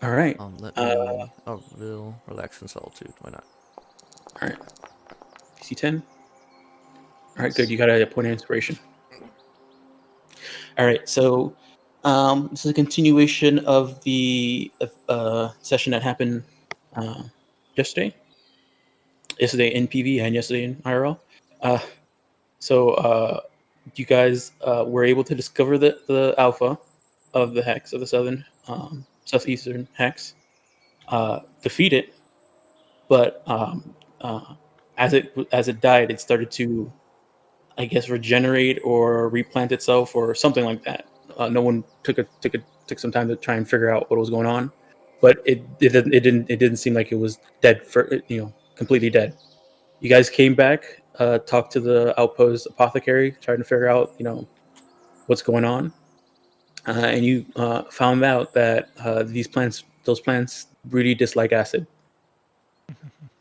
All right. Let All me. Oh, will relax in solitude. Why not? right. DC 10. All right, good. You got a point of inspiration. All right, so this is a continuation of the session that happened uh, yesterday. Yesterday in PV and yesterday in IRL. Uh, so you guys were able to discover the alpha of the hex of the southeastern hex, defeat it, but as it died, it started to, I guess, regenerate or replant itself or something like that. No one took some time to try and figure out what was going on, but it didn't seem like it was dead for completely dead. You guys came back, talked to the outpost apothecary, trying to figure out what's going on, and you found out that those plants really dislike acid.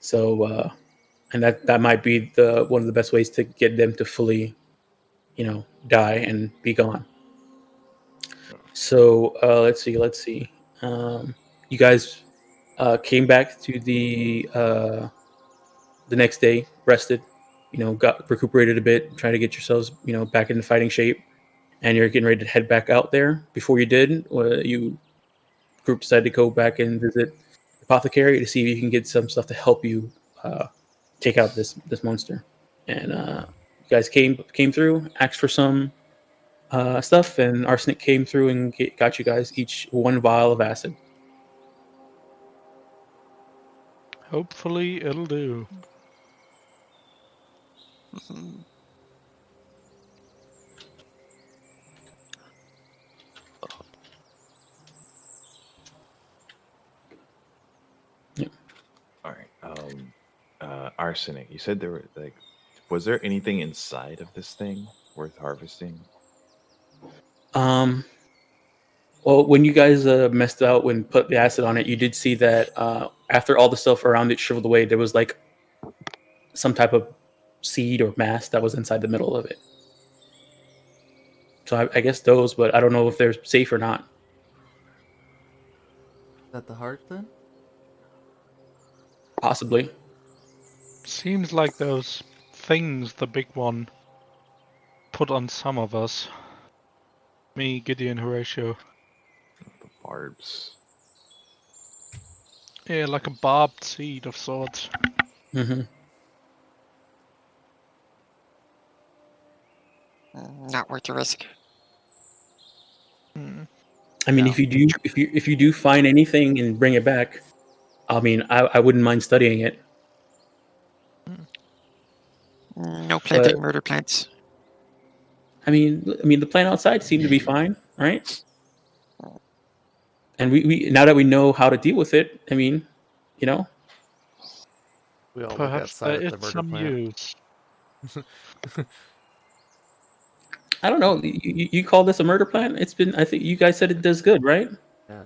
So and that might be the one of the best ways to get them to fully die and be gone. So let's see. You guys came back to the next day, rested, got recuperated a bit, trying to get yourselves, back into fighting shape, and you're getting ready to head back out there. Before you did, you group decided to go back and visit the apothecary to see if you can get some stuff to help you take out this monster. And you guys came through, asked for some stuff, and Arsenic came through and got you guys each one vial of acid. Hopefully it'll do. Yeah. All right. Arsenic. You said there were was there anything inside of this thing worth harvesting? Well, when you guys messed out when put the acid on it, you did see that after all the stuff around it shriveled away, there was like some type of seed or mass that was inside the middle of it. So I guess those, but I don't know if they're safe or not. Is that the heart then? Possibly. Seems like those things the big one put on some of us. Me, Gideon, Horatio. The barbs. Yeah, like a barbed seed of sorts. Mm-hmm. Not worth the risk. I mean, No. if you do find anything and bring it back, I mean, I wouldn't mind studying it. No planting murder plants. I mean, the plant outside seemed to be fine, right? And we now that we know how to deal with it, I mean, We all look Perhaps outside there at is the murder some plant. use. I don't know. You call this a murder plant? I think you guys said it does good, right? Yeah.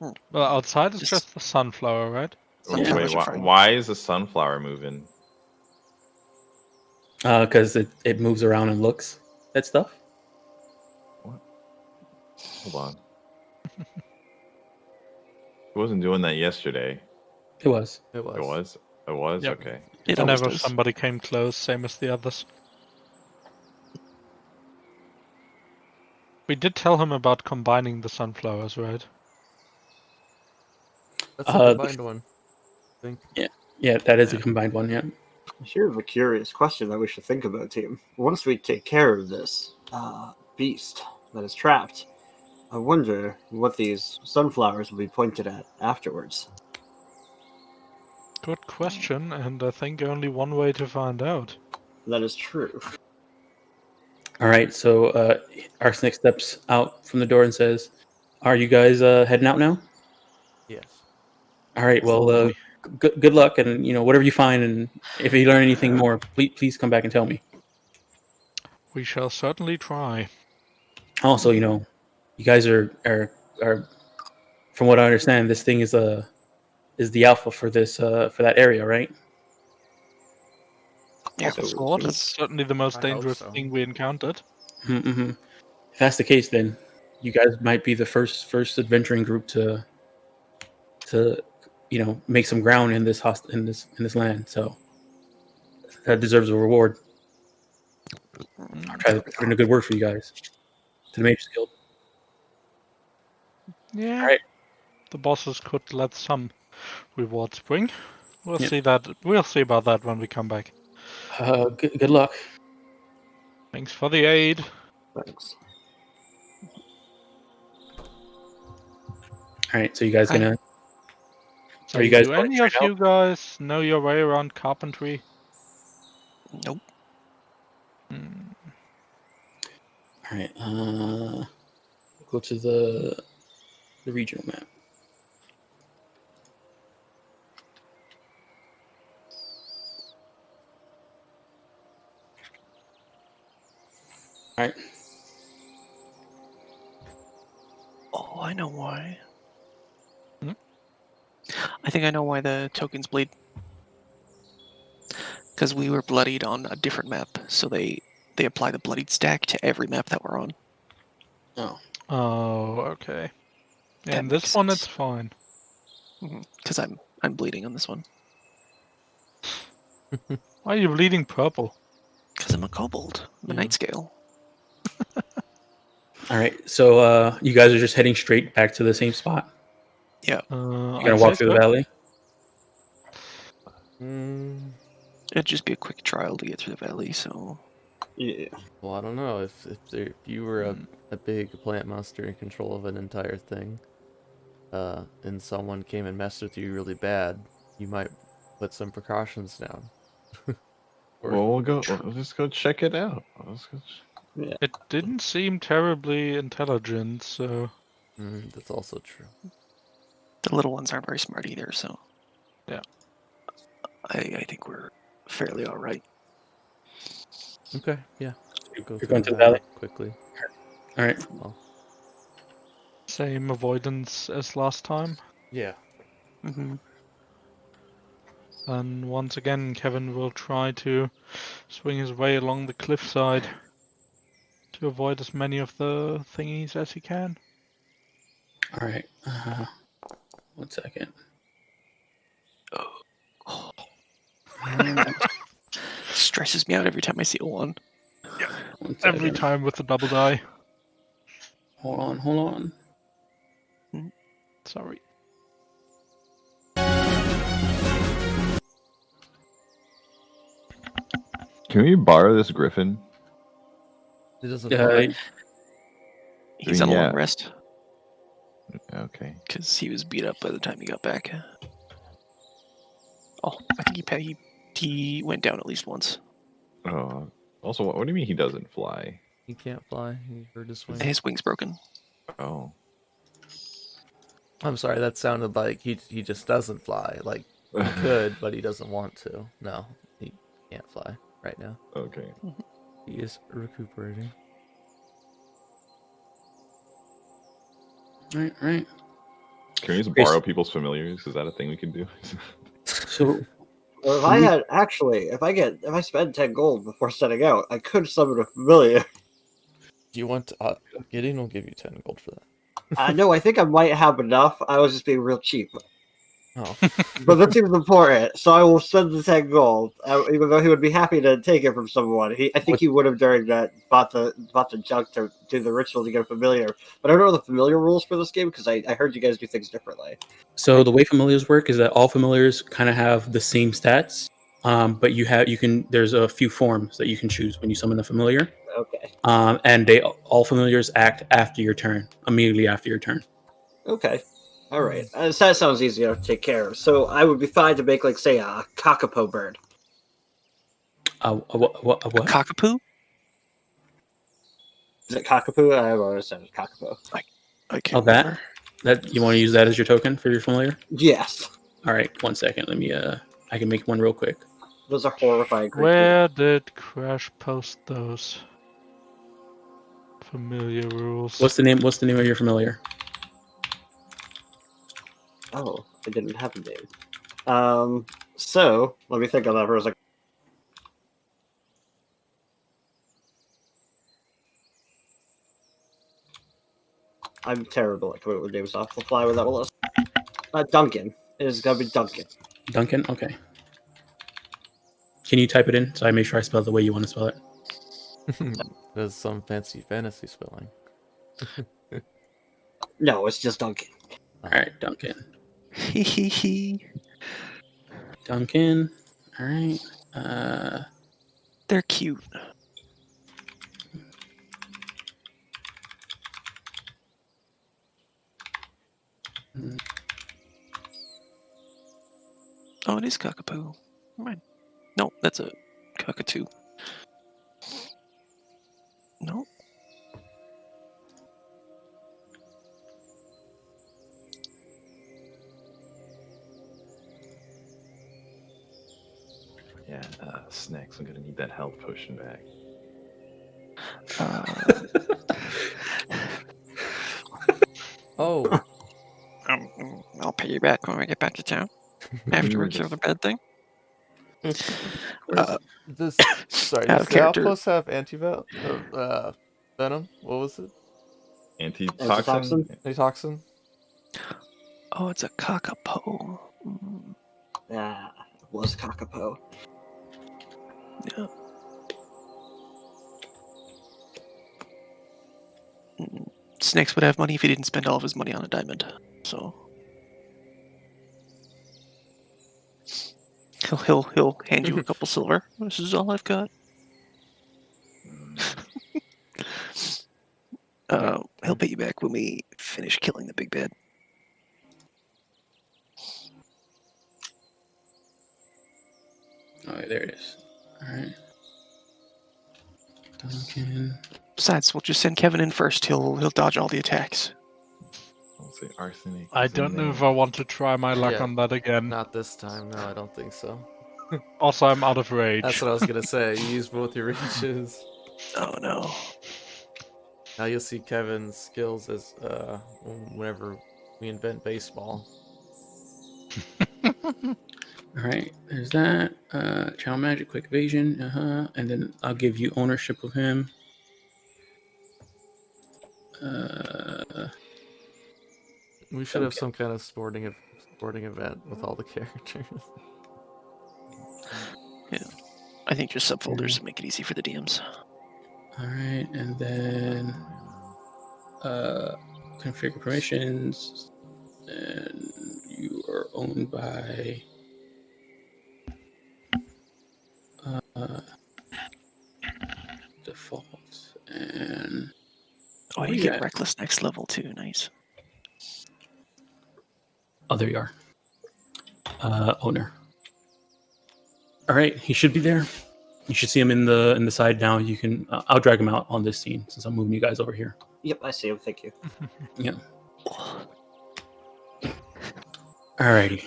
Well, outside is just the sunflower, right? Wait, why is the sunflower moving? Because it moves around and looks at stuff. What? Hold on. It wasn't doing that yesterday. It was. It was. It was? It was? Yep. Okay. It always Whenever does. somebody came close, same as the others. We did tell him about combining the sunflowers, right? That's the combined one. I think. Yeah, that is a combined one. Yeah. Here's a curious question that we should think about, team. Once we take care of this beast that is trapped, I wonder what these sunflowers will be pointed at afterwards. Good question, and I think only one way to find out. That is true. All right. So Arsenic steps out from the door and says, "Are you guys heading out now?" Yes. All right. Well, good luck, and whatever you find, and if you learn anything more, please come back and tell me. We shall certainly try. Also, you guys are from what I understand, this thing is the alpha for this for that area, right? Yeah, Sword is certainly the most I hope dangerous so. thing we encountered. Mm-hmm. If that's the case, then you guys might be the first adventuring group to make some ground in this in this land. So that deserves a reward. I'll try to put in a good word for you guys to the Mages Guild. Yeah. All right. The bosses could let some rewards bring. We'll Yep. see that. We'll see about that when we come back. Good luck. Thanks for the aid. Thanks. All right. So you guys gonna? So, Are you guys do going any straight of out? you guys know your way around carpentry? Nope. Hmm. All right. Go to the regional map. All right. Oh, I know why. Hmm? I think I know why the tokens bleed. Because we were bloodied on a different map, so they apply the bloodied stack to every map that we're on. Oh. Oh, okay. That And this makes one, sense. it's fine. Because I'm bleeding on this one. Why are you bleeding purple? Because I'm a kobold. I'm a Yeah. night scale. All right. So you guys are just heading straight back to the same spot. Yeah. You're I'd gonna say walk through so. the valley. It'd just be a quick trial to get through the valley, so... Yeah. Well, I don't know if you were a big plant monster in control of an entire thing, and someone came and messed with you really bad, you might put some precautions down. Well, we'll just go check it out. Let's go Yeah. It didn't seem terribly intelligent, so... That's also true. The little ones aren't very smart either, so... Yeah. I think we're fairly alright. Okay, yeah. Go You're through going the to the valley. quickly. All right. Well, Same avoidance as last time. yeah. Mm-hmm. And once again, Kevin will try to swing his way along the cliffside to avoid as many of the thingies as he can. All right. 1 second. Stresses me out every time I see a one. 1 Every second. time with the double die. Hold on. Sorry. Can we borrow this griffin? It doesn't Uh, fly. He's I mean, on a long yeah. rest, Okay. because he was beat up by the time he got back. Oh, I think he went down at least once. Oh. Also, what do you mean he doesn't fly? He can't fly. He hurt his wing. His wing's broken. Oh. I'm sorry, that sounded like he just doesn't fly. Like, he could, but he doesn't want to. No, he can't fly right now. Okay. He is recuperating. All right. Can we just Chris. borrow people's familiars? Is that a thing we can do? So Well, if Can I we- had actually, if I spend 10 gold before setting out, I could summon a familiar. Do you want Gideon will give you 10 gold for that. No, I think I might have enough. I was just being real cheap. Oh. But that seems important, so I will spend the 10 gold, even though he would be happy to take it from someone. I think he would have during that bought the junk to do the ritual to get a familiar. But I don't know the familiar rules for this game because I heard you guys do things differently. the way familiars work is that all familiars kind of have the same stats, but there's a few forms that you can choose when you summon a familiar, Okay. and all familiars act immediately after your turn. Okay. All right. So that sounds easy enough to take care of. So I would be fine to make, like, say, a kakapo bird. What? A cockapoo? Is it cockapoo? I always said it cockapoo. I can't that? remember. That you want to use that as your token for your familiar? Yes. All right, 1 second. Let me. I can make one real quick. Those are horrifying creatures. Where did Crash post those familiar rules? What's the name? What's the name of your familiar? Oh, I didn't have a name. So let me think on that for a second. I'm terrible at coming up with names off the fly without a list. Duncan. It is gonna be Duncan. Duncan? Okay. Can you type it in so I make sure I spell it the way you want to spell it? There's some fancy fantasy spelling. No, it's just Duncan. All right, Duncan. Hee hee hee. Duncan. All right. They're cute. Oh, it is cockapoo. Right. No, that's a cockatoo. No. Yeah, Snacks, I'm gonna need that health potion back. Oh, I'll pay you back when we get back to town. After we cure the bad thing. this. Sorry, Out does of the character. outpost have antivenom? Venom? What was it? Antitoxin? Antitoxin? Antitoxin? Oh, it's a cockapoo. Ah, it was Cockapoo. Yeah. Snakes would have money if he didn't spend all of his money on a diamond. So he'll hand you a couple silver. This is all I've got. He'll pay you back when we finish killing the big bad. All right, there it is. All right. Duncan. Besides, we'll just send Kevin in first. He'll dodge all the attacks. I'll say arsenic. I is in don't know if there. I want to try my luck Yeah. on that again. Not this time. No, I don't think so. Also, I'm out of rage. That's what I was gonna say. You use both your rages. Oh no. Now you'll see Kevin's skills as whenever we invent baseball. All right, there's that. Channel magic, quick evasion. And then I'll give you ownership of him. We should have Okay. some kind of sporting event with all the characters. I think just subfolders make it easy for the DMs. All right, and then configure permissions, and you are owned by default. And Oh, where you you get at? reckless next level too. Nice. Oh, there you are. Owner. All right, he should be there. You should see him in the side now. You can. I'll drag him out on this scene since I'm moving you guys over here. Yep, I see him. Thank you. Yeah. Alrighty.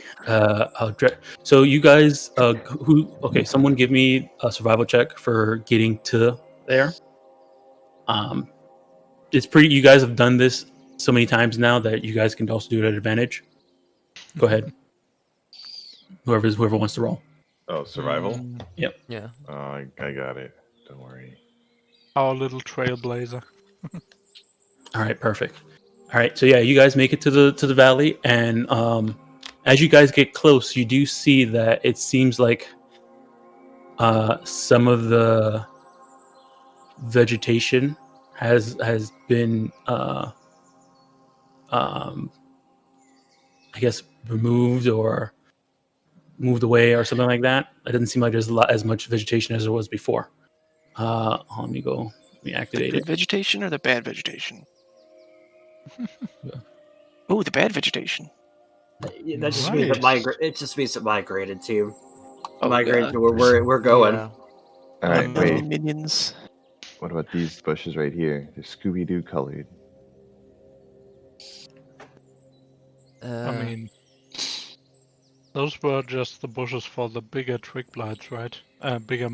So you guys, okay, someone give me a survival check for getting to there. It's pretty. You guys have done this so many times now that you guys can also do it at advantage. Go ahead. Whoever wants to roll. Oh, survival? Yeah. Oh, I got it. Don't worry. Our little trailblazer. All right, perfect. All right, so yeah, you guys make it to the valley, and as you guys get close, you do see that it seems like some of the vegetation has been I guess removed or moved away or something like that. It doesn't seem like there's as much vegetation as there was before. Let me go. Let me The activate good it. vegetation or the bad vegetation? Yeah. Oh, the bad vegetation. Yeah, that just means that Nice. it just means that migrated team. Oh, Migrated God. to where we're going. Yeah. All right, Many wait. minions. What about these bushes right here? They're Scooby Doo colored. I mean, those were just the bushes for the bigger twig blights, right? Bigger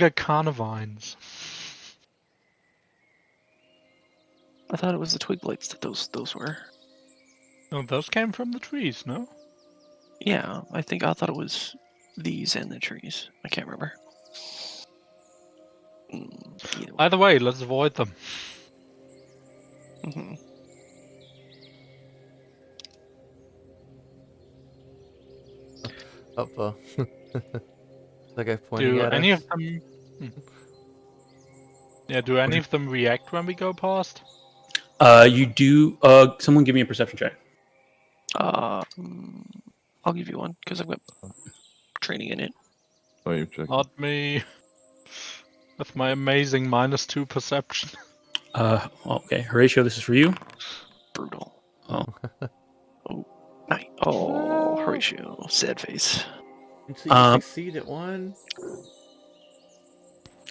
carnivines. I thought it was the twig blights that those were. No, those came from the trees, no? Yeah, I thought it was these and the trees. I can't remember. Either way. Either way, let's avoid them. Mhm. Up, that guy pointing Do at any us. of them? Mhm. Yeah. Do any of them react when we go past? You do. Someone give me a perception check. I'll give you one because I've got training in it. Oh, you're checking. Not me. With my amazing -2 perception. Okay, Horatio, this is for you. Brutal. Oh. Oh, night. Oh, Horatio, sad face. Until you succeed at one.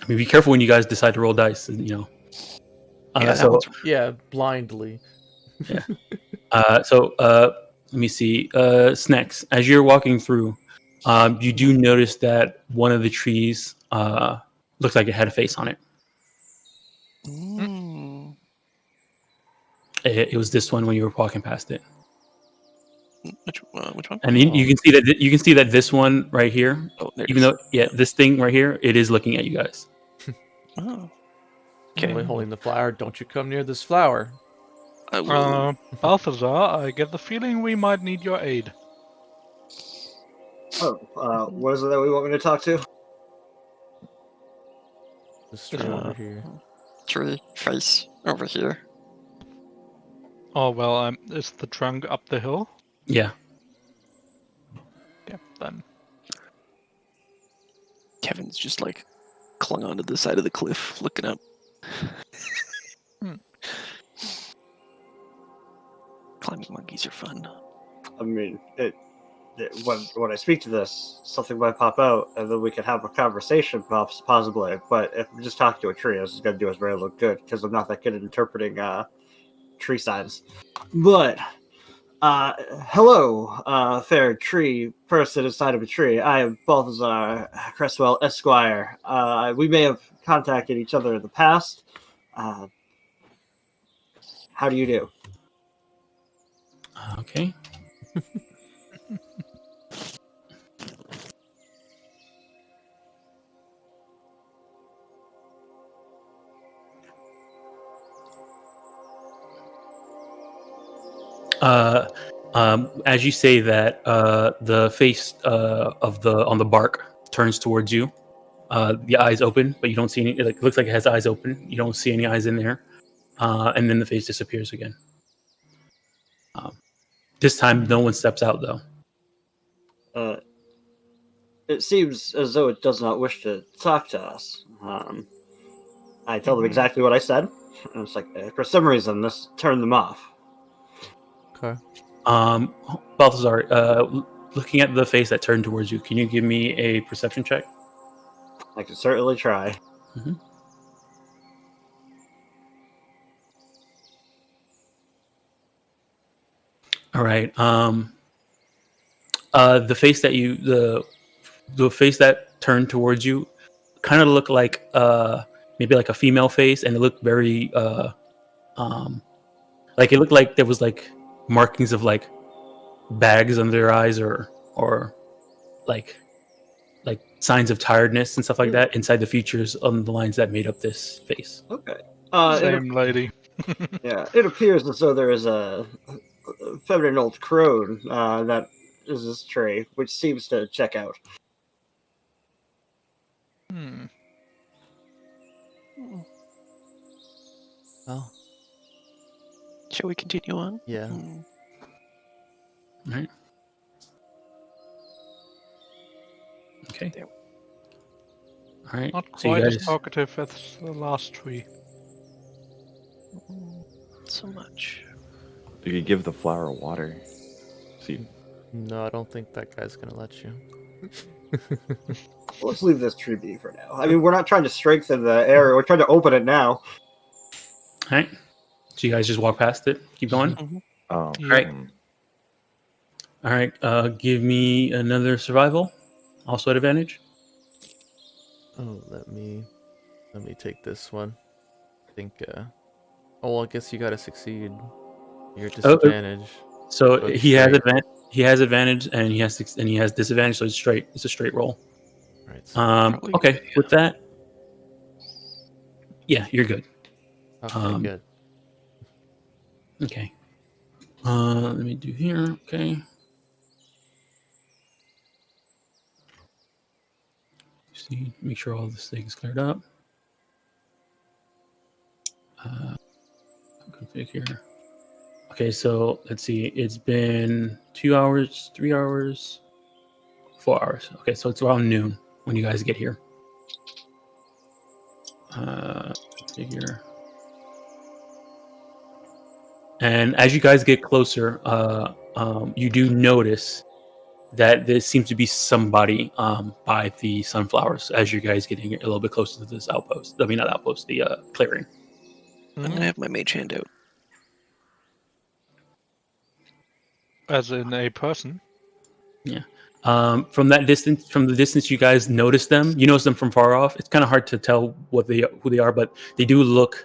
I mean, be careful when you guys decide to roll dice. You know. Yeah, that So one's Yeah, blindly. let me see. Snacks. As you're walking through, you do notice that one of the trees looks like it had a face on it. Mm. It was this one when you were walking past it, Which one? and you can see that this one right here. Oh, there it Even is. though, yeah, this thing right here, it is looking at you guys. Oh. Okay. Okay. Only holding the flower. Don't you come near this flower. I will. Balthazar, I get the feeling we might need your aid. Oh, what is it that we want me to talk to? This tree over here. Tree face over here. Oh well, is the trunk up the hill? Yeah. Yeah, then. Kevin's just like clung onto the side of the cliff, looking up. Climbing monkeys are fun. I mean, when I speak to this, something might pop out, and then we could have a conversation, possibly. But if we just talk to a tree, this is going to do us very little good because I'm not that good at interpreting tree signs. But hello, fair tree person inside of a tree. I am Balthazar Cresswell Esquire. We may have contacted each other in the past. How do you do? Okay. As you say that, the face on the bark turns towards you. The eyes open, but you don't see any. It looks like it has eyes open. You don't see any eyes in there, and then the face disappears again. This time, no one steps out though. It seems as though it does not wish to talk to us. I tell them exactly what I said, and it's like, for some reason, this turned them off. Okay. Balthazar, looking at the face that turned towards you, can you give me a perception check? I can certainly try. Mm-hmm. All right. The face that the face that turned towards you kind of looked like maybe like a female face, and it looked very like it looked like there was like markings of like bags under their eyes or like signs of tiredness and stuff like that inside the features on the lines that made up this face. Okay. Same lady. Yeah, it appears as though there is a feminine old crone that is this tree, which seems to check out. Hmm. Well, Shall we continue on? yeah. Mm. All right. Okay. There. All right. Not So you quite as guys. talkative as the last tree. So much. You could give the flower water. See, No, I don't think that guy's gonna let you. Let's leave this tree be for now. I mean, we're not trying to strengthen the area; we're trying to open it now. All right. So you guys just walk past it. Keep going. oh, Yeah. Right. All right. Give me another survival. Also at advantage. Oh, let me take this one. I think. Oh, well, I guess you gotta succeed. You're at disadvantage. So it's he has straight. advantage. He has advantage, and he has disadvantage. So it's straight. It's a straight roll. Right. So, Probably Okay. good, yeah. With that, yeah, you're good. okay, good. Okay. Let me do here. Okay. See, make sure all this thing is cleared up. Config here. Okay, so let's see. It's been 2 hours, 3 hours, 4 hours. Okay, so it's around noon when you guys get here. Let's see here. And as you guys get closer, you do notice that there seems to be somebody by the sunflowers as you guys getting a little bit closer to this outpost. I mean, not outpost, the clearing. I'm gonna have my mage hand out. As in a person. Yeah. From the distance, you guys notice them. You notice them from far off. It's kind of hard to tell who they are, but they do look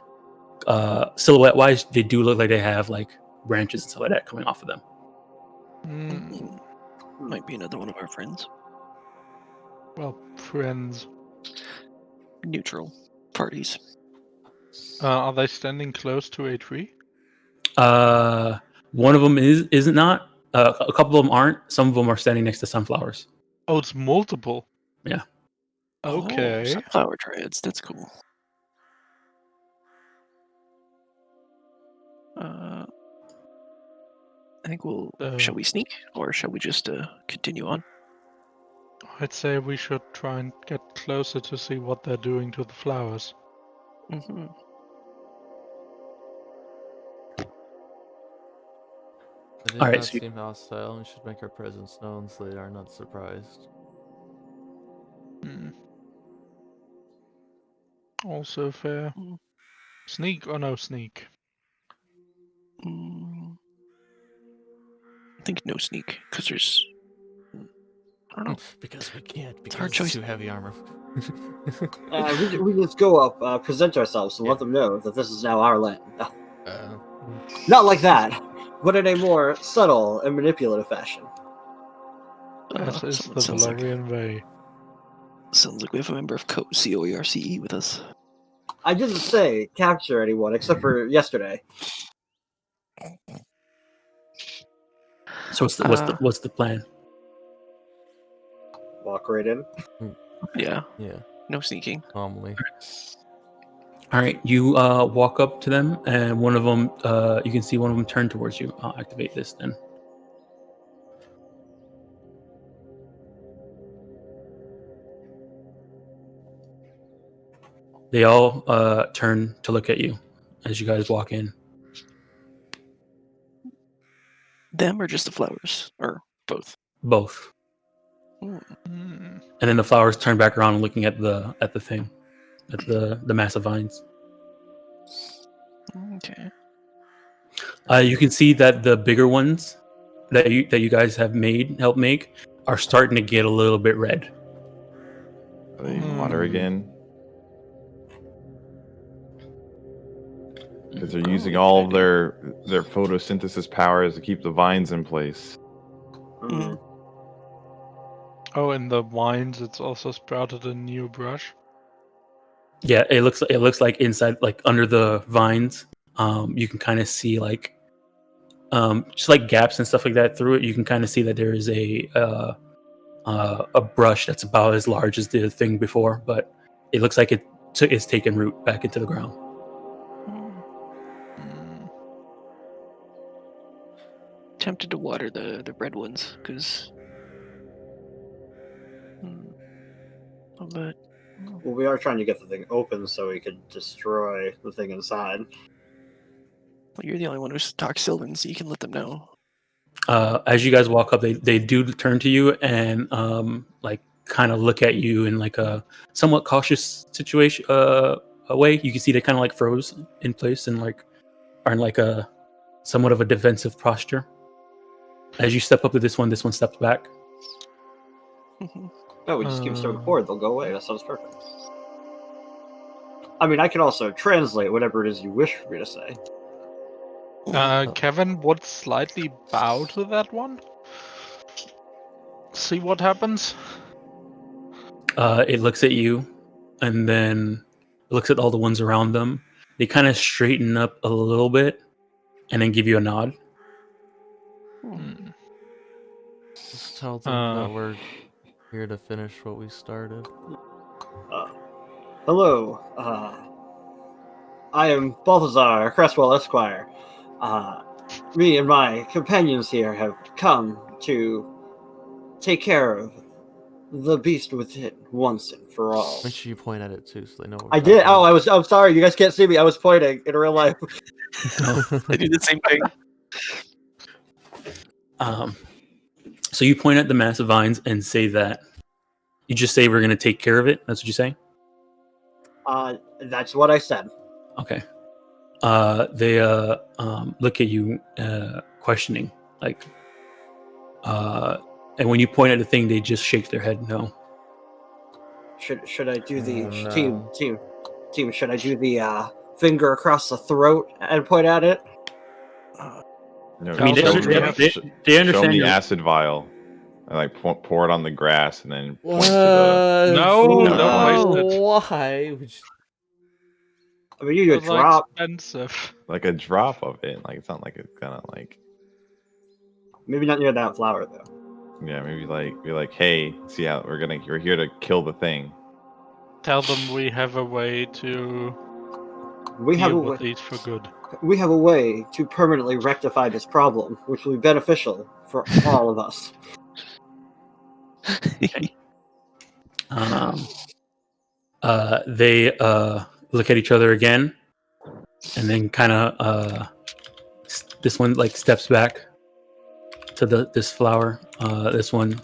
silhouette-wise. They do look like they have like branches and stuff like that coming off of them. Mm, Might be another one of our friends. well, friends. Neutral parties. Are they standing close to a tree? One of them is not. A couple of them aren't. Some of them are standing next to sunflowers. Oh, it's multiple. Yeah. Okay. Oh, sunflower dryads. That's cool. I think we'll. Shall we sneak, or shall we just continue on? I'd say we should try and get closer to see what they're doing to the flowers. Mm-hmm. They did All right, not so seem hostile. We should make our presence known so they are not surprised. Hmm. Also fair. Mm. Sneak or no sneak? I think no sneak, because there's. I don't know. Because we can't, because hard it's choice. too heavy armor. We just go up, present ourselves, and let them know that this is now our land. Not like that, but in a more subtle and manipulative fashion. That is the Sounds like Valorian way. we have a member of COERCE with us. I didn't say capture anyone except for yesterday. So what's the plan? Walk right in. Yeah. Yeah, No sneaking. calmly. All right, you walk up to them, and one of them, you can see one of them turn towards you. I'll activate this then. They all turn to look at you as you guys walk in. Them or just the flowers? Or both? Both. Hmm. And then the flowers turn back around looking at the thing, at the massive vines. Okay. You can see that the bigger ones that you guys have helped make are starting to get a little bit red. Are they water again? Because they're using all of their photosynthesis powers to keep the vines in place. Mm. Oh, in the vines, it's also sprouted a new brush. Yeah, it looks like inside, like under the vines, you can kind of see like just like gaps and stuff like that through it. You can kind of see that there is a brush that's about as large as the thing before, but it looks like it's taken root back into the ground. Tempted to water the red ones, because. But. Well, we are trying to get the thing open so we could destroy the thing inside. Well, you're the only one who talks Sylvan, so you can let them know. As you guys walk up, they do turn to you and like kind of look at you in like a somewhat cautious situation a way. You can see they kind of like froze in place and like are in like a somewhat of a defensive posture. As you step up to this one steps back. No, we just keep them forward, they'll go away. That sounds perfect. I mean, I can also translate whatever it is you wish for me to say. Kevin would slightly bow to that one. See what happens. It looks at you, and then it looks at all the ones around them. They kind of straighten up a little bit, and then give you a nod. Just tell them that we're here to finish what we started. Hello. I am Balthazar Cresswell Esquire. Me and my companions here have come to take care of the beast within once and for all. Make sure you point at it too, so they know. I did. Oh, I'm sorry. You guys can't see me. I was pointing in real life. They do the same thing. So you point at the massive vines and say that you just say we're going to take care of it. That's what you say. That's what I said. Okay. They look at you questioning, like, and when you point at the thing, they just shake their head no. Should I do the No. team? Should I do the finger across the throat and point at it? No, I mean, they show understand them the your- acid vial, and like pour it on the grass, and then point to No, don't waste it. Why? I mean, you do a Those are drop. expensive. like a drop of it. Like it's not like it's gonna like Maybe not near that flower though. yeah, maybe like be like, hey, see how we're here to kill the thing. Tell them we have a way to We have a deal way. with these for good. We have a way to permanently rectify this problem, which will be beneficial for all of us. They look at each other again, and then kind of this one like steps back to this flower. This one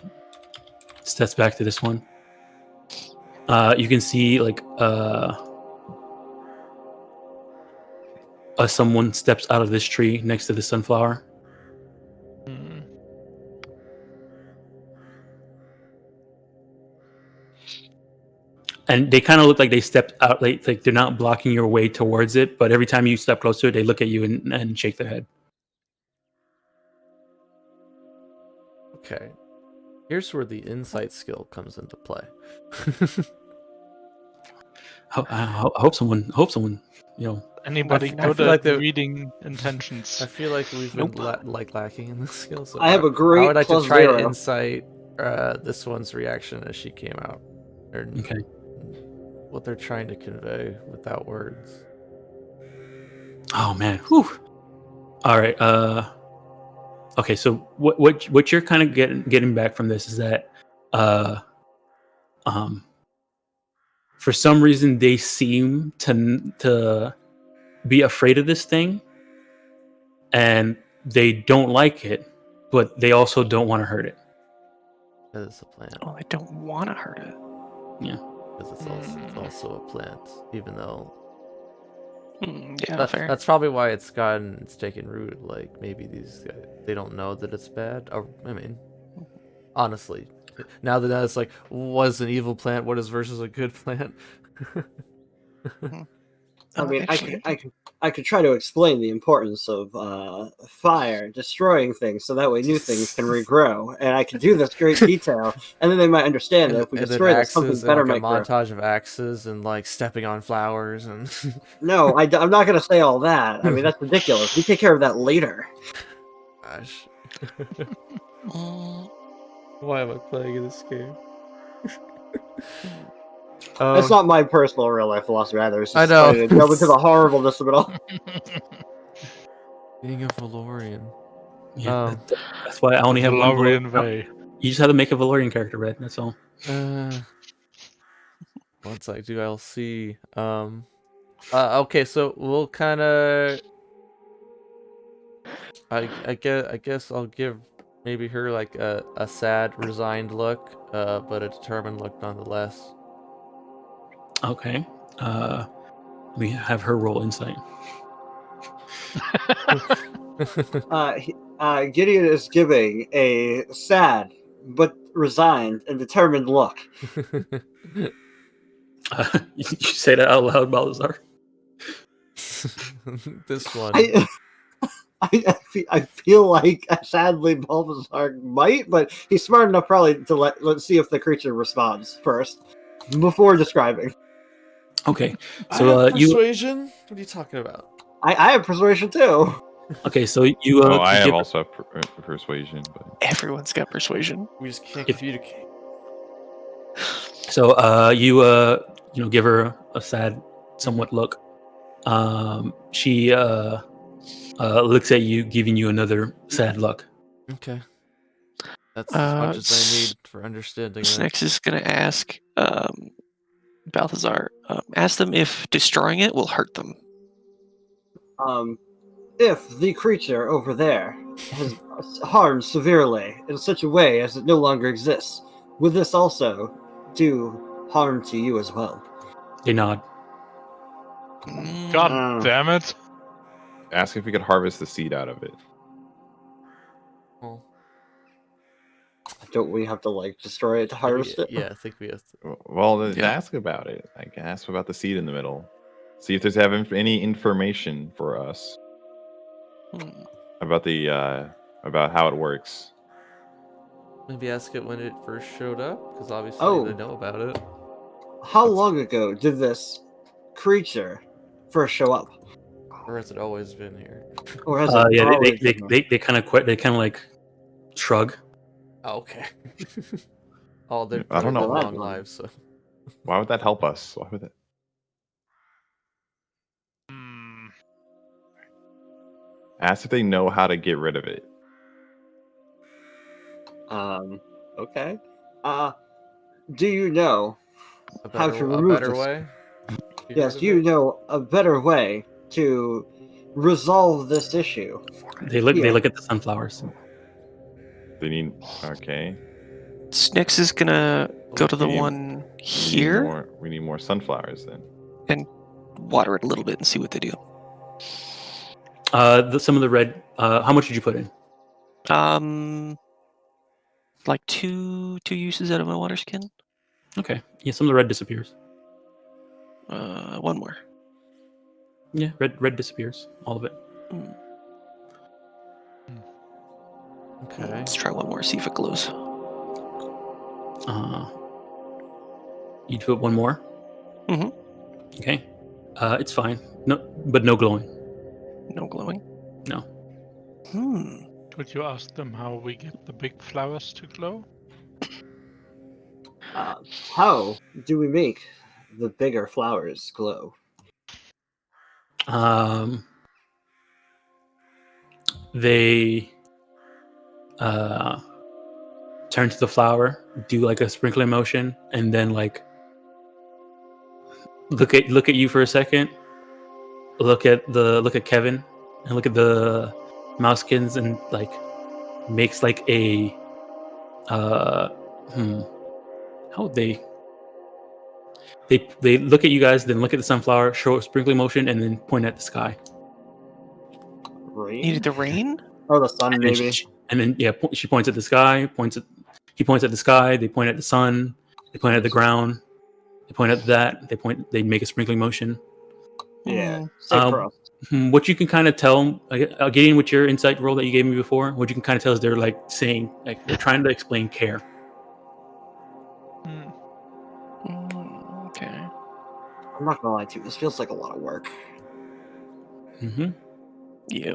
steps back to this one. You can see like someone steps out of this tree next to the sunflower. And they kind of look like they stepped out, like they're not blocking your way towards it, but every time you step close to it, they look at you and shake their head. Okay. Here's where the insight skill comes into play. I hope someone, you know. Anybody I good feel at like the- reading intentions? I feel like we've been lacking in this skill. So I have a great I would like to plus try to 0. insight this one's reaction as she came out. Or Okay. what they're trying to convey without words. Oh man. Whew. All right. Okay. So what you're kind of getting back from this is that for some reason they seem to be afraid of this thing, and they don't like it, but they also don't want to hurt it. That is a plant. Oh, I don't want to hurt it. Because it's also a plant, even though Yeah, fair. that's probably why it's taken root. Like maybe these guys, they don't know that it's bad. Or I mean, honestly, now that it's like, was an evil plant? What is versus a good plant? I mean, Actually, I could try to explain the importance of fire destroying things, so that way new things can regrow. And I could do this great detail, and then they might understand that if we And then destroy this, something axes, better and like might a grow. montage of axes and like stepping on flowers and. No, I'm not going to say all that. I mean, that's ridiculous. We take care of that later. Gosh, Mm, why am I playing this game? That's not my personal real life philosophy either. It's just I know. funny to delve into the horribleness of it all. Being a Valorian. Yeah, that's why I only have one Valorian Valorian. Way. You just have to make a Valorian character, Red. That's all. Once I do, I'll see. Okay, so we'll kind of. I guess I'll give maybe her like a sad, resigned look, but a determined look nonetheless. Okay. We have her roll insight. Gideon is giving a sad but resigned and determined look. You say that out loud, Balthazar. This one. I feel like sadly Balthazar might, but he's smart enough probably to let's see if the creature responds first before describing. Okay. So you persuasion? What are you talking about? I have persuasion too. Okay, so you. Oh, I have give, also persuasion, but Everyone's got persuasion. We just can't If- communicate. So you give her a sad, somewhat look. She looks at you, giving you another sad look. Okay. That's as much as I need for understanding that. Snex is going to ask Balthazar, ask them if destroying it will hurt them. If the creature over there has harmed severely in such a way as it no longer exists, would this also do harm to you as well? They nod. God damn it! ask if we could harvest the seed out of it. Well, Don't we have to like destroy it to harvest it? yeah, I think we have to. Well, then Yeah. ask about it. Like, ask about the seed in the middle. See if there's any information for us about the about how it works. Maybe ask it when it first showed up, because obviously Oh. they know about it. How long ago did this creature first show up? Or has it always been here? Or has it Yeah, always been here? they kind of like shrug. Oh, okay. Oh, they've I don't know. long lives, so. Why would that help us? Why would that? Ask if they know how to get rid of it. Okay. Do you know A how better, to a remove better this? way? Get Yes, rid do of you it? know a better way to resolve this issue? They look Yeah. at the sunflowers. They need. Okay. Snex is going to go to the Okay. one here We need more sunflowers then. and water it a little bit and see what they do. Some of the red. How much did you put in? Like two uses out of my water skin. Okay. Yeah, some of the red disappears. One more. Yeah, red disappears. All of it. Okay. Let's try one more, see if it glows. You put one more. Mhm. Okay. It's fine. No, but no glowing. No glowing. No. Could you ask them how we get the big flowers to glow? How do we make the bigger flowers glow? They turn to the flower, do like a sprinkler motion, and then like look at you for a second. Look at Kevin, and look at the mousekins, and like makes like a how would they look at you guys, then look at the sunflower, show a sprinkling motion, and then point at the sky. Rain? Needed the rain? Oh, the sun, And then maybe. she points at the sky. He points at the sky. They point at the sun. They point at the ground. They point at that. They make a sprinkling motion. Yeah. Same for us. What you can kind of tell, getting with your insight roll that you gave me before, what you can kind of tell is they're like saying, like they're trying to explain care. Okay. I'm not gonna lie to you. This feels like a lot of work. Yeah.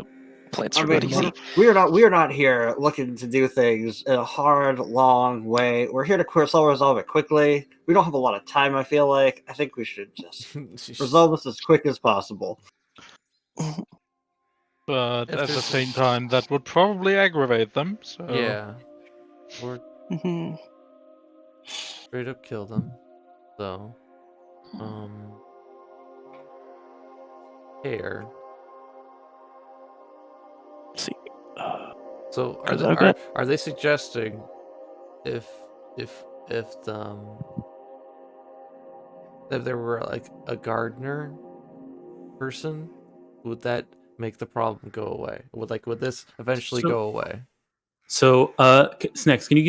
Plants I are mean, not easy. we are not here looking to do things in a hard, long way. We're here to resolve it quickly. We don't have a lot of time. I feel like I think we should just resolve this as quick as possible. But If at the there's- same time, that would probably aggravate them. So Yeah. Or Mhm. straight up kill them. So, care. Let's see. So Is that okay? are they suggesting if there were like a gardener person, would that make the problem go away? Would this eventually go away? So, Snex, can you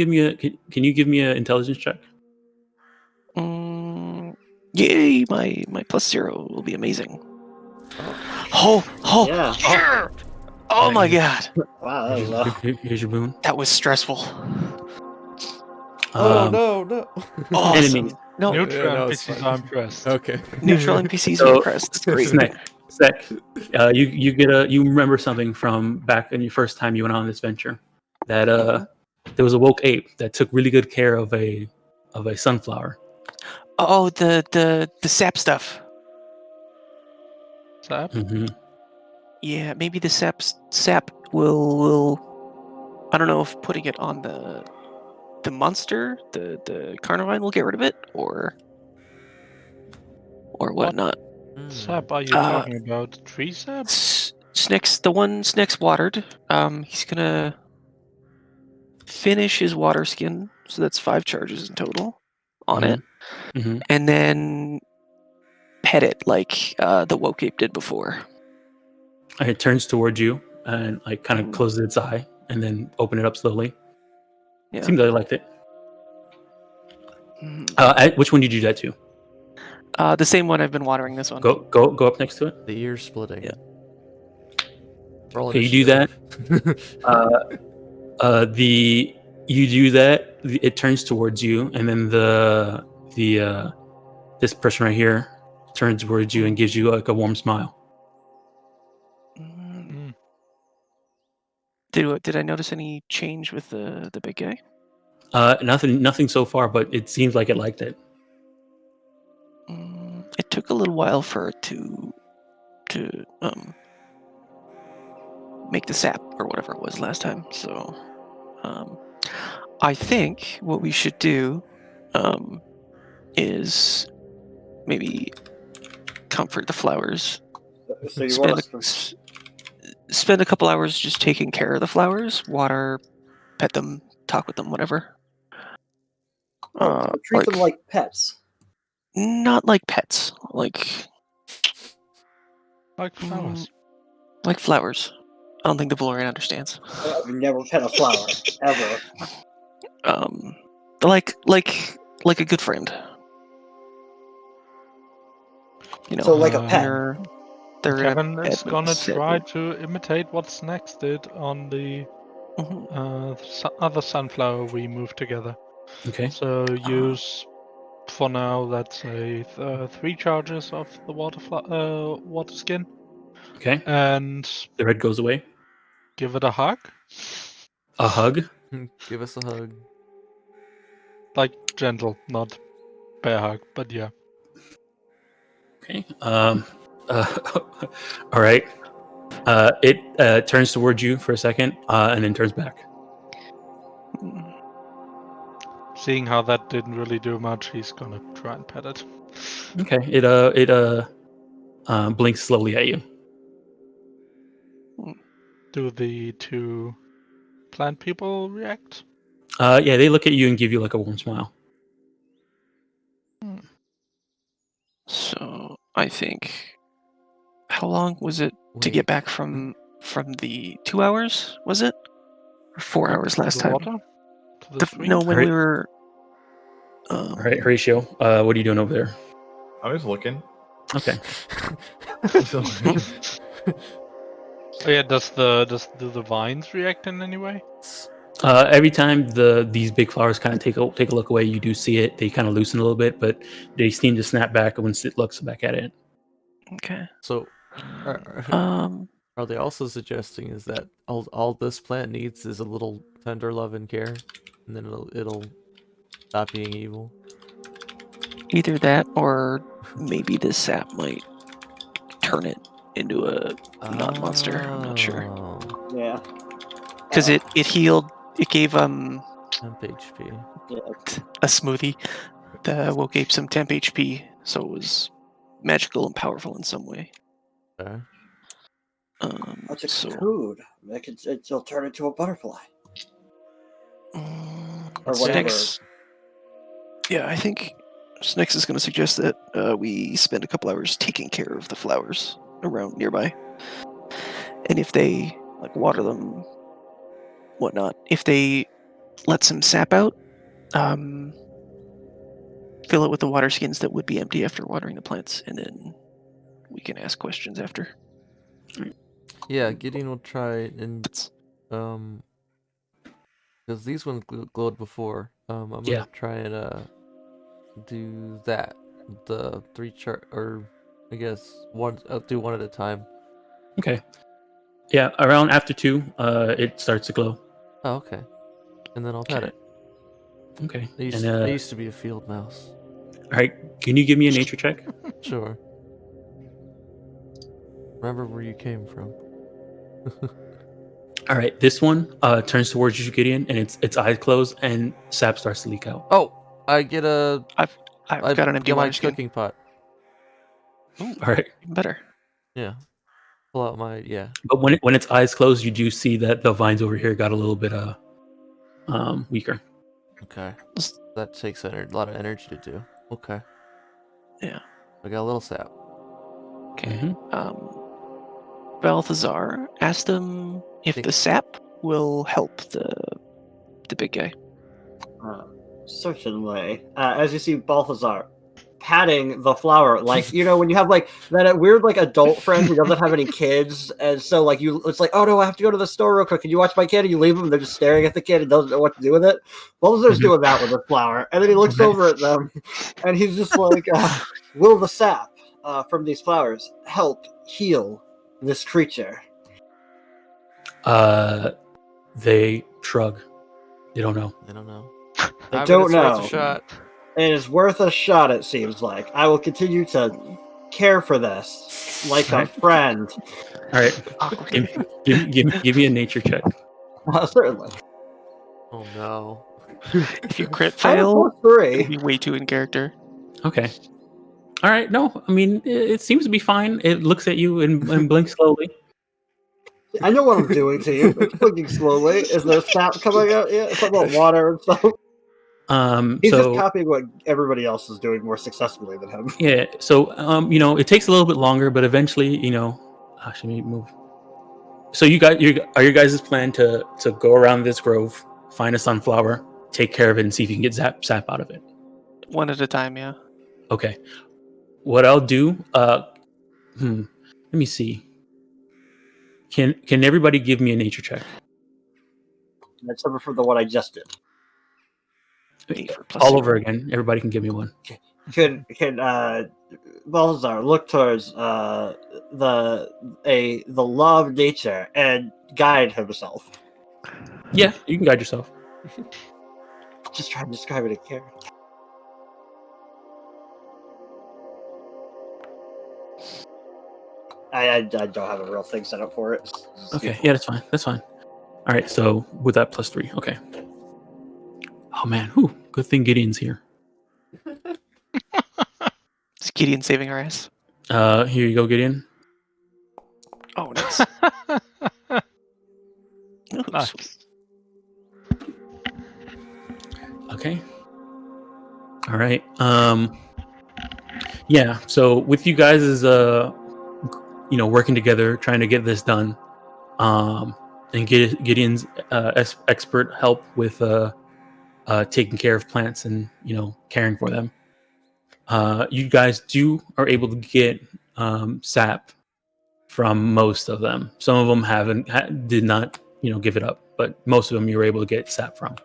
give me an intelligence check? Yay! My +0 will be amazing. Oh, Yeah. yeah. Oh my god, Wow. That was, Here's your boon. that was stressful. No. Awesome. Enemies. No, neutral no, it's NPCs fine. are impressed. Okay. neutral NPCs So, are impressed. That's great. Sec, you remember something from back in your first time you went on this venture, that there was a woke ape that took really good care of a sunflower. Oh, the sap stuff. Sap? Mm-hmm. Yeah, maybe the sap will. I don't know if putting it on the monster, the carnivine, will get rid of it, or What? whatnot. Sap are you Uh, talking about? Tree sap? The one Snex watered. He's gonna finish his water skin, so that's 5 charges in total on it, Mm-hmm. and then pet it like the woke ape did before. And it turns towards you and like kind of Mhm. closes its eye and then open it up slowly. Yeah. Seems like I liked it. Mhm. Which one did you do that to? The same one I've been watering. This one. Go up next to it. The ear splitting. Yeah. Roll Okay, you do that. You do that. It turns towards you, and then this person right here turns towards you and gives you like a warm smile. Mm. Did I notice any change with the big guy? Nothing so far, but it seems like it liked it. It took a little while for it to make the sap or whatever it was last time. So I think what we should do is maybe comfort the flowers. So you want us to... Spend a couple hours just taking care of the flowers, water, pet them, talk with them, whatever. treat them like pets. Not like pets, like flowers. Like flowers. I don't think the Valorian understands. I've never pet a flower ever. Like a good friend. You know, So like a pet. They're Kevin in a is bed gonna with try to imitate what Snacks did on the other sunflower we moved together. Okay. So use, for now, let's say 3 charges of the water skin, Okay. and The red goes away. give it a hug. A hug. Give us a hug. Like gentle, not bear hug, but yeah. Okay. All right. It turns towards you for a second, and then turns back. Seeing how that didn't really do much, he's gonna try and pet it. Okay. It blinks slowly at you. Do the 2 plant people react? Yeah, they look at you and give you like a warm smile. So I think, how long was it to get back from the 2 hours? Was it? Or 4 hours last the time? water? To the 3? No, when Right. we were. All right, Horatio. What are you doing over there? I was looking. Okay. So, Oh yeah, do the vines react in any way? Every time these big flowers kind of take a look away, you do see it. They kind of loosen a little bit, but they seem to snap back once it looks back at it. Okay. So, are they also suggesting is that all this plant needs is a little tender love and care, and then it'll stop being evil? Either that, or maybe this sap might turn it into a non-monster. I'm not sure. Yeah. Because it healed. It gave Temp HP. a smoothie. The woke ape some temp HP, so it was magical and powerful in some way. Okay. That's a So cocoon. It'll turn into a butterfly. Or whatever. Yeah, I think Snex is going to suggest that we spend a couple hours taking care of the flowers around nearby, and if they like water them, whatnot. If they let some sap out, fill it with the water skins that would be empty after watering the plants, and then we can ask questions after. Yeah, Gideon will try and because these ones glowed before. I'm gonna try and do that. The 3 chart or I guess I'll do one at a time. Okay. Yeah, around after 2, it starts to glow. Oh, okay. And then I'll pet it. Okay. I And used to be a field mouse. all right, can you give me a nature check? Sure. Remember where you came from. All right, this one turns towards you, Gideon, and its eyes close, and sap starts to leak out. Oh, I get a. I've got an empty got my water skin. cooking pot. Ooh, All right, even better. Yeah. Pull out my but when its eyes close, you do see that the vines over here got a little bit weaker. Okay. That takes a lot of energy to do. Okay. Yeah. I got a little sap. Okay. Balthazar, ask them if the sap will help the big guy. Certainly. As you see Balthazar patting the flower, like, you know, when you have like that weird like adult friend who doesn't have any kids, and so like it's like, oh no, I have to go to the store real quick. Can you watch my kid? And you leave them, and they're just staring at the kid and doesn't know what to do with it. Balthazar's doing that with the flower, and then he looks over at them, and he's just like, "Will the sap from these flowers help heal this creature?" They shrug. They don't know. I don't know. They don't know. It's worth a shot. It is worth a shot, it seems like. I will continue to care for this like a friend. All right, give me a nature check. Certainly. Oh no. If you crit I have fail, +3. it'll be way too in character. Okay. All right. No, I mean it seems to be fine. It looks at you and blinks slowly. I know what I'm doing to you. It's clicking slowly. Is there sap coming out? Yeah, it's about water and stuff. He's just copying what everybody else is doing more successfully than him. Yeah. So you know, it takes a little bit longer, but eventually, you know, should we move? So you your guys' plan to go around this grove, find a sunflower, take care of it, and see if you can get sap out of it. One at a time, yeah. Okay. What I'll do, let me see. Can everybody give me a nature check? That's over for the one I just did. All over again. Everybody can give me one. Can Balthazar look towards the law of nature and guide himself? Yeah, you can guide yourself. Just try to describe it in character. I don't have a real thing set up for it. Okay, yeah, that's fine. That's fine. All right, so with that +3, okay. Oh man, good thing Gideon's here. Is Gideon saving our ass? Here you go, Gideon. Oh, nice. Nice. Okay. All right. Yeah. So with you guys is working together, trying to get this done, and Gideon's expert help with taking care of plants and caring for them. You guys are able to get sap from most of them. Some of them did not give it up, but most of them you were able to get sap from.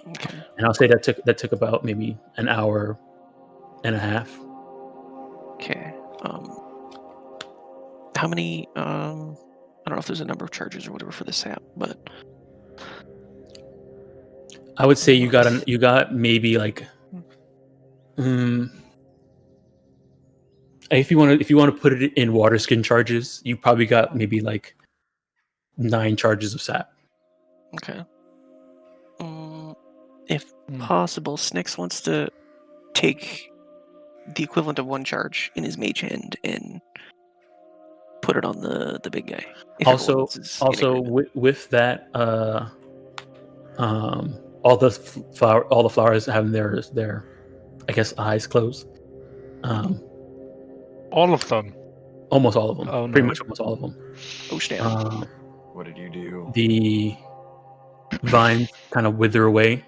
Okay. And I'll say that took about maybe an hour and a half. Okay. How many? I don't know if there's a number of charges or whatever for the sap, but I would say you got maybe like, if you want to put it in water skin charges, you probably got maybe like 9 charges of sap. okay. If possible, Snix wants to take the equivalent of 1 charge in his mage hand and put it on the big guy. Also, with that, all the flowers having their I guess eyes closed. All of them. Almost all of them. Oh, no. Pretty much almost all of them. Oh, snap. What did you do? The vines kind of wither away.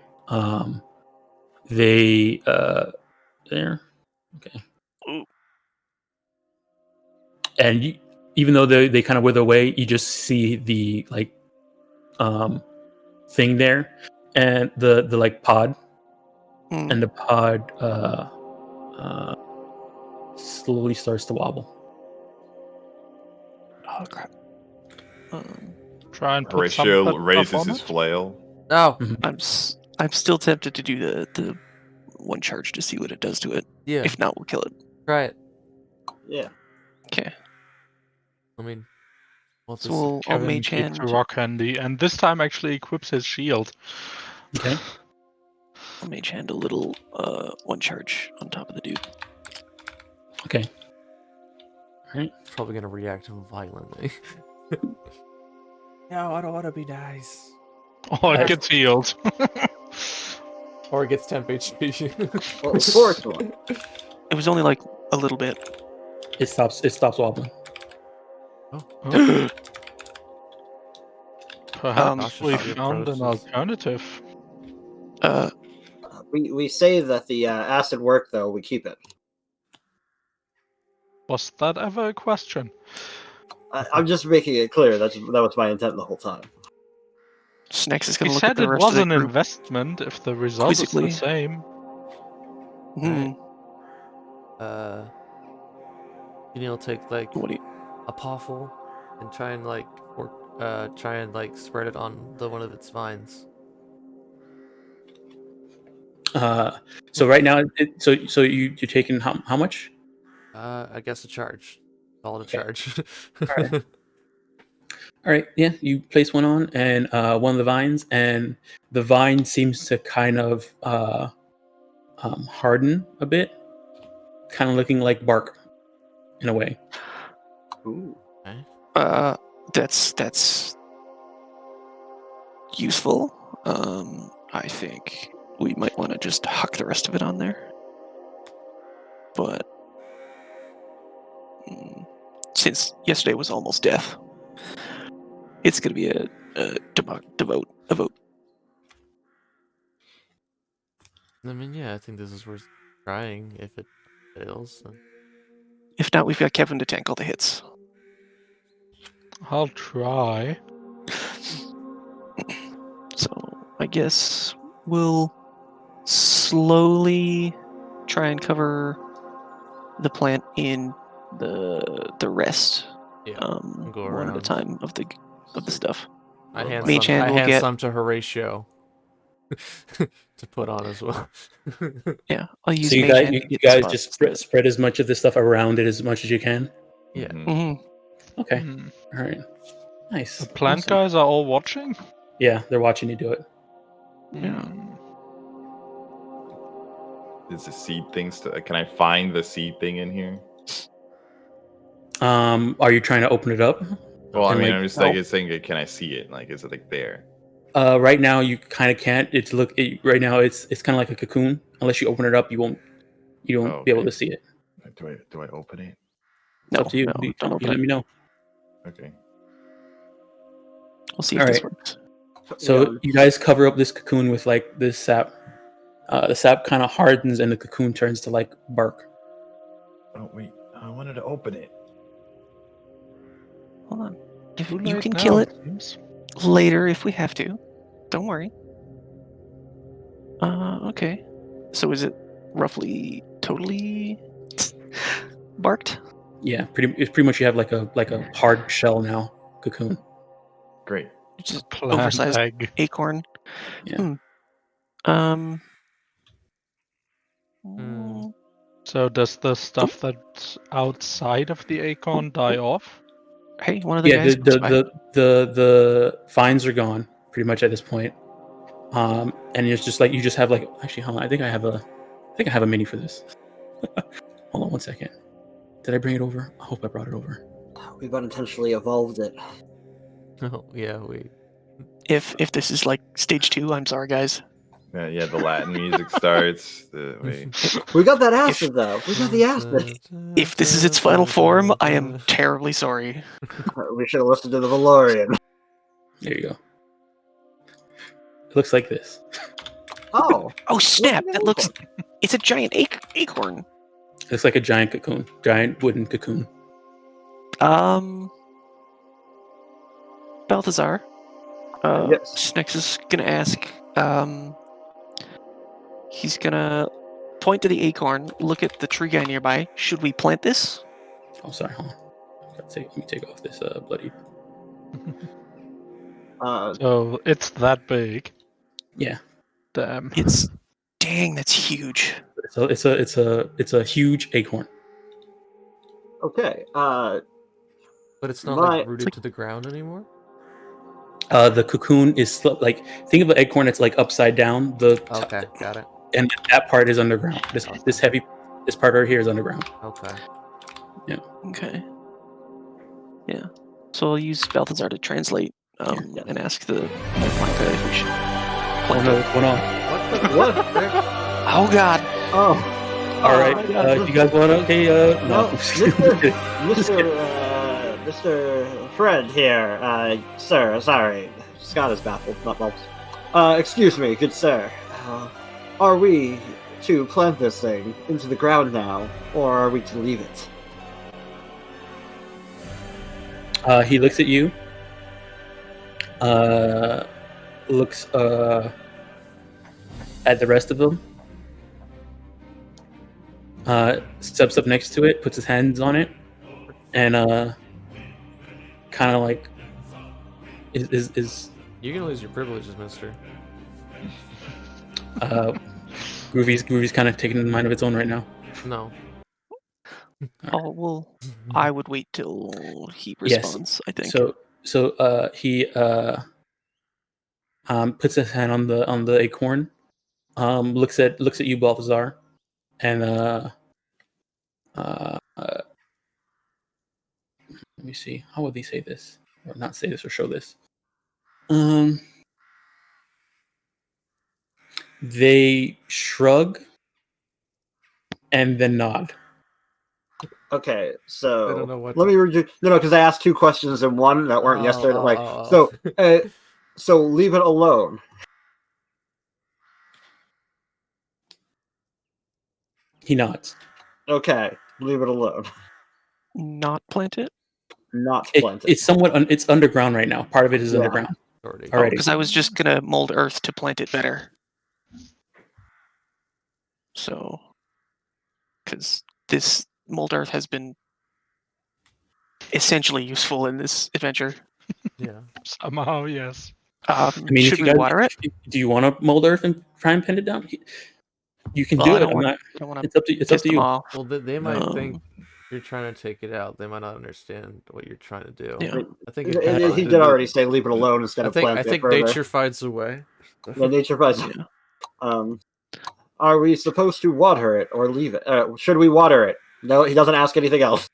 They there. Okay. Ooh. And even though they kind of wither away, you just see the thing there, and the pod, and the pod slowly starts to wobble. Oh crap. Try and put some Horatio stuff raises on his it. flail. No. I'm still tempted to do the one charge to see what it does to it. Yeah. If not, we'll kill it. Try it. Yeah. Okay. I mean, what's So this? I'll Kevin mage keeps hand. the rock handy, and this time actually equips his shield. Okay. I'll mage hand a little one charge on top of the dude. Okay. All right. It's probably gonna react violently. No, I don't want to be nice. Oh, it gets healed. Or it gets temp HP. Well, of course one. It was only like a little bit. It stops wobbling. Perhaps Cautious we of the found an approaches. alternative. We say that the acid worked, though. We keep it. Was that ever a question? I'm just making it clear. That was my intent the whole time. Snex is He going to look at said the it rest was of the an group. investment if the result is Quizzically. the same. Hmm. You'll take like What do you? a pawful and try and like spread it on one of its vines. So right now, so you're taking how much? I guess a charge. Call it a Okay. charge. Alright. All right, yeah, you place one on and one of the vines, and the vine seems to kind of harden a bit, kind of looking like bark in a way. Ooh. That's useful. I think we might want to just huck the rest of it on there. But since yesterday was almost death, it's going to be a vote. I mean, yeah, I think this is worth trying. If it fails, then... If not, we've got Kevin to tank all the hits. I'll try. So I guess we'll slowly try and cover the plant in the rest. Yeah, go one at a around. time of the stuff. I hand Mage hand will get- some to Horatio to put on as well. Yeah, I'll use So you mage guys, hand you to get guys spots. just spread as much of this stuff around it as much as you can. Yeah. Mhm. Mm-hmm. Okay, Hmm. all right, nice. The plant Awesome. guys are all watching? Yeah, they're watching you do it. Yeah. Hmm. Is the seed thing still? Can I find the seed thing in here? Are you trying to open it up? Well, I And, mean, like, I'm just no. like saying, can I see it? Like, is it like there? Right now you kind of can't. Right now it's kind of like a cocoon. Unless you open it up, you won't be able to see it. Do I open it? It's up to you. No, You don't open let it. me know. Okay. We'll see if All this right. works. So Yeah. you guys cover up this cocoon with like this sap. The sap kind of hardens and the cocoon turns to like bark. Oh wait, I wanted to open it. Hold on. If Too you late can now, kill it seems. later if we have to. Don't worry. Okay. So is it roughly totally barked? Yeah, it's pretty much you have like a hard shell now cocoon. Great. It's just Plant oversized egg. acorn. Yeah. Um. So does the stuff that's outside of the acorn die off? Hey, one of the Yeah, guys. goes by. the vines are gone pretty much at this point. And it's just like you just have like actually hold on, I think I have a mini for this. Hold on one second. Did I bring it over? I hope I brought it over. We've unintentionally evolved it. Oh, yeah, we... If this is like stage 2, I'm sorry, guys. Yeah, the Latin music starts. We got that acid, though. We got the acid. If this is its final form, I am terribly sorry. We should have listened to the Valorian. There you go. It looks like this. Oh. Oh snap! at That the looks. It's a giant acorn. It looks like a giant cocoon, giant wooden cocoon. Balthazar. Yes. Snex is gonna ask. He's gonna point to the acorn, look at the tree guy nearby. Should we plant this? Oh, sorry. Hold on. Let me take off this bloody. So it's that big. Yeah. Damn. It's dang, that's huge. It's a huge acorn. Okay. But it's not My- like rooted to the ground anymore. The cocoon is like, think of an acorn. It's like upside down. Okay, got it. And that part is underground. This part right here is underground. Okay. Okay. Yeah. So I'll use Balthazar to translate and ask the planter if we should Oh plant no, it. what's going on? What? Oh god. Oh. All right, my God. you guys want to? Okay, No, no. Mr. Fred here. Sir, sorry. Scott is baffled, not Bumps. Excuse me, good sir. Are we to plant this thing into the ground now, or are we to leave it? He looks at you. Looks at the rest of them. Steps up next to it, puts his hands on it, and kind of like is You can lose your privileges, mister. Groovy's kind of taking a mind of its own right now. No. Oh well, I would wait till he Yes. responds. I think. So he puts his hand on the acorn, looks at you, Balthazar, and let me see, how would he say this, or not say this, or show this? They shrug and then nod. Okay, I so don't know what let to- me redo. No, because I asked 2 questions in one that weren't yesterday. So leave it alone. He nods. Okay, leave it alone. Not plant it. Not plant it. It's somewhat it's underground right now. Part of it is Yeah. underground Already. already. Because I was just gonna mold earth to plant it better. So, because this mold earth has been essentially useful in this adventure. Yeah. Somehow, yes. I mean, should we water it? Do you want to mold earth and try and pin it down? You can Well, do I it. don't I'm want- not. I don't want It's up to piss you. them off. Well, they might think Um, you're trying to take it out. They might not understand what you're trying to do. Yeah. I think He did already say leave it alone instead I of think plant I it think further. nature finds a way. Yeah, nature finds. Yeah. Are we supposed to water it or leave it? Should we water it? No, he doesn't ask anything else.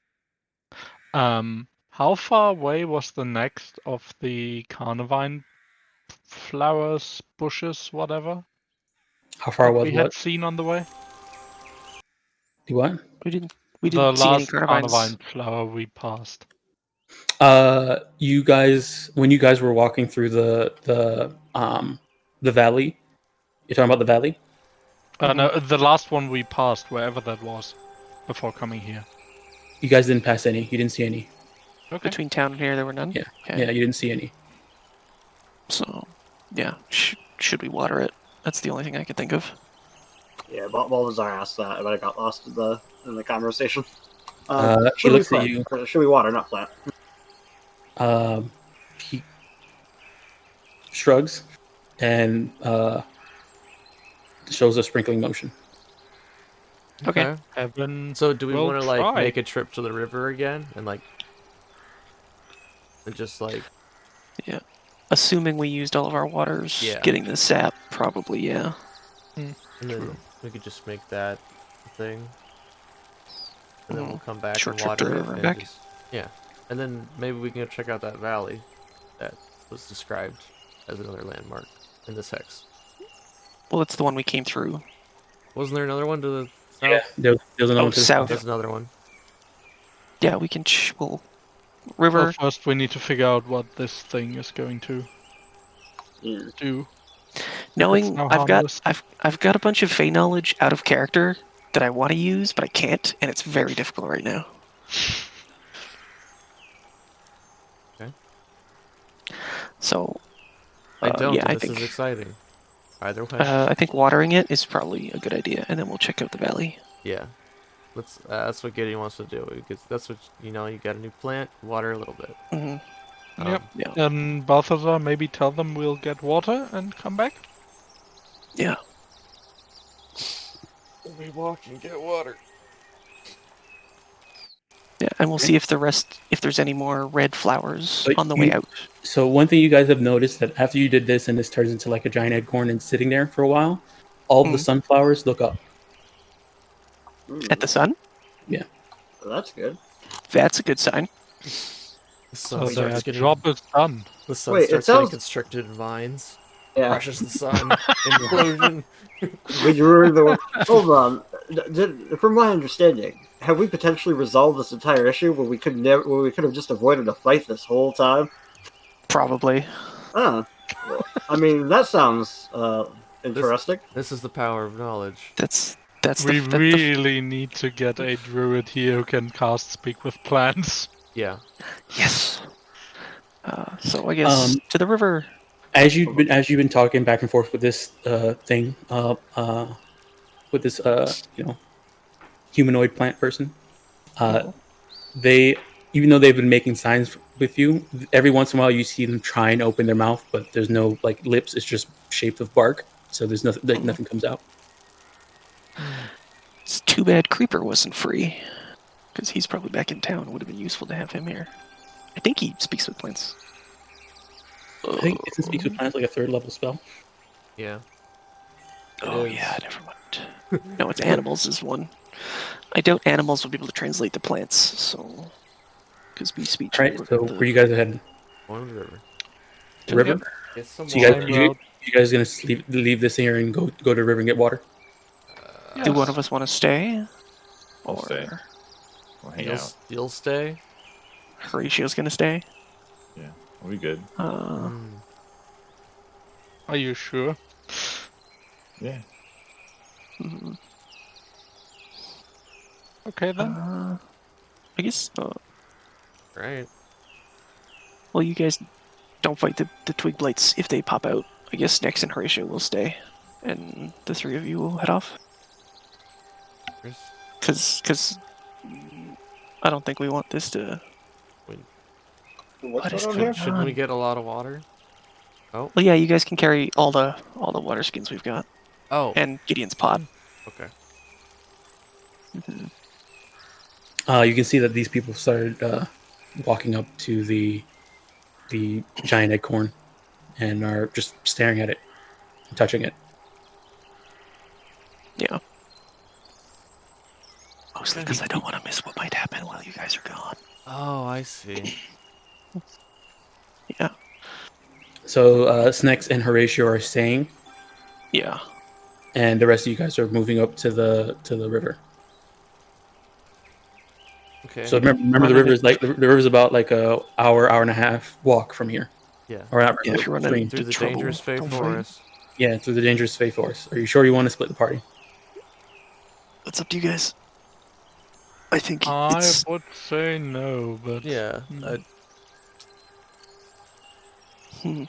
How far away was the next of the carnivine flowers, bushes, whatever? How far that was we had what? seen on the way? Do what? We didn't The see any last carnivines. carnivine flower we passed. You guys, when you guys were walking through the valley, you're talking about the valley. No, the last one we passed, wherever that was, before coming here. You guys didn't pass any. You didn't see any. Okay. Between town and here, there were none. Yeah. Okay. Yeah, you didn't see any. So, yeah, should we water it? That's the only thing I could think of. Yeah, Balthazar asked that, but I got lost in the conversation. He Should looks we at plant? you. Or should we water, not plant? He shrugs and shows a sprinkling motion. Okay. Evan, So do we we'll want to like try. make a trip to the river again and just like Assuming we used all of our waters, Yeah. getting the sap, probably, yeah. and then we could just make that a thing, and then we'll come back Short and trip to water the it river and and back. yeah, and then maybe we can go check out that valley that was described as another landmark in this hex. Well, it's the one we came through. Wasn't there another one to the south? Yeah, there's another one to the south. There's another one. Yeah, we can. Well, Well, river. first we need to figure out what this thing is going to do. Knowing now I've got harmless. I've got a bunch of Fey knowledge out of character that I want to use, but I can't, and it's very difficult right now. Okay. So I don't. yeah, I and this think is exciting. Either way. I think watering it is probably a good idea, and then we'll check out the valley. Yeah. That's what Gideon wants to do. Because that's what, you got a new plant, water a little bit. Hmm. Yep. Yeah. And Balthazar, maybe tell them we'll get water and come back. Yeah. We walk and get water. Yeah, and we'll see if there's any more red flowers But on the way you- out. So one thing you guys have noticed that after you did this and this turns into like a giant acorn and sitting there for a while, all the Mhm. sunflowers look up. At the sun? Yeah. Well, that's good. That's a good sign. The So sun their starts getting job is done. the sun Wait, it starts getting sounds- constricted in vines. Yeah. Crushes the sun. Implosion. We ruined the. Hold on. From my understanding, have we potentially resolved this entire issue where we could have just avoided a fight this whole time? Probably. Well, I mean, that sounds interesting. This is the power of knowledge. That's We the really need to get a druid here who can cast Speak with Plants. Yeah. yes. So I guess to the river. As you've been talking back and forth with this thing, with this humanoid plant person, they, even though they've been making signs with you, every once in a while you see them try and open their mouth, but there's no like lips. It's just shaped of bark, so there's nothing. Like, nothing comes out. It's too bad Creeper wasn't free, because he's probably back in town. It would have been useful to have him here. I think he speaks with plants. I think it speaks with plants like a 3rd level spell. Yeah. Oh is. yeah, never mind. No, it's animals is one. I doubt animals will be able to translate the plants, so because we speak. All right, so where you guys are heading? Going to the river. The river. Get some So you guys, water. you guys gonna leave this here and go to the river and get water? Do one of us want to stay? I'll Or stay. We'll hang out. You'll stay? Horatio's gonna stay? Yeah, we'll be good. Are you sure? Yeah. Mhm. Okay then. I guess. Right. Well, you guys don't fight the twig blights if they pop out. I guess Nex and Horatio will stay, and the 3 of you will head off. Because I don't think we want this to. What is going on? Shouldn't we get a lot of water? Oh. Well, yeah, you guys can carry all the water skins we've got, Oh. and Gideon's pot. Okay. You can see that these people started walking up to the giant acorn and are just staring at it and touching it. Yeah. Mostly because I don't want to miss what might happen while you guys are gone. Oh, I see. Yeah. So Snex and Horatio are staying, Yeah. and the rest of you guys are moving up to the river. Okay. So remember the river is like the river is about like a hour and a half walk from here. Yeah. Or not, Yeah, if you're running stream. Through the trouble, dangerous Fey don't fight. forest. Yeah, through the dangerous Fey Forest. Are you sure you want to split the party? It's up to you guys. I think I it's. would say no, but Yeah. Are you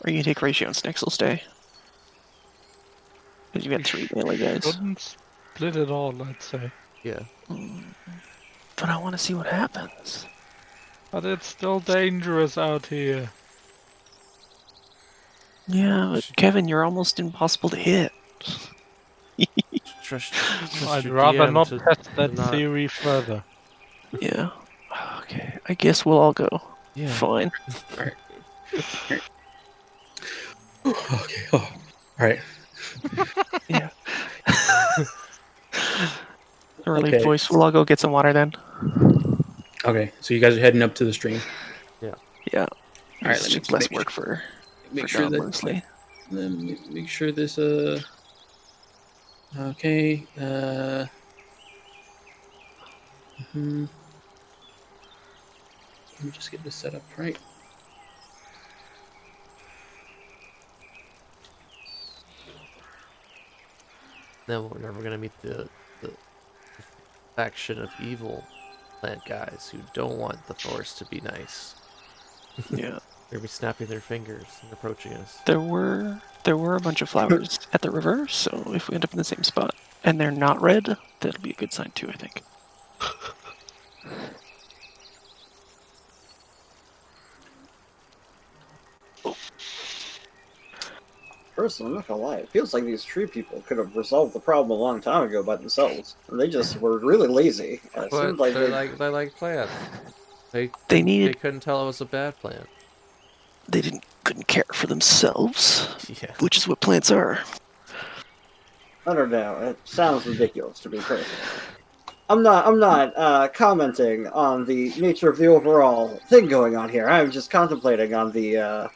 gonna take Ratio and Snex will stay? Because you got 3 melee guys. shouldn't split it all, I'd say. Yeah. But I want to see what happens. But it's still dangerous out here. Yeah, but Kevin, you're almost impossible to hit. Trust I'd your rather DM not to test that not- theory further. Yeah. Okay, I guess we'll all go. Yeah. Fine. Okay. Oh, all right. Yeah. A relieved Okay. voice. We'll all go get some water then. Okay. So you guys are heading up to the stream. Yeah. All right. It's Let me just less make work for sure Dom, that. honestly. Let me make sure this. Okay. Let me just get this set up right. Then we're never gonna meet the faction of evil plant guys who don't want the forest to be nice. Yeah. They'll be snapping their fingers and approaching us. There were There were a bunch of flowers at the river, so if we end up in the same spot and they're not red, that'll be a good sign too, I think. Personally, I'm not gonna lie. It feels like these tree people could have resolved the problem a long time ago by themselves. And they just were really lazy. And it But seemed like they're like plants. They needed- couldn't tell it was a bad plant. They couldn't care for themselves, Yeah. which is what plants are. I don't know. It sounds ridiculous to me personally. I'm not commenting on the nature of the overall thing going on here. I'm just contemplating on the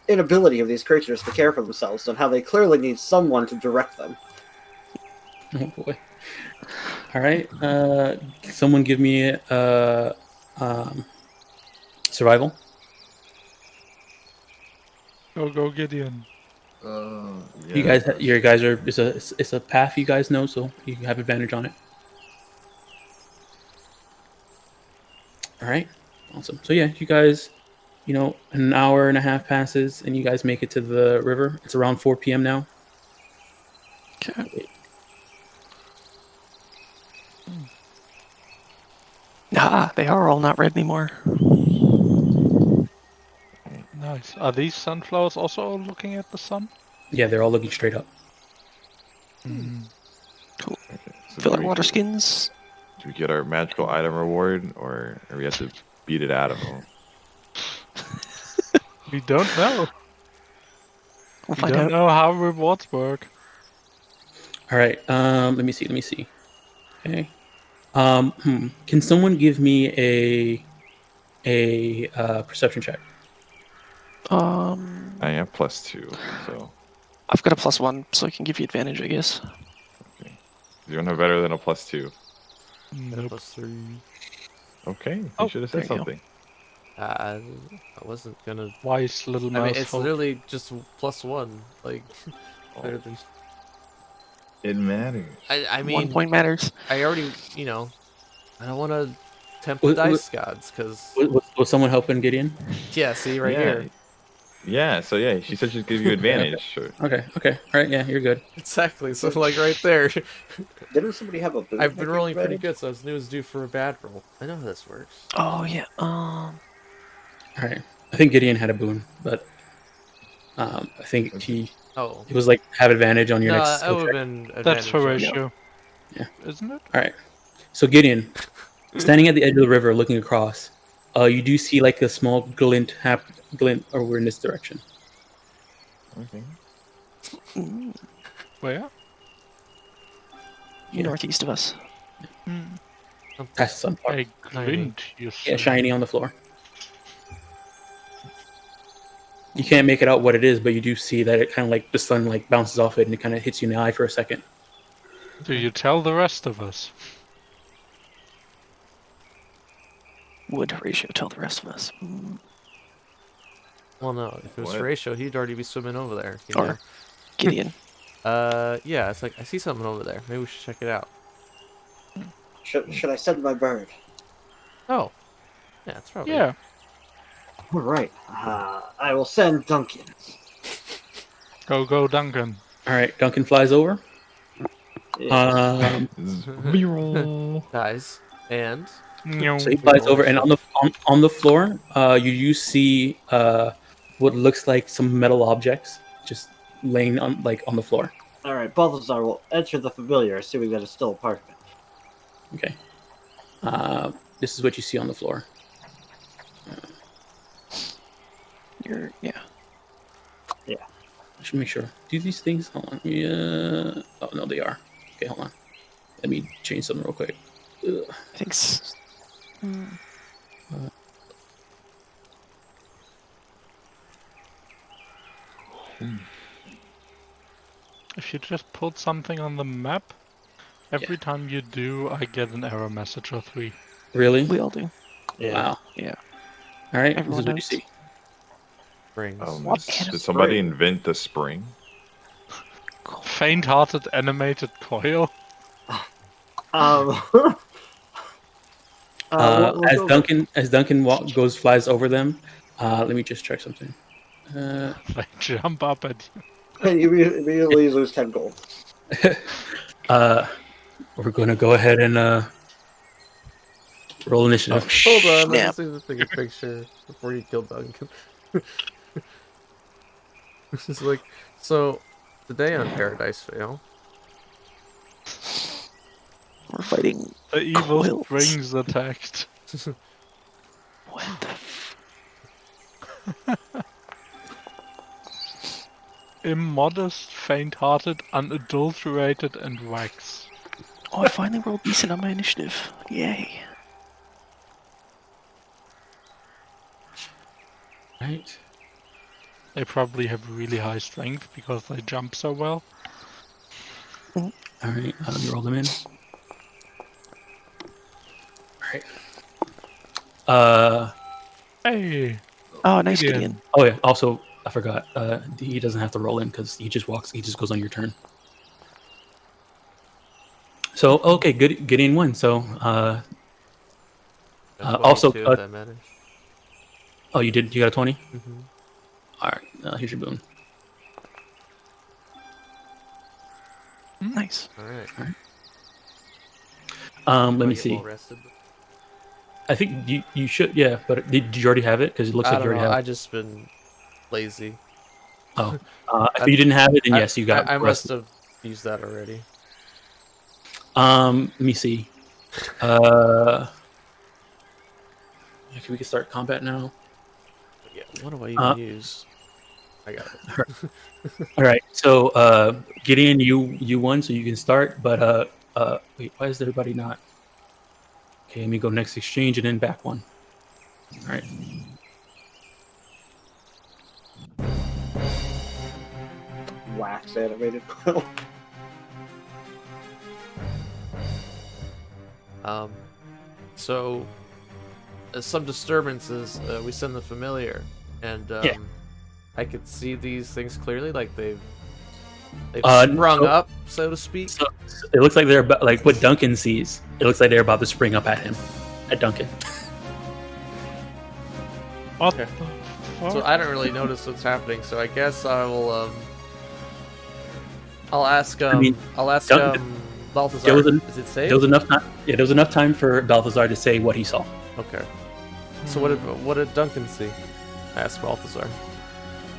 inability of these creatures to care for themselves and how they clearly need someone to direct them. Oh boy. All right. Someone give me survival. Go Gideon. You guys, your guys are. It's a path you guys know, so you have advantage on it. All right. Awesome. So yeah, you guys, an hour and a half passes, and you guys make it to the river. It's around 4 p.m. now. Okay. Ah, they are all not red anymore. Nice. Are these sunflowers also looking at the sun? Yeah, they're all looking straight up. Cool. Okay, so Fill do our we water get- skins. Do we get our magical item reward, or we have to beat it out of them? We don't know. We'll We find don't out. know how rewards work. All right. Let me see. Okay. Can someone give me a perception check? I am +2, so I've got a +1, so I can give you advantage, I guess. okay. You don't have better than a +2. Nope. +3. Okay, you Oh, should have there said you go. something. I wasn't gonna. Wise little I mean, mouse it's folk. literally just +1. Like, better than. It matters. I 1 mean, point matters. I already, I don't want to tempt the dice gods, because Was someone helping Gideon? yeah, see right yeah. here, Yeah, so yeah, she said she'd give you advantage. Sure. Okay. All right. Yeah, you're good. exactly. So like right there, Didn't somebody have a boot? I've been that rolling gave pretty advantage? good, so I knew it was due for a bad roll. I know how this works. Oh, yeah. All right. I think Gideon had a boon, but I think he Oh, it was like have advantage on your no, next that skill would have check. been advantage. That's for on- ratio. Yeah. Isn't it? All right. So Gideon, standing at the edge of the river, looking across, you do see like a small glint over in this direction. Okay. Where? Yeah. Northeast of us. Past the sun part. A glint, you Yeah, say. shiny on the floor. You can't make it out what it is, but you do see that it kind of like the sun like bounces off it and it kind of hits you in the eye for a second. Do you tell the rest of us? Would Horatio tell the rest of us? Well, no, if it was What? Horatio, he'd already be swimming over there. You Or Gideon. yeah, it's like I see something over there. Maybe we should check it out. Should I send my bird? Oh, yeah, it's probably. Yeah. All right. I will send Duncan. Go, Duncan. All right, Duncan flies over. Yes. Guys, and So he flies over, and on the floor, you do see what looks like some metal objects just laying on the floor. All right. Balthazar will enter the familiar, assuming that it's still a part of it. Okay. This is what you see on the floor. Yeah. I should make sure. Do these things? Hold on. Yeah. Oh no, they are. Okay, hold on. Let me change something real quick. Ugh. I think. If you just put something on the map, every time you do, I get an error message or 3. Really? We all do. Wow. Yeah. All right. Everyone This is what you knows. see. rings. Did somebody invent the spring? Faint-hearted animated coil. What As over? Duncan flies over them. Let me just check something. They jump up at you. You immediately lose 10 gold. We're gonna go ahead and roll Oh, initiative. hold on, let me Snap. see the bigger picture before you kill Duncan. This is like, so today on Paradise Vale, We're fighting The evil quills. springs attacked. What the Immodest, faint-hearted, unadulterated, and wax. Oh, I finally rolled decent on my initiative. Yay. Right. They probably have really high strength because they jump so well. All right. You roll them in. All right. Hey! Oh, nice Gideon. Gideon. Oh yeah. Also, I forgot. He doesn't have to roll in because he just walks. He just goes on your turn. So okay, good. Gideon won. So that's also, 22 if that matters. oh, you did. You got a 20. Mm-hmm. All right. Here's your boon. Nice. All right. Let me see. I think you should. Yeah, but did you already have it? Because it looks I like you don't already know. have I it. just been lazy. Oh, if you didn't have it, then yes, you got. I must rested. have used that already. Let me see. We can start combat now. Yeah. What do I even use? I got it. All right. So, Gideon, you won, so you can start. But wait, why is everybody not? Okay, let me go next exchange and then back one. All right. Wax animated quill. So some disturbances. We send the familiar, and Yeah. I could see these things clearly, like they've No. sprung up, so to speak. So it looks like they're about, like what Duncan sees. It looks like they're about to spring up at him, at Duncan. What Okay. the fuck? So I don't really notice what's happening. So I guess I will. I'll ask. I'll ask. Balthazar. There was Is it safe? There was enough time. Yeah, there was enough time for Balthazar to say what he saw. Okay. So what did Duncan see? I asked Balthazar.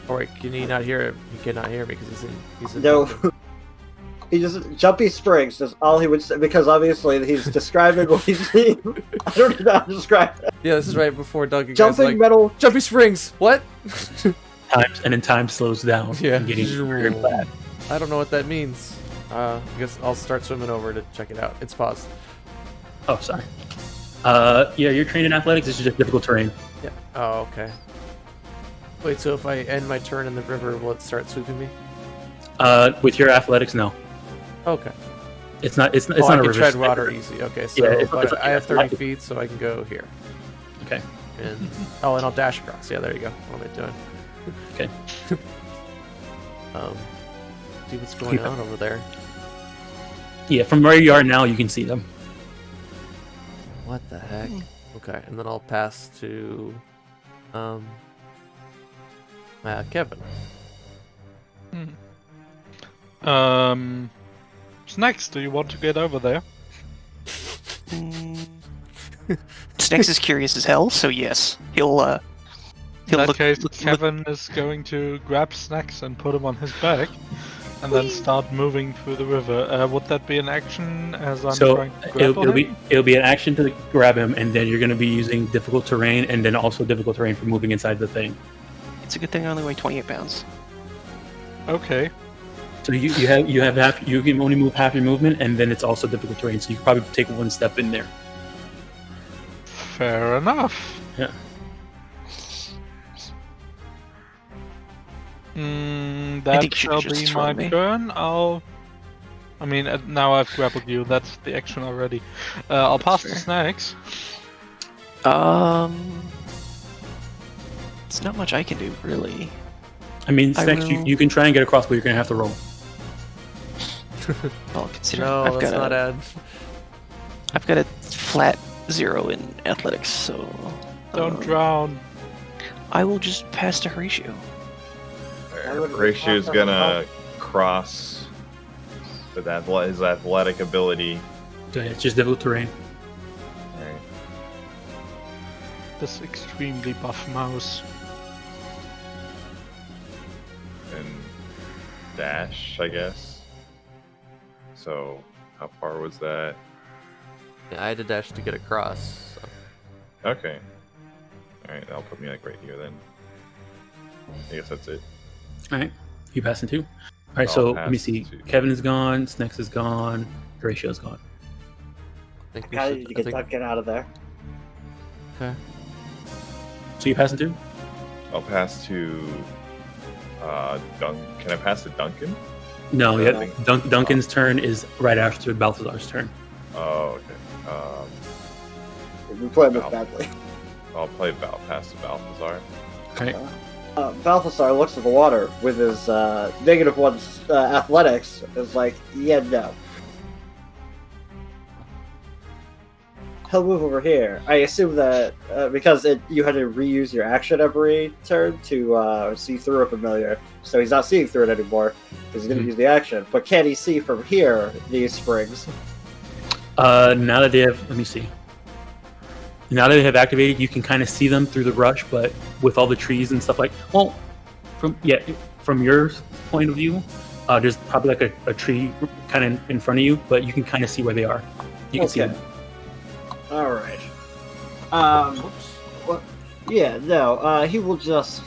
Or wait, can he not hear it? He cannot hear me because he's in. No. Duncan. He just jumpy springs. That's all he would say because obviously he's describing what he's seen. I don't know how to describe it. Yeah, this is right before Duncan. Jumping like, metal. Jumpy springs. What? Time slows down. Yeah. and getting very bad. I don't know what that means. I guess I'll start swimming over to check it out. It's paused. Oh, sorry. Yeah, you're trained in athletics. This is just difficult terrain. Yeah. Oh, okay. Wait, so if I end my turn in the river, will it start sweeping me? With your athletics, no. Okay. It's not. It's I not a can river. tread water easy. Okay, so Yeah, but I have 30 feet, so I can go here. Okay. And and I'll dash across. Yeah, there you go. What am I doing? Okay. See what's going on over there. Yeah, from where you are now, you can see them. What the heck? Okay, and then I'll pass to Kevin. Snacks, do you want to get over there? Snacks is curious as hell, so yes, he'll In that look. case, Kevin is going to grab Snacks and put him on his back, and then start moving through the river. Would that be an action as I'm So trying to grapple him? it'll be an action to grab him, and then you're going to be using difficult terrain, and then also difficult terrain for moving inside the thing. It's a good thing I only weigh 28 pounds. Okay. So you have half. You can only move half your movement, and then it's also difficult terrain. So you can probably take one step in there. Fair enough. Yeah. That think you should shall just be throw my me. turn. Now I've grappled you. That's the action already. I'll pass the Fair. Snacks. It's not much I can do, really. I mean, I Snacks, will- you can try and get across, but you're going to have to roll. Well, consider No, I've let's got not add. I've got a flat 0 in athletics, so Don't drown. I will just pass to Horatio. Alright. Horatio's gonna cross with his athletic ability. Okay, it's just difficult terrain. Alright. This extremely buff mouse. And dash, I guess. So, how far was that? Yeah, I had to dash to get across. So. Okay. Alright, that'll put me like right here then. I guess that's it. All right, you passing too. All right, I'll so let me pass see. too. Kevin is gone. Snex is gone. Horatio's gone. I think we How should. did you I get think, Duncan out of there? okay. So you passing too? I'll pass to Can I pass to Duncan? No, Yeah, yeah. I think- Duncan's turn is right after Balthazar's turn. Oh, okay. We played this Wow. badly. I'll play pass to Balthazar. All right. Balthasar looks at the water with his -1 athletics. Is like, yeah, no. He'll move over here. I assume that because you had to reuse your action every turn to see through a familiar, so he's not seeing through it anymore because he didn't use the action. But can he see from here these springs? Now that they have, let me see. Now that they have activated, you can kind of see them through the brush, but with all the trees and stuff from your point of view, there's probably like a tree kind of in front of you, but you can kind of see where they are. You can see them. All right. Well, yeah, no. He will just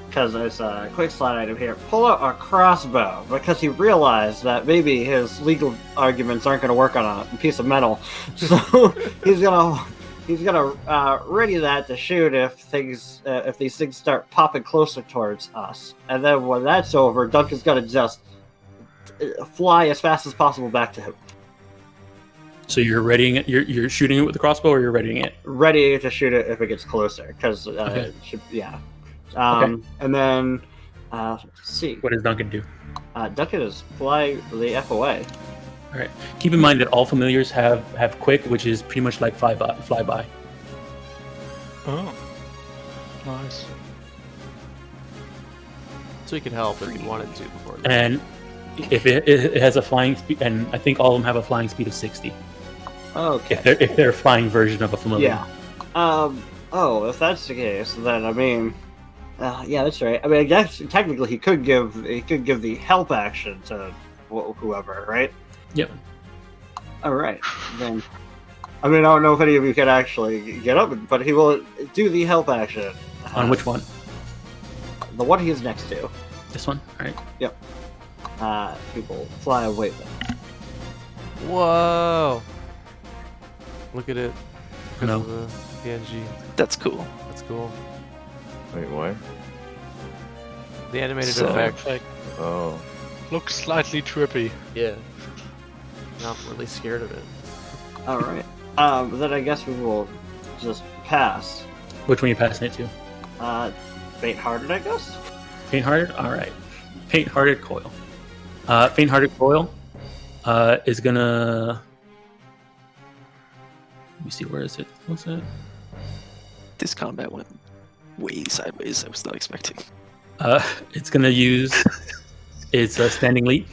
because there's a quick slide item here. Pull out a crossbow because he realized that maybe his legal arguments aren't going to work on a piece of metal. So he's gonna ready that to shoot if these things start popping closer towards us. And then when that's over, Duncan's gonna just fly as fast as possible back to him. So you're readying it. You're shooting it with the crossbow, or you're readying it. Ready to shoot it if it gets closer, because Okay. yeah. Okay. And then let's see. What does Duncan do? Duncan is fly the F away. All right. Keep in mind that all familiars have quick, which is pretty much like fly by. Oh, nice. So he could help if he wanted to before. And if it has a flying speed, and I think all of them have a flying speed of 60. Okay. If they're a flying version of a familiar. Yeah. Oh, if that's the case, then I mean, yeah, that's right. I mean, I guess technically he could give the help action to whoever, right? Yep. All right. Then, I mean, I don't know if any of you can actually get up, but he will do the help action. On which one? The one he's next to. This one. All right. He will fly away then. Whoa! Look at it. Because No. of the PNG. That's cool. That's cool. Wait, what? The animated So- effect. Like, Oh. looks slightly trippy. Yeah. I'm really scared of it. All right. Then I guess we will just pass. Which one are you passing it to? Faint-hearted, I guess. Faint-hearted. All right. Faint-hearted coil. Faint-hearted coil is gonna. Let me see. Where is it? What's that? This combat went way sideways. I was not expecting. It's gonna use its standing leap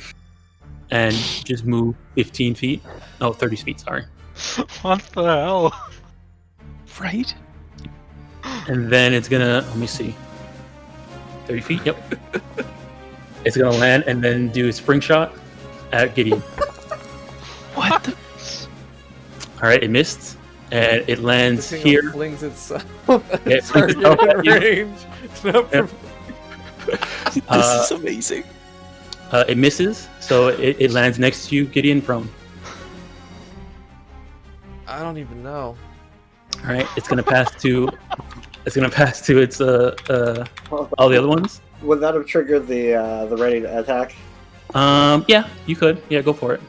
and just move 15 feet. Oh, 30 feet. Sorry. What the hell? Right? And then it's gonna. Let me see. 30 feet. Yep. It's gonna land and then do a spring shot at Gideon. What the? All right, it missed, and it lands The thing here. flings itself. It It's flings already itself in at you. range. It's not Yep. This is amazing. It misses, so it lands next to you, Gideon, prone. I don't even know. All right, it's gonna pass to. It's gonna pass to its all the other ones. Would that have triggered the ready to attack? Yeah, you could. Yeah, go for it.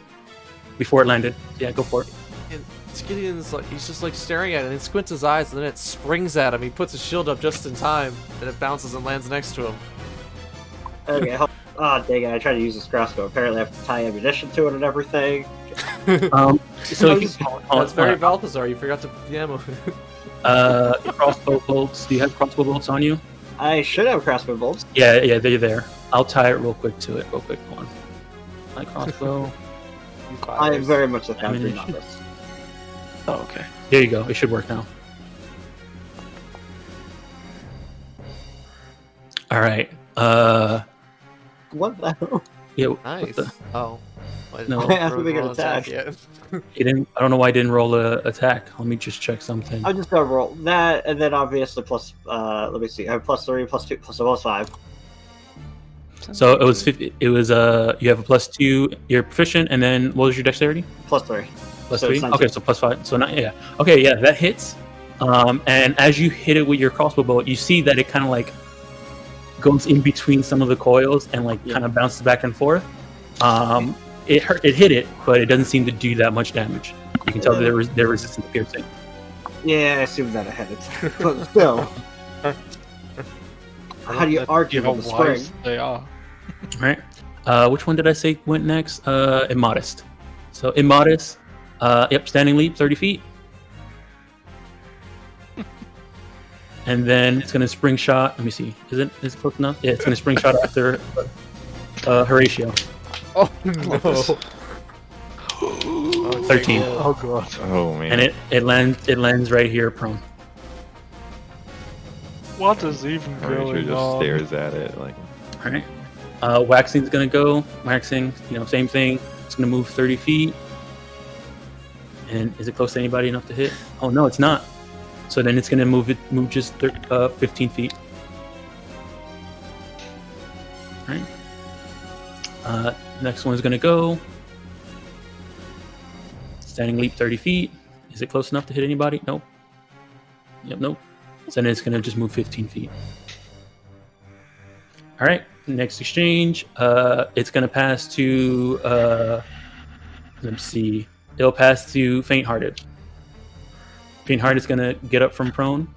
Before it landed. Yeah, go for it. And Gideon's like, he's just like staring at it, and he squints his eyes, and then it springs at him. He puts his shield up just in time, and it bounces and lands next to him. Okay. Dang it! I tried to use this crossbow. Apparently, I have to tie ammunition to it and everything. So if you That's very Balthazar. You forgot to put the ammo. crossbow bolts. Do you have crossbow bolts on you? I should have crossbow bolts. Yeah, they're there. I'll tie it real quick to it. Real quick, hold on. My crossbow. I am very much a Foundry Ammunition. novice. Oh, okay. There you go. It should work now. All right. What the hell? Yeah. what Nice. the- Oh. Well, No. didn't I have to roll make an an attack. yet. He didn't. I don't know why I didn't roll a attack. Let me just check something. I'm just gonna roll that, and then obviously plus. Let me see. I have +3, +2, +5. So it was 50. It was You have a +2. You're proficient, and then what was your dexterity? +3. Plus So 3. it's 19. Okay, so +5. So not yeah. Okay, yeah, that hits. And as you hit it with your crossbow bolt, you see that it kind of like goes in between some of the coils and like kind of bounces back and forth. It hit it, but it doesn't seem to do that much damage. You can tell that they're resistant to piercing. Yeah, I assumed that ahead of time, but still. How do you argue how with the wise spring? they are? All right. Which one did I say went next? Immodest. So immodest. Yep, standing leap, 30 feet. And then it's gonna spring shot. Let me see. Is it close enough? Yeah, it's gonna spring shot after Horatio. Oh no. 13. Oh god. Oh man. And it lands right here prone. What is even Horatio going just on? stares at it like. All right. Waxing's gonna go. Waxing, same thing. It's gonna move 30 feet. And is it close to anybody enough to hit? Oh no, it's not. So then it's gonna move just 15 feet. All right. Next one's gonna go. Standing leap 30 feet. Is it close enough to hit anybody? Nope. Yep, nope. So then it's gonna just move 15 feet. All right. Next exchange. It's gonna pass to. Let's see. It'll pass to faint-hearted. Faint-hearted is gonna get up from prone.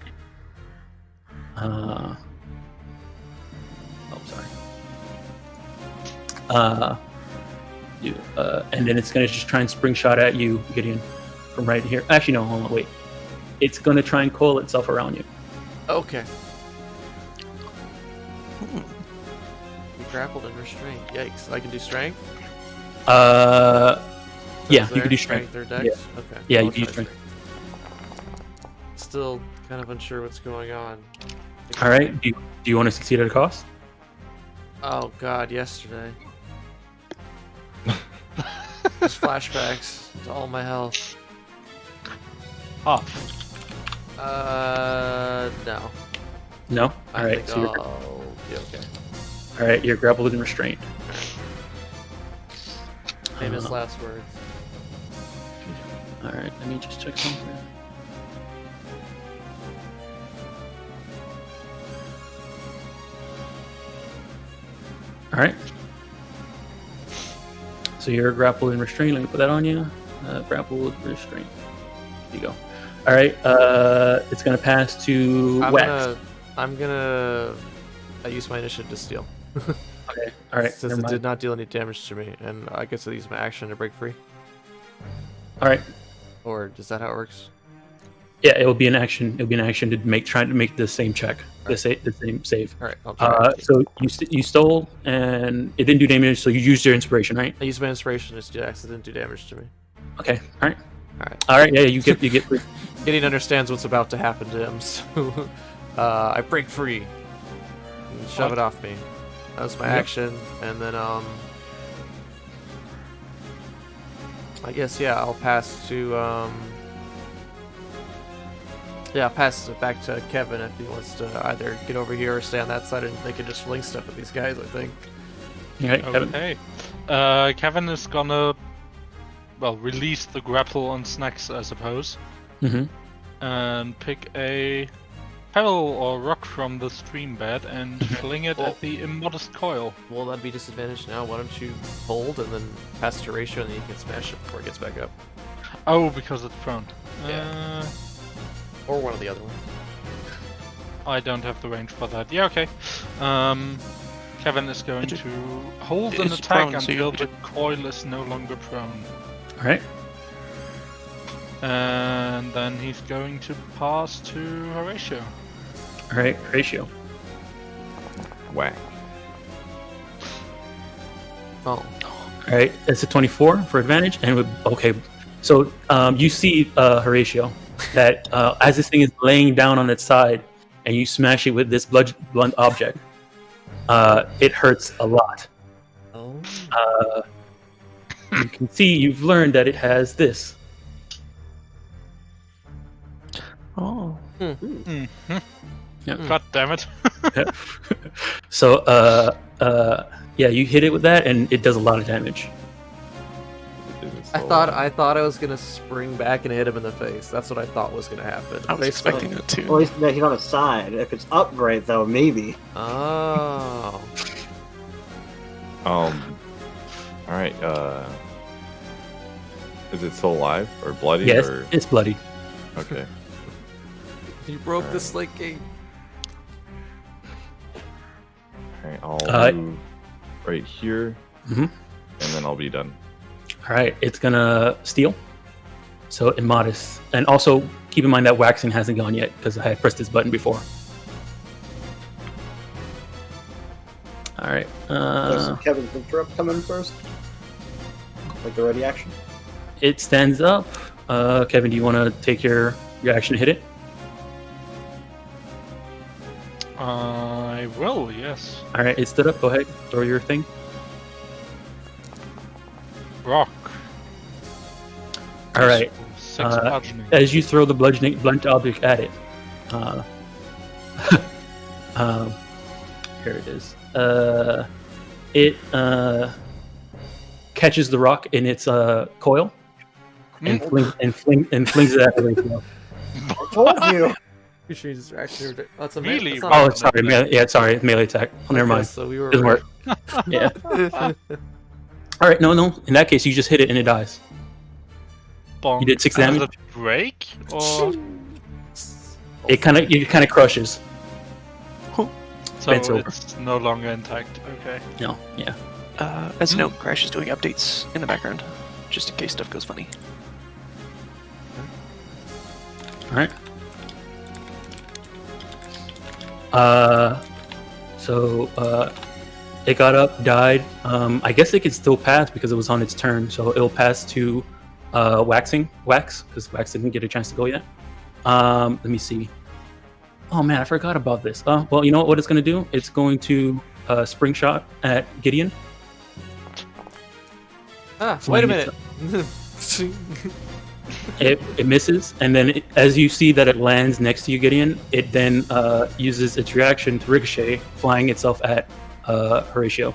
Oh, sorry. And then it's gonna just try and spring shot at you, Gideon, from right here. Actually, no. Hold on. Wait. It's gonna try and coil itself around you. Okay. Be grappled and restrained. Yikes. I can do strength? Yeah, Is you there can do strength. or dex? Yeah. Okay. Yeah, I'll you can do try strength. Still kind of unsure what's going on. All right. Do you want to succeed at a cost? Oh god, yesterday. Just flashbacks to all my health. Ah, No. No. All I right. think So you're, I'll be okay. all right. You're grappled and restrained. Famous last words. All right. Let me just check something. All right. So you're grappled and restrained. Let me put that on you. Grappled, restrained. There you go. All right. It's gonna pass to Wax. I'm gonna use my initiative to steal. Okay. All right. Since Never it mind. did not deal any damage to me, and I guess I use my action to break free. All right. Or is that how it works? Yeah, it will be an action. It'll be an action to try to make the same check, the same save. All right, I'll try. So you stole and it didn't do damage. So you used your inspiration, right? I used my inspiration to steal. It didn't do damage to me. Okay. All right. All right. All right. Yeah, you get free. Gideon understands what's about to happen to him, so I break free and shove it off me. That was my action, and then I guess I'll pass to pass it back to Kevin if he wants to either get over here or stay on that side, and they can just fling stuff at these guys. I think. All right, Kevin. okay. Kevin is gonna, release the grapple on Snacks, I suppose, Mm-hmm. and pick a pebble or rock from the stream bed and fling it at the immodest coil. Well, that'd be disadvantage now. Why don't you hold and then pass to Ratio, and then you can smash it before it gets back up. Oh, because it's prone. Yeah. Or one of the other ones. I don't have the range for that. Yeah, okay. Kevin is going to hold an It's attack prone, so until you- the coil is no longer prone. All right. And then he's going to pass to Horatio. All right. Ratio. Whack. Oh. All right, it's a 24 for advantage, and okay. So you see, Horatio, that as this thing is laying down on its side, and you smash it with this blunt object, it hurts a lot. Oh. You can see you've learned that it has this. Oh. Yeah. God damn it. So, yeah, you hit it with that, and it does a lot of damage. I thought I was gonna spring back and hit him in the face. That's what I thought was gonna happen. I was expecting that too. Well, he's on his side. If it's upright, though, maybe. Oh. All right. Is it still alive or bloody? Yes, Or... it's bloody. Okay. You broke the slate gate. All right. I'll move right here, Mhm. and then I'll be done. All right, it's gonna steal. So immodest, and also keep in mind that waxing hasn't gone yet because I had pressed this button before. All right. Does Kevin's interrupt come in first? Like the ready action? It stands up. Kevin, do you want to take your action to hit it? I will, yes. All right, it stood up. Go ahead, throw your thing. Rock. All right. 6 bludgeoning. As you throw the blunt object at it, here it is. It catches the rock in its coil and flings it at the Rachel. I told you! You should use action. That's a Really? that's not Oh, a- sorry. Sorry. Melee attack. Oh, never Okay, mind. So we were Doesn't work. Yeah. All right. No. In that case, you just hit it and it dies. Bonk. You did 6 Does damage. it break? Or... It kind of crushes. So Bends over. it's no longer intact. Okay. No. Yeah. As you know, Crash is doing updates in the background, just in case stuff goes funny. All right. It got up, died. I guess it could still pass because it was on its turn, so it'll pass to wax because wax didn't get a chance to go yet. Let me see. Oh man, I forgot about this. Well, you know what it's going to do? It's going to spring shot at Gideon. Wait a minute. It misses, and then as you see that it lands next to you, Gideon, it then uses its reaction to ricochet, flying itself at Horatio.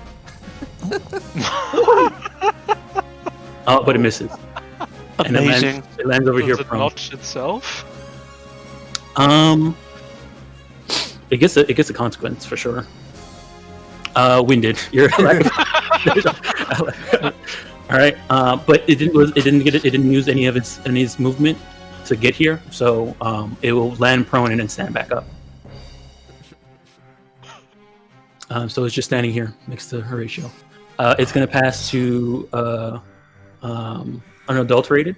But it misses. And Amazing. it lands over Does here it prone. notch itself? It gets a consequence for sure. Winded. You're all right. But it didn't use any of its movement to get here, so it will land prone and then stand back up. So it's just standing here next to Horatio. It's going to pass to unadulterated.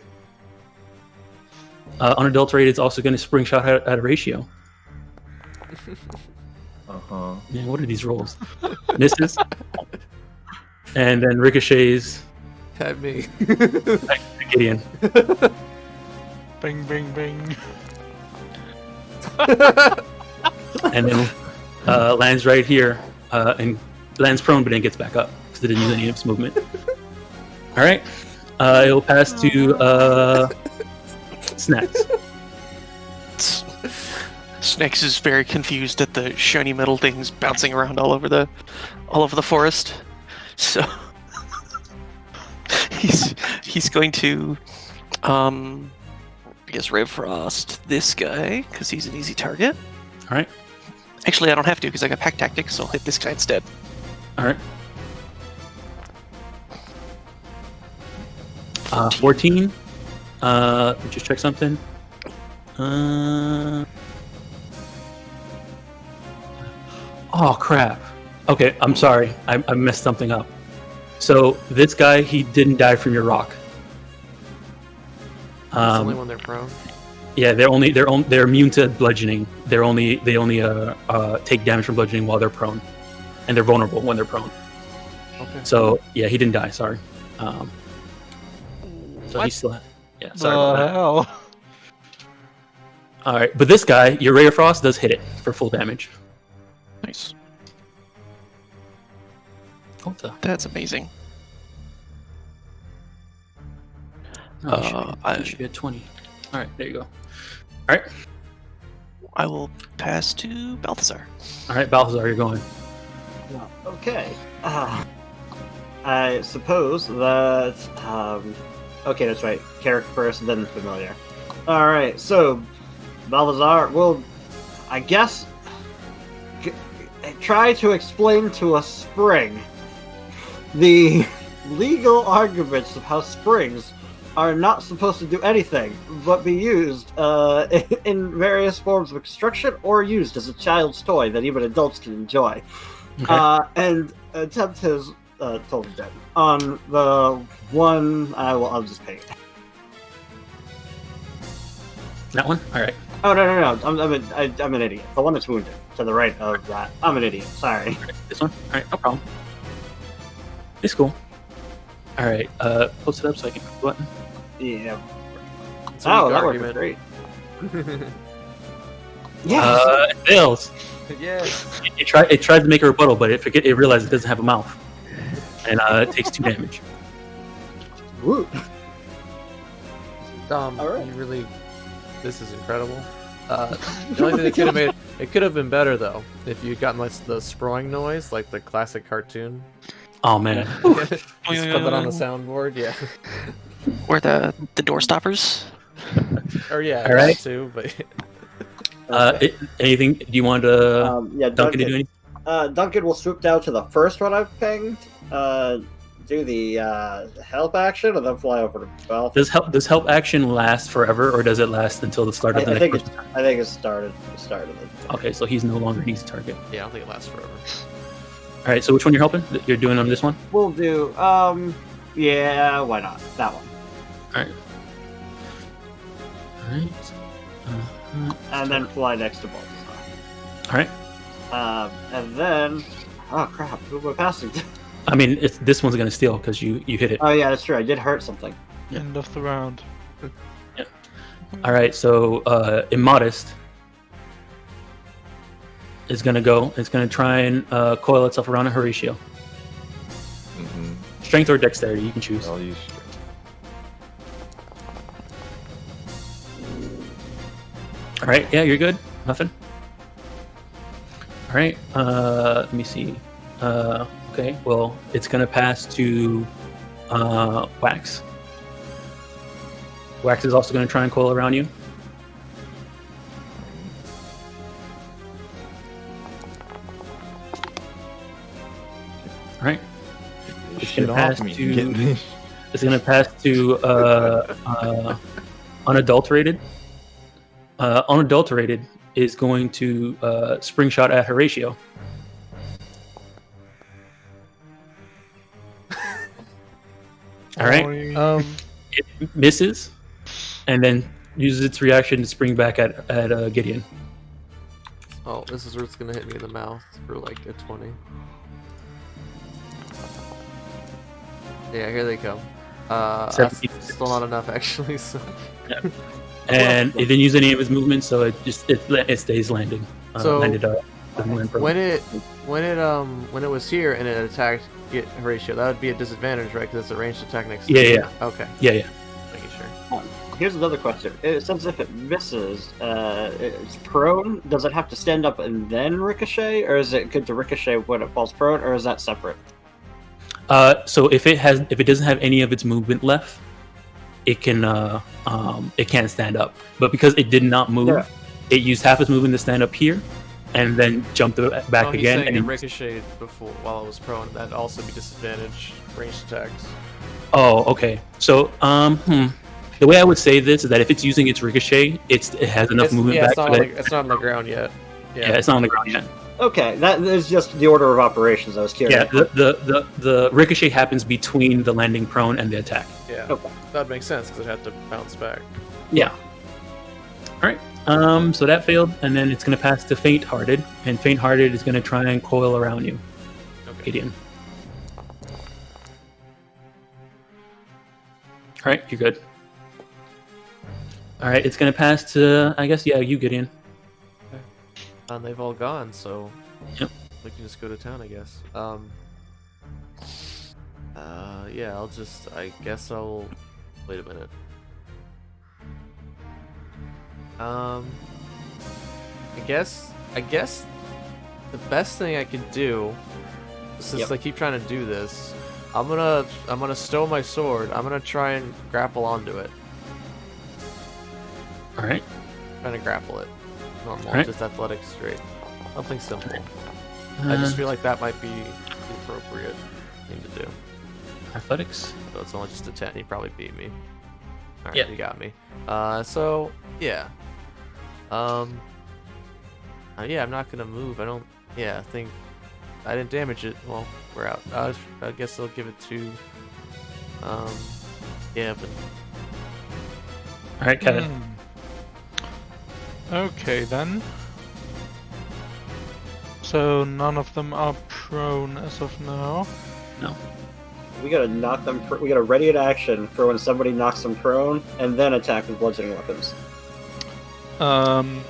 Unadulterated is also going to spring shot at Horatio. Man, what are these rolls? Misses. And then ricochets At me. back to Gideon. Bing, bing, bing. And then lands right here and lands prone, but then gets back up because it didn't use any of its movement. All right. It'll pass to Snacks. Snakes is very confused at the shiny metal things bouncing around all over the forest. So he's going to I guess Red Frost this guy because he's an easy target. All right. Actually, I don't have to because I got Pack Tactics, so I'll hit this guy instead. All right. 14. Let me just check something. Oh crap. Okay, I'm sorry. I messed something up. So this guy, he didn't die from your rock. It's only when they're prone. Yeah, they're immune to bludgeoning. They only take damage from bludgeoning while they're prone. and they're vulnerable when they're prone. Okay. So yeah, he didn't die. Sorry. So What he's still. Yeah. Sorry the about that. hell? All right, but this guy, your Ray of Frost does hit it for full damage. Nice. What the? That's amazing. Oh, you should be at 20. All right, there you go. All right. I will pass to Balthazar. All right, Balthazar, you're going. Okay. I suppose that. Okay, that's right. Character first, then familiar. Alright, so. Balthazar will, I guess, try to explain to a spring the legal arguments of how springs are not supposed to do anything but be used in various forms of construction or used as a child's toy that even adults can enjoy. Okay. And attempt his totally dead on the one. I'll just pay. That one? All right. Oh no! I'm an idiot. The one that's wounded to the right of that. I'm an idiot. Sorry. This one? All right, no problem. It's cool. All right, post it up so I can click the button. Yeah. It's a weak That worked argument. great. Yes. It fails. Yeah. It tried to make a rebuttal, but it realized it doesn't have a mouth, and it takes 2 damage. Woo. All right. You really. This is incredible. The only thing that could have made it could have been better though if you'd gotten like the sproing noise, like the classic cartoon. Oh man. Just put that on the soundboard, yeah. Or the door stoppers. Or yeah, All right. that too. But Anything? Do you want to Yeah, Duncan to do anything? Duncan will swoop down to the first one I've pinged. Do the help action, and then fly over to Bell. Does help action last forever, or does it last until the start of the next person's turn? I think it started. Okay, so he's no longer an easy target. yeah, I don't think it lasts forever. All right, so which one you're helping? You're doing on this one? We'll do. Yeah, why not? That one. All right. All right. And then fly next to both. All right. And then. Oh crap! Who am I passing to? I mean, this one's gonna steal because you hit it. Oh yeah, that's true. I did hurt something. Yeah. End of the round. All right, so Immodest is gonna go. It's gonna try and coil itself around a Horatio. Mm-hmm. Strength or dexterity, you can choose. I'll use. All right, yeah, you're good. Nothing. All right, let me see. Okay, well, it's gonna pass to Wax. Wax is also gonna try and coil around you. All right, it's Shit gonna pass off me. to. It's gonna pass to unadulterated. Unadulterated is going to spring shot at Horatio. All right, it misses, and then uses its reaction to spring back at Gideon. Oh, this is where it's gonna hit me in the mouth for like a 20. Yeah, here they come. That's 17. still not enough actually. So. Yeah. And it didn't use any of his movement, so it stays landing. So landed, when it was here and it attacked Horatio, that would be a disadvantage, right? Because it's a ranged attack next to Yeah, you. yeah. Okay, Yeah. making sure. Here's another question. It says if it misses, it's prone. Does it have to stand up and then ricochet, or is it good to ricochet when it falls prone, or is that separate? So if it doesn't have any of its movement left, it can't stand up. But because it did not move, it used half its movement to stand up here, and then jumped back He's again. saying And it ricocheted before while it was prone. That'd also be disadvantage ranged attacks. Oh, okay. So the way I would say this is that if it's using its ricochet, it has enough movement back. It's not on the ground yet. Yeah, it's not on the ground yet. Okay, that is just the order of operations. I was curious. Yeah, the ricochet happens between the landing prone and the attack. Yeah, Okay. that'd make sense because it had to bounce back. Yeah. All right. So that failed, and then it's going to pass to Faint-Hearted, and Faint-Hearted is going to try and coil around you. Gideon. All right, you're good. All right, it's gonna pass to, I guess, yeah, you, Gideon. And they've all gone, so Yep. we can just go to town, I guess. Yeah, I guess I'll, wait a minute. I guess the best thing I could do, since I keep trying to do this, I'm gonna stow my sword. I'm gonna try and grapple onto it. All right. Trying to grapple it. Normal, Alright. just athletic straight. Something simple. I just feel like that might be the appropriate thing to do. Athletics. So it's only just a 10. He probably beat me. Alright, Yeah. he got me. So yeah. Yeah, I'm not gonna move. I think I didn't damage it. Well, we're out. I guess I'll give it to Gavin. All right, Kevin. Okay then. So none of them are prone as of now. No. We gotta knock them. We gotta ready an action for when somebody knocks them prone, and then attack with bludgeoning weapons. I'm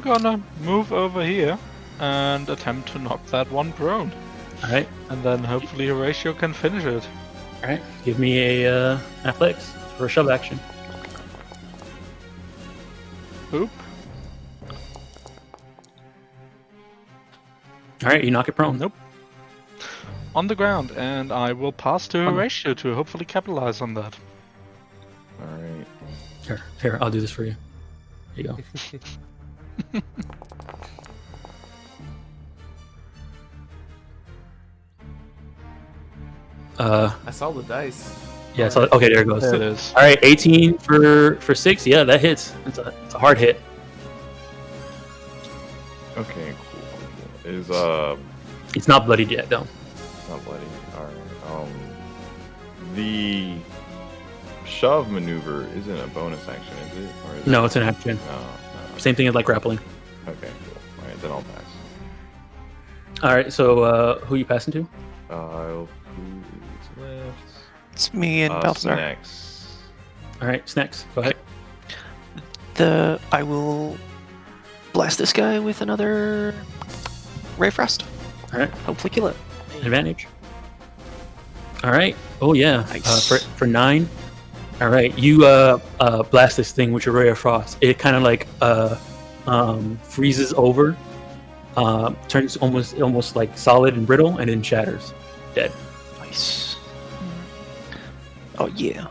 gonna move over here and attempt to knock that one prone, All right. and then hopefully Horatio can finish it. All right. Give me a athletics for a shove action. Oop. All right. You knock it prone. Nope. On the ground, and I will pass to Horatio to hopefully capitalize on that. All right. Here. I'll do this for you. Here you go. I saw the dice. Yeah. So okay, there it goes. There it is. All right, 18 for 6. Yeah, that hits. It's a hard hit. Okay, cool. Is It's not bloodied yet, though. not bloody. All right. The shove maneuver isn't a bonus action, is it? Or is No, it? it's an action. No. Same thing as like grappling. Okay, cool. All right, then I'll pass. All right. So who you passing to? Who's left? It's me and Balthazar. Next. All right, Snacks. Go ahead. I will blast this guy with another Ray Frost. All right. Hopefully kill it. Advantage. All right. Oh yeah. Nice. For 9. All right. You blast this thing with your ray of frost. It kind of like freezes over, turns almost like solid and brittle, and then shatters, dead. Nice. Oh yeah.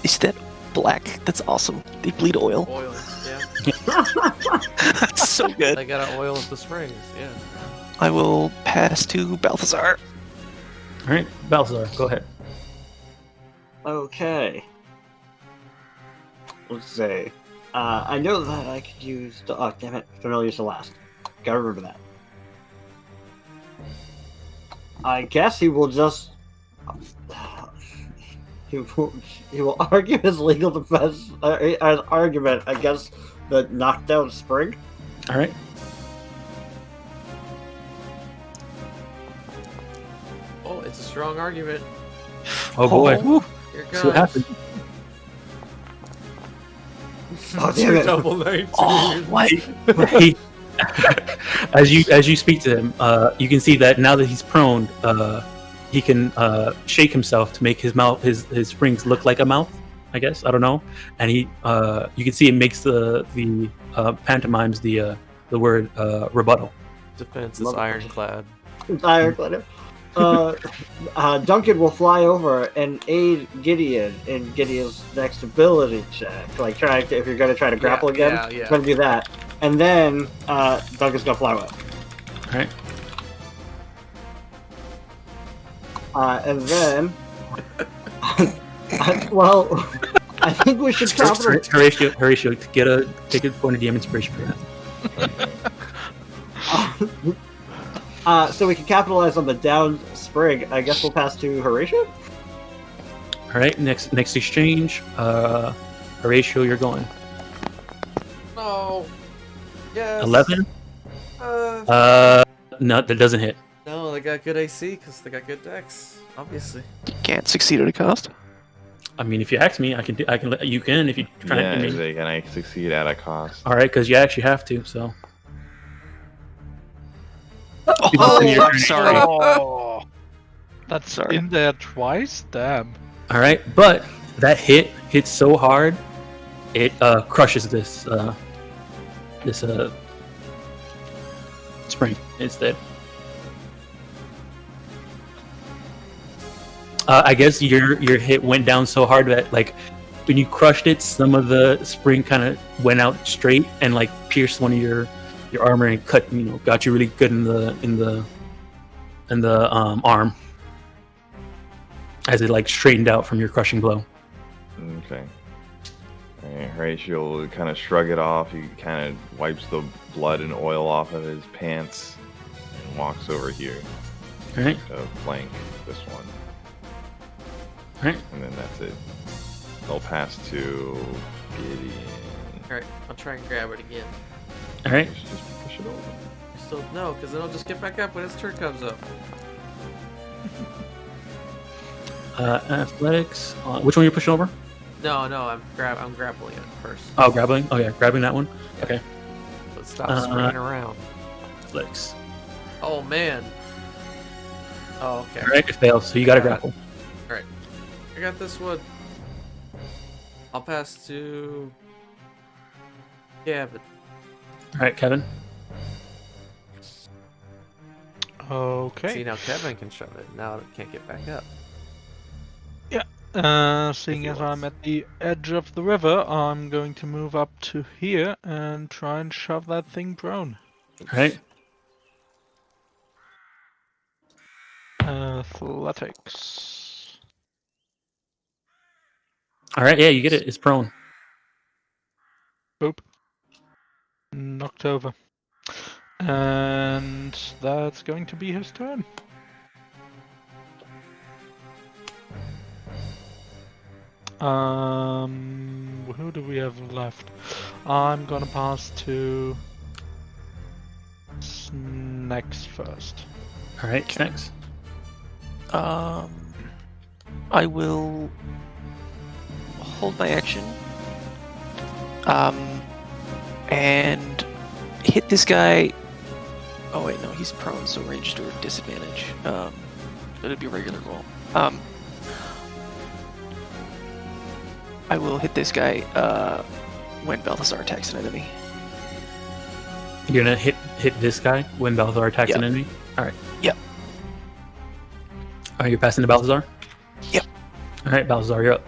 Is that black? That's awesome. They bleed oil. Oil, yeah. That's so good. I gotta oil up the springs, yeah. I will pass to Balthazar. All right, Balthazar, go ahead. Okay. Let's see. I know that I could use the. Oh, damn it. Familiar use the last. Gotta remember that. I guess he will just. He will argue his legal defense. As argument against the knockdown spring. All right. Oh, it's a strong argument. Oh boy. Oh. Here it See what comes. happens. Oh, damn it. Double 19. Oh, what? He, as you speak to him, you can see that now that he's prone, he can shake himself to make his mouth, his springs look like a mouth. I guess, I don't know. And he, you can see it makes the pantomimes the word rebuttal. Defense is ironclad. Ironclad. Duncan will fly over and aid Gideon in Gideon's next ability check. Like, if you're going to try to grapple again, yeah. you're going to do that. And then Duncan's going to fly away. All right. And then, well, I think we should capitalize. Horatio, take a point of DM inspiration for that. So we can capitalize on the down spring. I guess we'll pass to Horatio. All right. Next exchange. Horatio, you're going. No. Yes. 11. No, that doesn't hit. No, they got good AC because they got good decks. Obviously. You can't succeed at a cost. I mean, if you ask me, I can let you can if you try Yeah, to. is it gonna succeed at a cost? All right, because you actually have to. So. Oh, I'm sorry. Oh, that's Sorry. in there twice? Damn. All right, but that hits so hard, it crushes this spring instead. I guess your hit went down so hard that like when you crushed it, some of the spring kind of went out straight and like pierced one of your armor and cut, got you really good in the arm as it like straightened out from your crushing blow. Okay. Alright, Horatio kind of shrug it off. He kind of wipes the blood and oil off of his pants and walks over here All right, to flank this one. all right. And then that's it. They'll pass to Gideon. Alright, I'll try and grab it again. All right. Just push it over. Still no, because then I'll just get back up when his turn comes up. Athletics. Which one are you pushing over? No, I'm grappling it first. Oh, grappling. Oh yeah, grabbing that one. Okay. But stop spinning around. Athletics. Oh man. Oh okay. All right, it fails. So you got to Got it. grapple. Alright. I got this one. I'll pass to Gavin. All right, Kevin. Okay. See, now Kevin can shove it. Now it can't get back up. Seeing he as wants. I'm at the edge of the river, I'm going to move up to here and try and shove that thing prone. All right. Athletics. All right. Yeah, you get it. It's prone. Boop. Knocked over. And that's going to be his turn. Who do we have left? I'm gonna pass to Snacks first. All right, next. I will hold my action. And hit this guy. Oh wait, no, he's prone, so ranged or disadvantage. It'd be a regular roll. I will hit this guy when Balthazar attacks an enemy. You're gonna hit this guy when Balthazar attacks Yep. an enemy. All right. Yep. All right, you're passing to Balthazar. Yep. All right, Balthazar, you're up.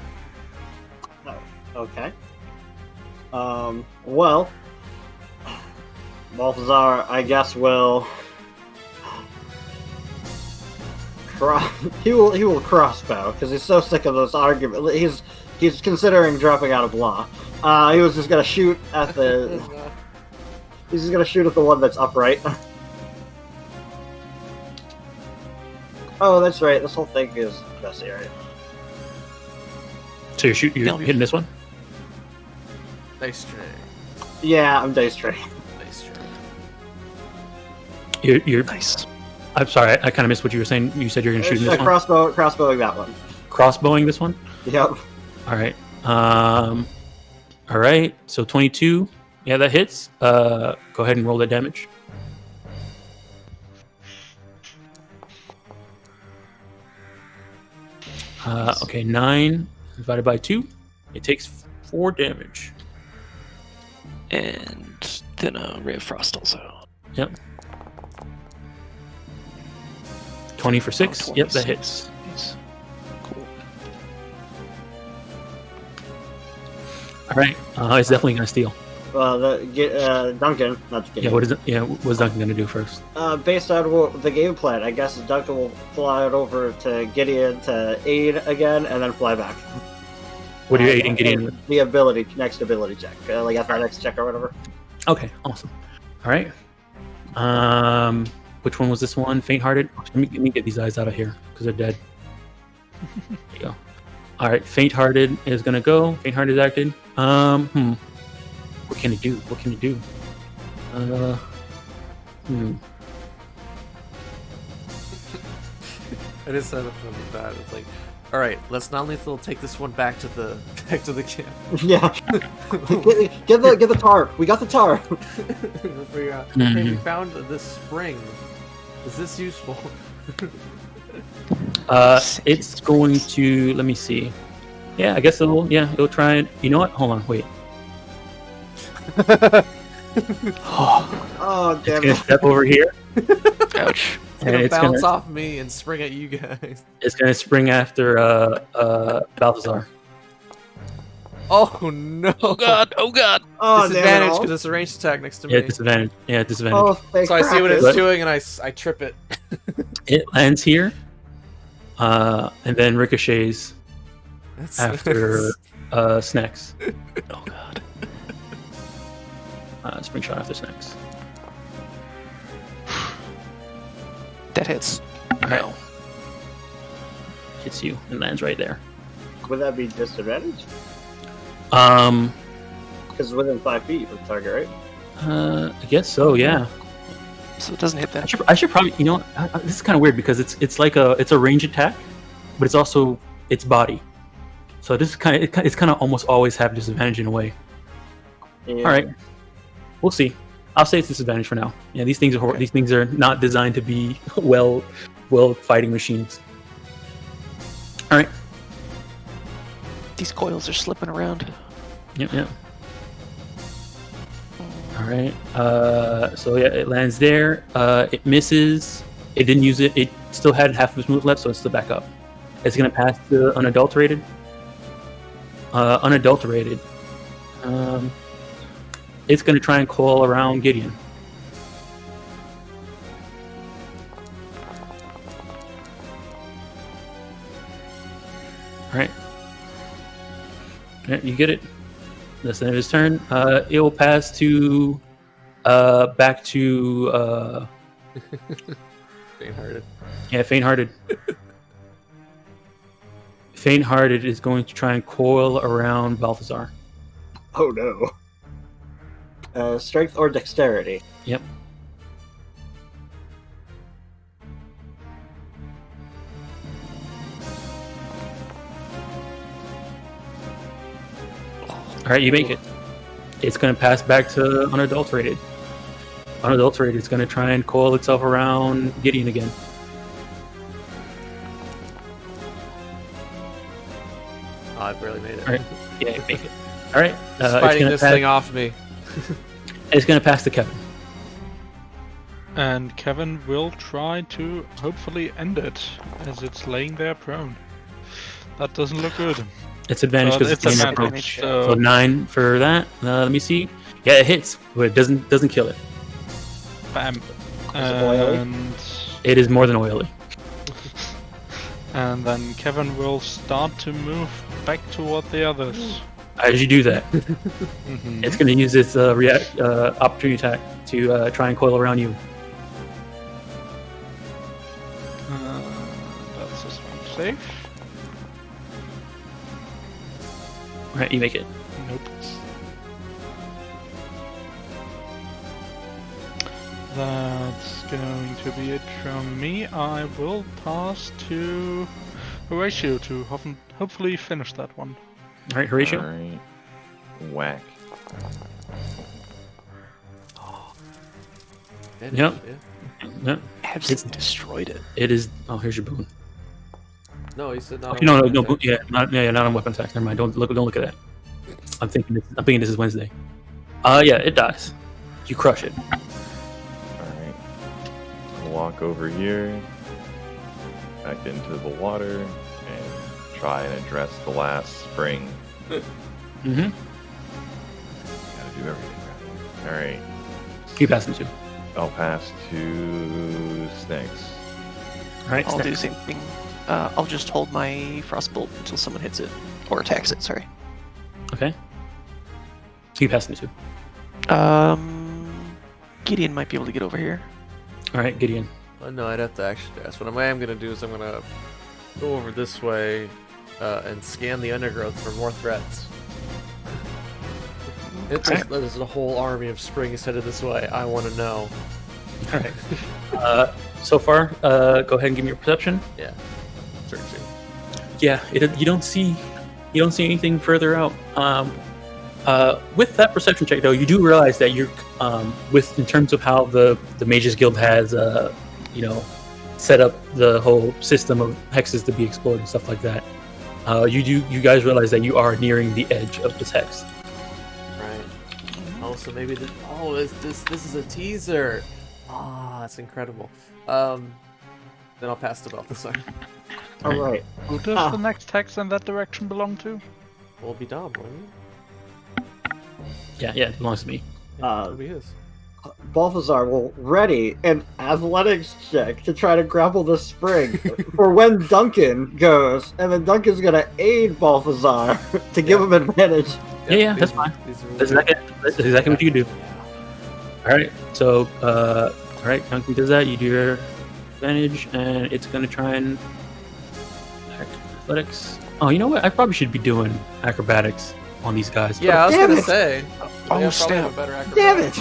Okay. Well, Balthazar, I guess, will. He will crossbow because he's so sick of those arguments. He's considering dropping out of law. He was just gonna shoot at the. He's just gonna shoot at the one that's upright. Oh, that's right. This whole thing is messy, right? So you're hitting this one. Nice try. Yeah, I'm dice tray. Nice try. You're. Nice. I'm sorry, I kind of missed what you were saying. You said you're gonna shoot this one. Crossbowing that one. Crossbowing this one. Yep. All right. All right. So 22. Yeah, that hits. Go ahead and roll that damage. Okay, 9 divided by 2. It takes 4 damage. And then a Ray of Frost also. Yep. 20 for 6. Yep, that hits. Nice. Cool. All right. It's definitely gonna steal. Well, Duncan, not Gideon. Yeah. What is it? Yeah. What's Duncan gonna do first? Based on the game plan, I guess Duncan will fly it over to Gideon to aid again, and then fly back. What are you aiding Gideon with? The next ability check, like athletics check or whatever. Okay. Awesome. All right. Which one was this one? Faint-hearted. Let me get these eyes out of here because they're dead. There you go. All right. Faint-hearted is gonna go. Faint-hearted is acted. What can it do? What can it do? I just said it from that. It's like, all right, let's non-lethal take this one back to the camp. Yeah. Get the tar. We got the tar. Let's figure out. Hey, we found this spring. Is this useful? It's going to. Let me see. Yeah, I guess it'll try and. You know what? Hold on, wait. Oh, damn It's gonna step over here. Ouch. It's gonna bounce off me and spring at you guys. It's gonna spring after Balthazar. Oh no! Oh god! Oh god! Oh, Disadvantage damn because it's a ranged attack next to Yeah, me. disadvantage. Yeah, disadvantage. Oh, thank So I see what it's But- doing and I trip it. It lands here, and then ricochets That's after Snacks. Oh god! Spring shot after Snacks. That hits. No. Hits you and lands right there. Would that be disadvantage? Um, Because within 5 feet of the target, right? I guess so. Yeah. So it doesn't hit that. I should probably. You know, this is kind of weird because it's like it's a range attack, but it's also its body. So this is it's kind of almost always have disadvantage in a way. Yeah. All right, we'll see. I'll say it's disadvantage for now. Yeah, these things are these things are not designed to be well fighting machines. All right. These coils are slipping around. Yep. All right. So yeah, it lands there. It misses. It didn't use it. It still had half of its move left, so it's still back up. It's gonna pass to unadulterated. Unadulterated. It's gonna try and coil around Gideon. All right. Yeah, you get it. That's the end of his turn. It will pass to back to faint-hearted. yeah, faint-hearted. Faint-hearted is going to try and coil around Balthazar. Oh no. Strength or dexterity? Yep. All right, you make it. It's going to pass back to unadulterated. Unadulterated is going to try and coil itself around Gideon again. Oh, I barely made it. All right. Yeah, you make it. All right. It's it's fighting gonna this pass, thing off me. It's going to pass to Kevin. And Kevin will try to hopefully end it as it's laying there prone. That doesn't look good. It's advantage because It's it's an advantage. advantage. So So 9 for that. Let me see. Yeah, it hits, but it doesn't kill it. bam. it oily? And It is more than oily. and then Kevin will start to move back toward the others. As you do that, Mhm. it's going to use its opportunity attack to try and coil around you. That's a strong save. All right, you make it. Nope. That's going to be it from me. I will pass to Horatio to hopefully finish that one. All right, Horatio. Alright. Whack. Yeah, Yep. yeah. No, Absolutely destroyed it. it is. Oh, here's your boon. No, you said not. Okay, no. Boon, yeah, not on weapon attacks. Never mind. Don't look at that. I'm thinking this is Wednesday. Yeah, it dies. You crush it. Alright. I'll walk over here, back into the water, and try and address the last spring. Mm-hmm. Gotta do everything right. Alright. Keep passing too. I'll pass to Snakes. All right. I'll do the Snacks. same thing. I'll just hold my frostbolt until someone hits it or attacks it. Sorry. Okay. Keep passing too. Gideon might be able to get over here. All right, Gideon. No, I'd have to actually ask. What I am gonna do is I'm gonna go over this way and scan the undergrowth for more threats. There's a whole army of springs headed this way. I want to know. All right. So far, go ahead and give me your perception. Yeah. searching. Yeah, you don't see anything further out. With that perception check, though, you do realize that you're in terms of how the Mages Guild has set up the whole system of hexes to be explored and stuff like that. You guys realize that you are nearing the edge of this hex. Right. Oh, so maybe this is a teaser. Ah, that's incredible. Then I'll pass to Balthasar. All right. Who does the next hex in that direction belong to? Will be Dom, won't it? Yeah, it belongs to me. Yeah, it'll be his. Balthazar will ready an athletics check to try to grapple the spring for when Duncan goes, and then Duncan's gonna aid Balthazar to give him advantage. Yeah, that's fine. That's exactly what you do. All right, so Duncan does that. You do your advantage, and it's gonna try and athletics. Oh, you know what? I probably should be doing acrobatics on these guys. Yeah, I was Damn gonna it. say. Oh, snap! Damn it!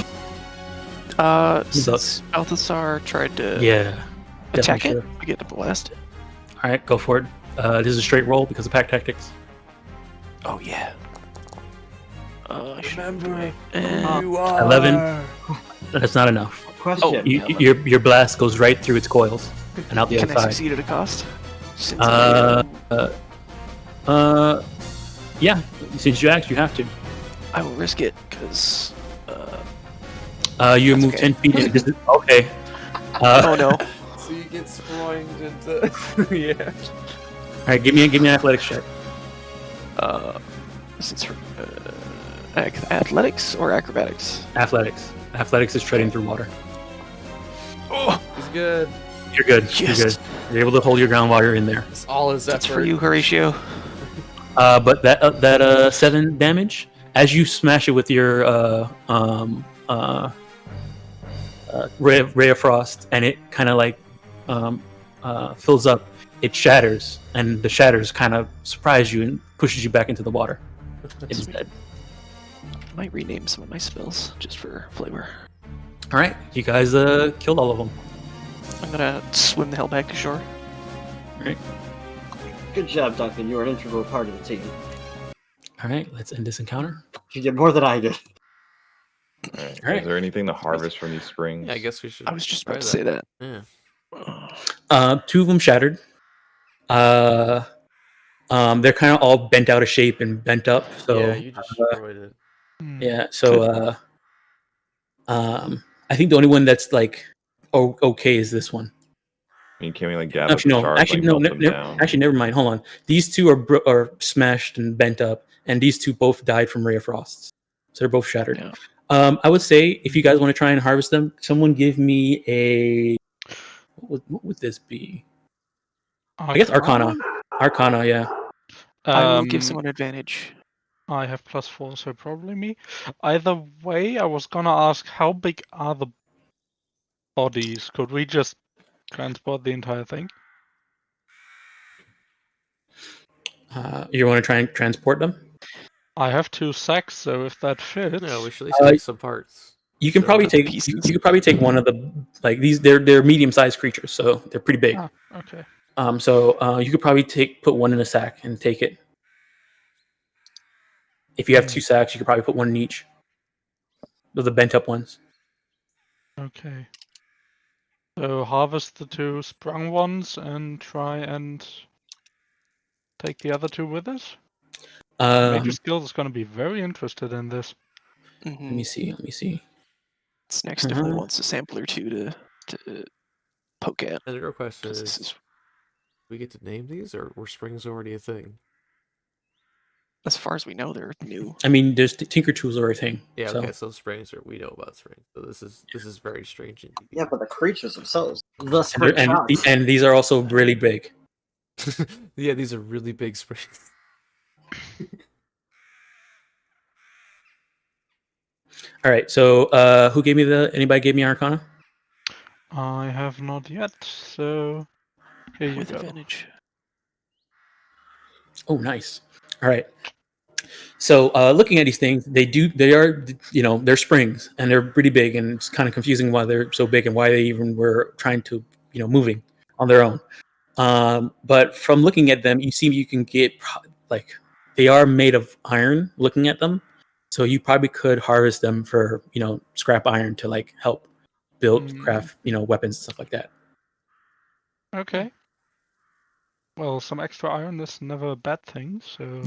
Since Balthasar tried to Yeah. attack definitely it, I get to blast it. All right, go for it. This is a straight roll because of pack tactics. Oh yeah. Remember And you are. 11. That's not enough. Question. Your blast goes right through its coils and out the can other I side. succeed at a cost? Since Yeah. Since you asked, you have to. I will risk it because. You That's move okay. 10 feet. And okay. Oh no. So you get sprung into. Yeah. All right, give me an athletics check. Since athletics or acrobatics. Athletics. Athletics is treading through water. Oh, He's good. You're good. Yes. You're good. You're able to hold your ground while you're in there. It's all his that's effort. for you, Horatio. But that 7 damage as you smash it with your ray of frost, and it kind of like fills up. It shatters, and the shatters kind of surprise you and pushes you back into the water. It's dead. I might rename some of my spells just for flavor. All right, you guys killed all of them. I'm gonna swim the hell back to shore. All right, Good job, Duncan. You were an integral part of the team. all right. Let's end this encounter. You did more than I did. Alright. Alright. Is there anything to harvest from these springs? Yeah, I guess we should. I was just try about to say that. Yeah. 2 of them shattered. They're kind of all bent out of shape and bent up. So Yeah, you just destroyed it. yeah. So I think the only one that's like okay is this one. I mean, can we like gather Actually, the no. shards, Actually, like, no. melt them down? Actually, never mind. Hold on. These 2 are smashed and bent up, and these 2 both died from ray of frosts. So they're both shattered. Yeah. I would say if you guys want to try and harvest them, someone give me a. What would this be? I guess Arcana. Arcana, yeah. I will give someone advantage. I have +4, so probably me. Either way, I was gonna ask how big are the bodies? Could we just transport the entire thing? You want to try and transport them? I have 2 sacks, so if that fits. No, we should at least take some parts. You can So- probably take. pieces. You could probably take one of the like these. They're medium-sized creatures, so they're pretty big. Ah, okay. So you could probably put one in a sack and take it. If you have 2 sacks, you could probably put one in each. Those are the bent up ones. Okay. So harvest the 2 sprung ones and try and take the other 2 with us. Mage's Guild is going to be very interested in this. Let me see. Snacks definitely wants a sample or 2 to poke at. And the real question 'cause is, this is, we get to name these, or were springs already a thing? as far as we know, they're new. I mean, there's Tinker Tools are a thing. Yeah, so. okay, so springs are, we know about springs. So this is very strange indeed. Yeah, but the creatures themselves. The spring And these are also really big. Yeah, these are really big springs. All right. So who gave me anybody gave me Arcana? I have not yet, so here you With go. advantage. Oh, nice. All right. So looking at these things, they are, they're springs and they're pretty big, and it's kind of confusing why they're so big and why they even were trying to, moving on their own. But from looking at them, you see you can get like they are made of iron. Looking at them, so you probably could harvest them for scrap iron to like help build craft weapons and stuff like that. Okay. Well, some extra iron is never a bad thing, so.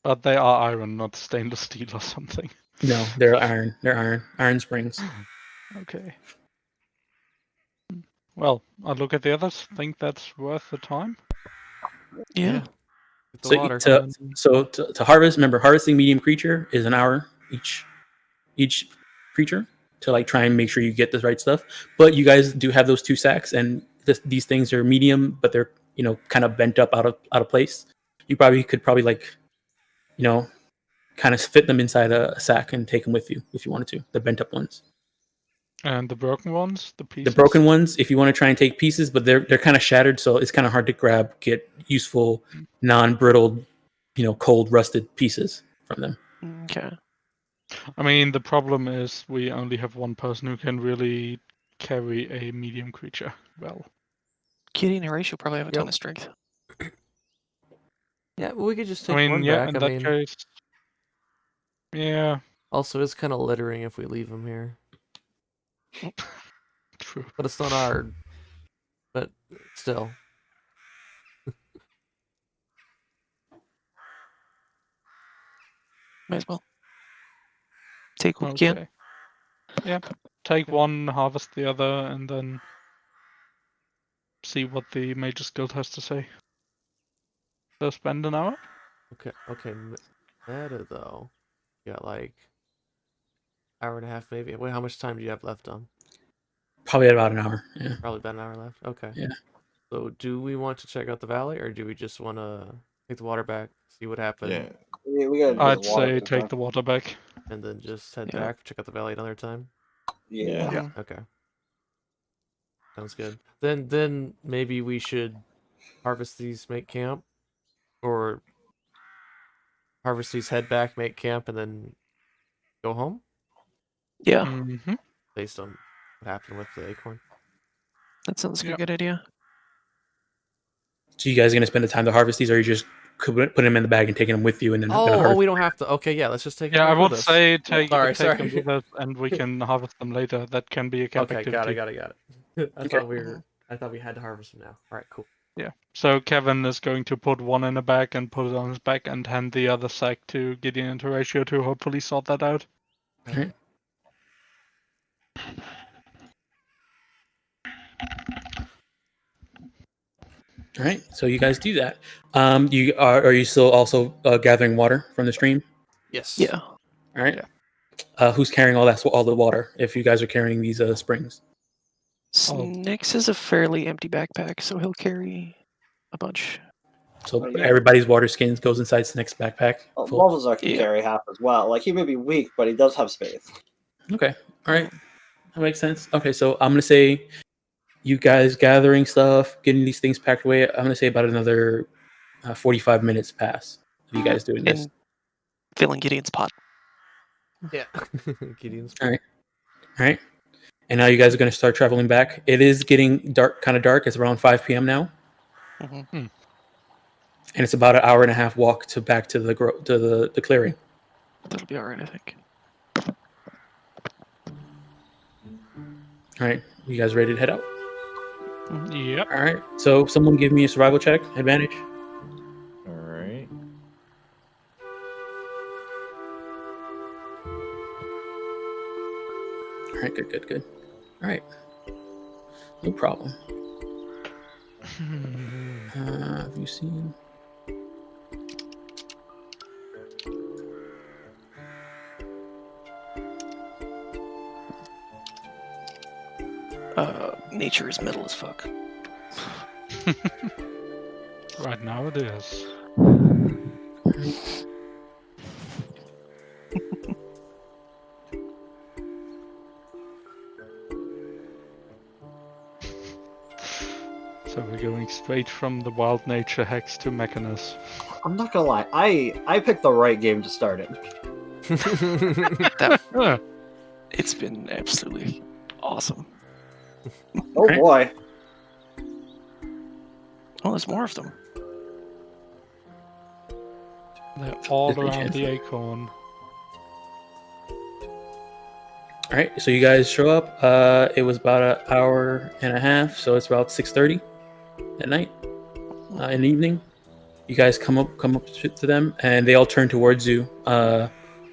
But they are iron, not stainless steel or something. No, they're iron. They're iron. Iron springs. Okay. Well, I'll look at the others. Think that's worth the time. Yeah. Get the So water. to harvest, remember harvesting medium creature is an hour each creature to like try and make sure you get the right stuff. But you guys do have those 2 sacks, and these things are medium, but they're kind of bent up out of place. You could like kind of fit them inside a sack and take them with you if you wanted to. The bent up ones. And the broken ones, the pieces. The broken ones, if you want to try and take pieces, but they're kind of shattered, so it's kind of hard to get useful, non-brittled, cold, rusted pieces from them. Okay. I mean, the problem is we only have one person who can really carry a medium creature well. Kitty and Horatio probably have a ton of strength. Yeah, well, we could just take I mean, one yeah, back. in that case. Yeah. Also, it's kind of littering if we leave them here. True. But it's not our. But still. Might as well. Take what we can. Yeah. Take one, harvest the other, and then see what the Mage's Guild has to say. So spend an hour? Okay. Meta, though. You got like hour and a half, maybe. Wait, how much time do you have left on? Probably about an hour. Yeah. Probably about an hour left. Okay. Yeah. So, do we want to check out the valley, or do we just want to take the water back, see what happened, Yeah. We gotta do I'd the water say this take time. the water back. and then just head Yeah. back, check out the valley another time? Yeah. Yeah. Okay. Sounds good. Then maybe we should harvest these, make camp, or harvest these, head back, make camp, and then go home Yeah, Mm-hmm. based on what happened with the acorn. that sounds like Yeah. a good idea. So you guys are gonna spend the time to harvest these, or you just put them in the bag and taking them with you, and then gonna Oh, harvest? we don't have to. Okay, yeah, let's just take. Yeah, I them would with us. say take Sorry. them with us, and we can harvest them later. That can be a camp Okay, got activity. it. Okay. I thought we had to harvest them now. All right, cool. Yeah. So Kevin is going to put one in a bag and put it on his back, and hand the other sack to Gideon and Horatio to hopefully sort that out. Alright. All right, so you guys do that. Are you still also gathering water from the stream? Yes. Yeah. All right. Who's carrying all the water? If you guys are carrying these springs, Snix is a fairly empty backpack, so he'll carry a bunch. so Yeah. everybody's water skins goes inside Snake's backpack. Oh, full. Balthazar can Yeah. carry half as well. Like, he may be weak, but he does have space. Okay, all right, that makes sense. Okay, so I'm gonna say you guys gathering stuff, getting these things packed away. I'm gonna say about another 45 minutes pass of you guys doing this. And filling Gideon's pot. Yeah. Gideon's. All right. And now you guys are going to start traveling back. It is getting dark, kind of dark. It's around 5 p.m. now. Mhm. And it's about an hour and a half walk back to the clearing. That'll be alright, I think. All right. You guys ready to head out? Yep. All right. So someone give me a survival check, advantage. All right. All right. Good. All right. No problem. Have you seen? Nature is metal as fuck. Right now it is. So we're going straight from the wild nature hex to Mechanus. I'm not gonna lie, I picked the right game to start it. It's been absolutely awesome. Oh Okay. boy. Oh, there's more of them. They're all There's a around chance. the acorn. All right, so you guys show up. It was about an hour and a half, so it's about 6:30 at night, in the evening. You guys come up to them, and they all turn towards you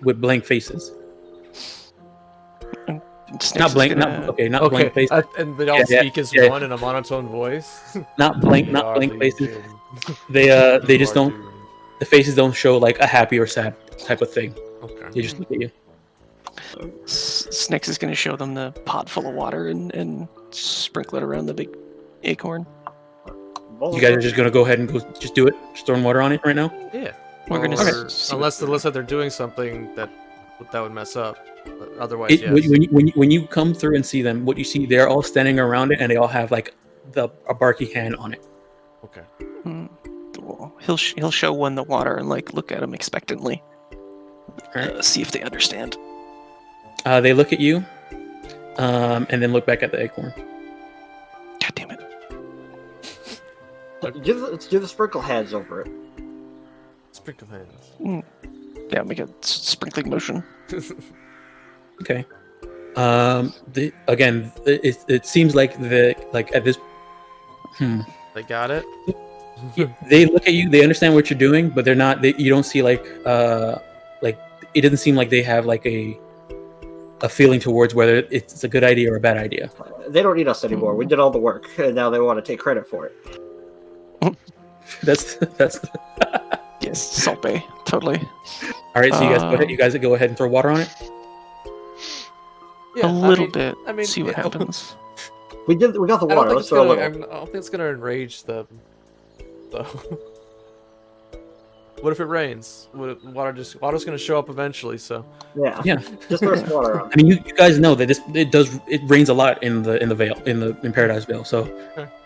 with blank faces. Snakes Not is blank, gonna- not blank faces. And they all Yeah, yeah, speak as yeah. one in a monotone voice. Not blank, We not are blank faces. legion. They You just are don't. doomed. The faces don't show like a happy or sad type of thing. Okay. They just look at you. Snakes is gonna show them the pot full of water and sprinkle it around the big acorn. You guys are just gonna go ahead and just do it. Just throwing water on it right now. Yeah. We're gonna Or- see what- unless they're doing something that would mess up. But otherwise, It, yes. when you come through and see them, what you see, they're all standing around it, and they all have like a barky hand on it. Okay. Well, he'll show one the water and like look at them expectantly. Alright. See if they understand. They look at you, and then look back at the acorn. God damn it! Let's do the sprinkle heads over it. Sprinkle hands. Yeah, make a sprinkling motion. Okay. It seems like at this. They got it. They look at you. They understand what you're doing, but they're not. You don't see like it doesn't seem like they have like a feeling towards whether it's a good idea or a bad idea. They don't need us anymore. We did all the work, and now they want to take credit for it. That's Yes, Salt Bay, totally. all right. So you guys go ahead. You guys go ahead and throw water on it. Yeah, A little I mean, bit. I mean, See what yeah. happens. We got the I don't water. think Let's it's throw a gonna. little. I don't think it's gonna enrage them. Though. What if it rains? Water's gonna show up eventually. So. Yeah. Yeah. Just throw some water on. I mean, you guys know that it rains a lot in the Vale in Paradise Vale. So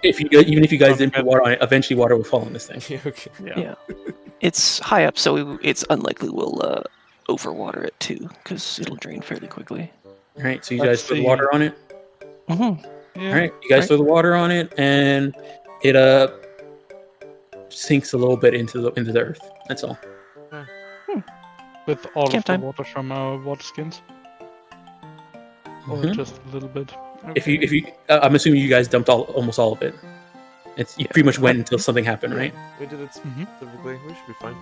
even if you guys didn't put water on it, eventually water will fall on this thing. Yeah. Okay. Yeah. It's high up, so it's unlikely we'll overwater it too, because it'll drain fairly quickly. All right. So you Let's guys throw the see. water on it. Mm-hmm. Yeah. All right. You guys throw the water on it, and it sinks a little bit into the earth. That's all. With all of the Camptime. water from our water skins? Or Mhm. just a little bit? If you, I'm assuming you guys dumped almost all of it. You pretty much went until something happened, right? We did it specifically. We should be fine.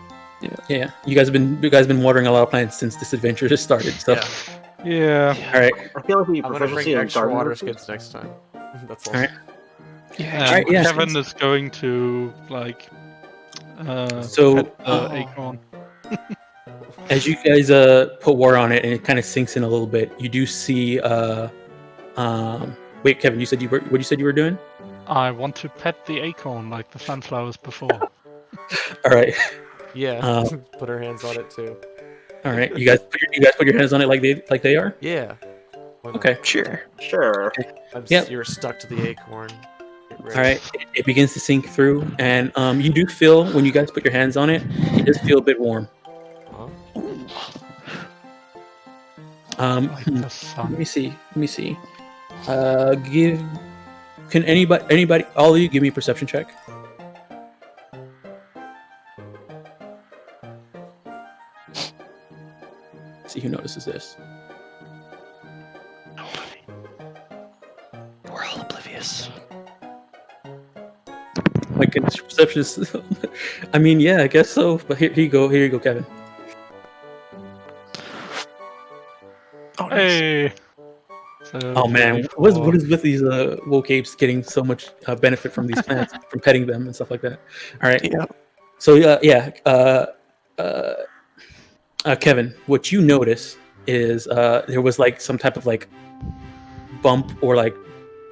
Yeah. You guys have been watering a lot of plants since this adventure just started. So, Yeah. Yeah. all right. I feel like we need I'm gonna proficiency bring in extra garden water work. skins next time. That's all. All right. Yeah. Alright, yeah. Kevin is going to like So, pet the acorn. as you guys put water on it and it kind of sinks in a little bit, you do see. Wait, Kevin, you said you were doing? I want to pet the acorn like the sunflowers before. All right. Yeah. Put our hands on it too. All right. You guys put your hands on it like they are. Yeah. Why not? Okay. Sure. Sure. Yep. You're stuck to the acorn. Get ready. All right. It begins to sink through, and you do feel when you guys put your hands on it, it does feel a bit warm. Huh? Like the Let sun. me see. Can anybody, all of you, give me a perception check? See who notices this. We're all oblivious. My goodness, perception is. I mean, yeah, I guess so. But here you go, Kevin. Oh, nice. Hey! So Oh man, what is with these woke apes getting so much benefit from these plants, from petting them and stuff like that? All right. Yeah. So Kevin, what you notice is there was like some type of like bump, or like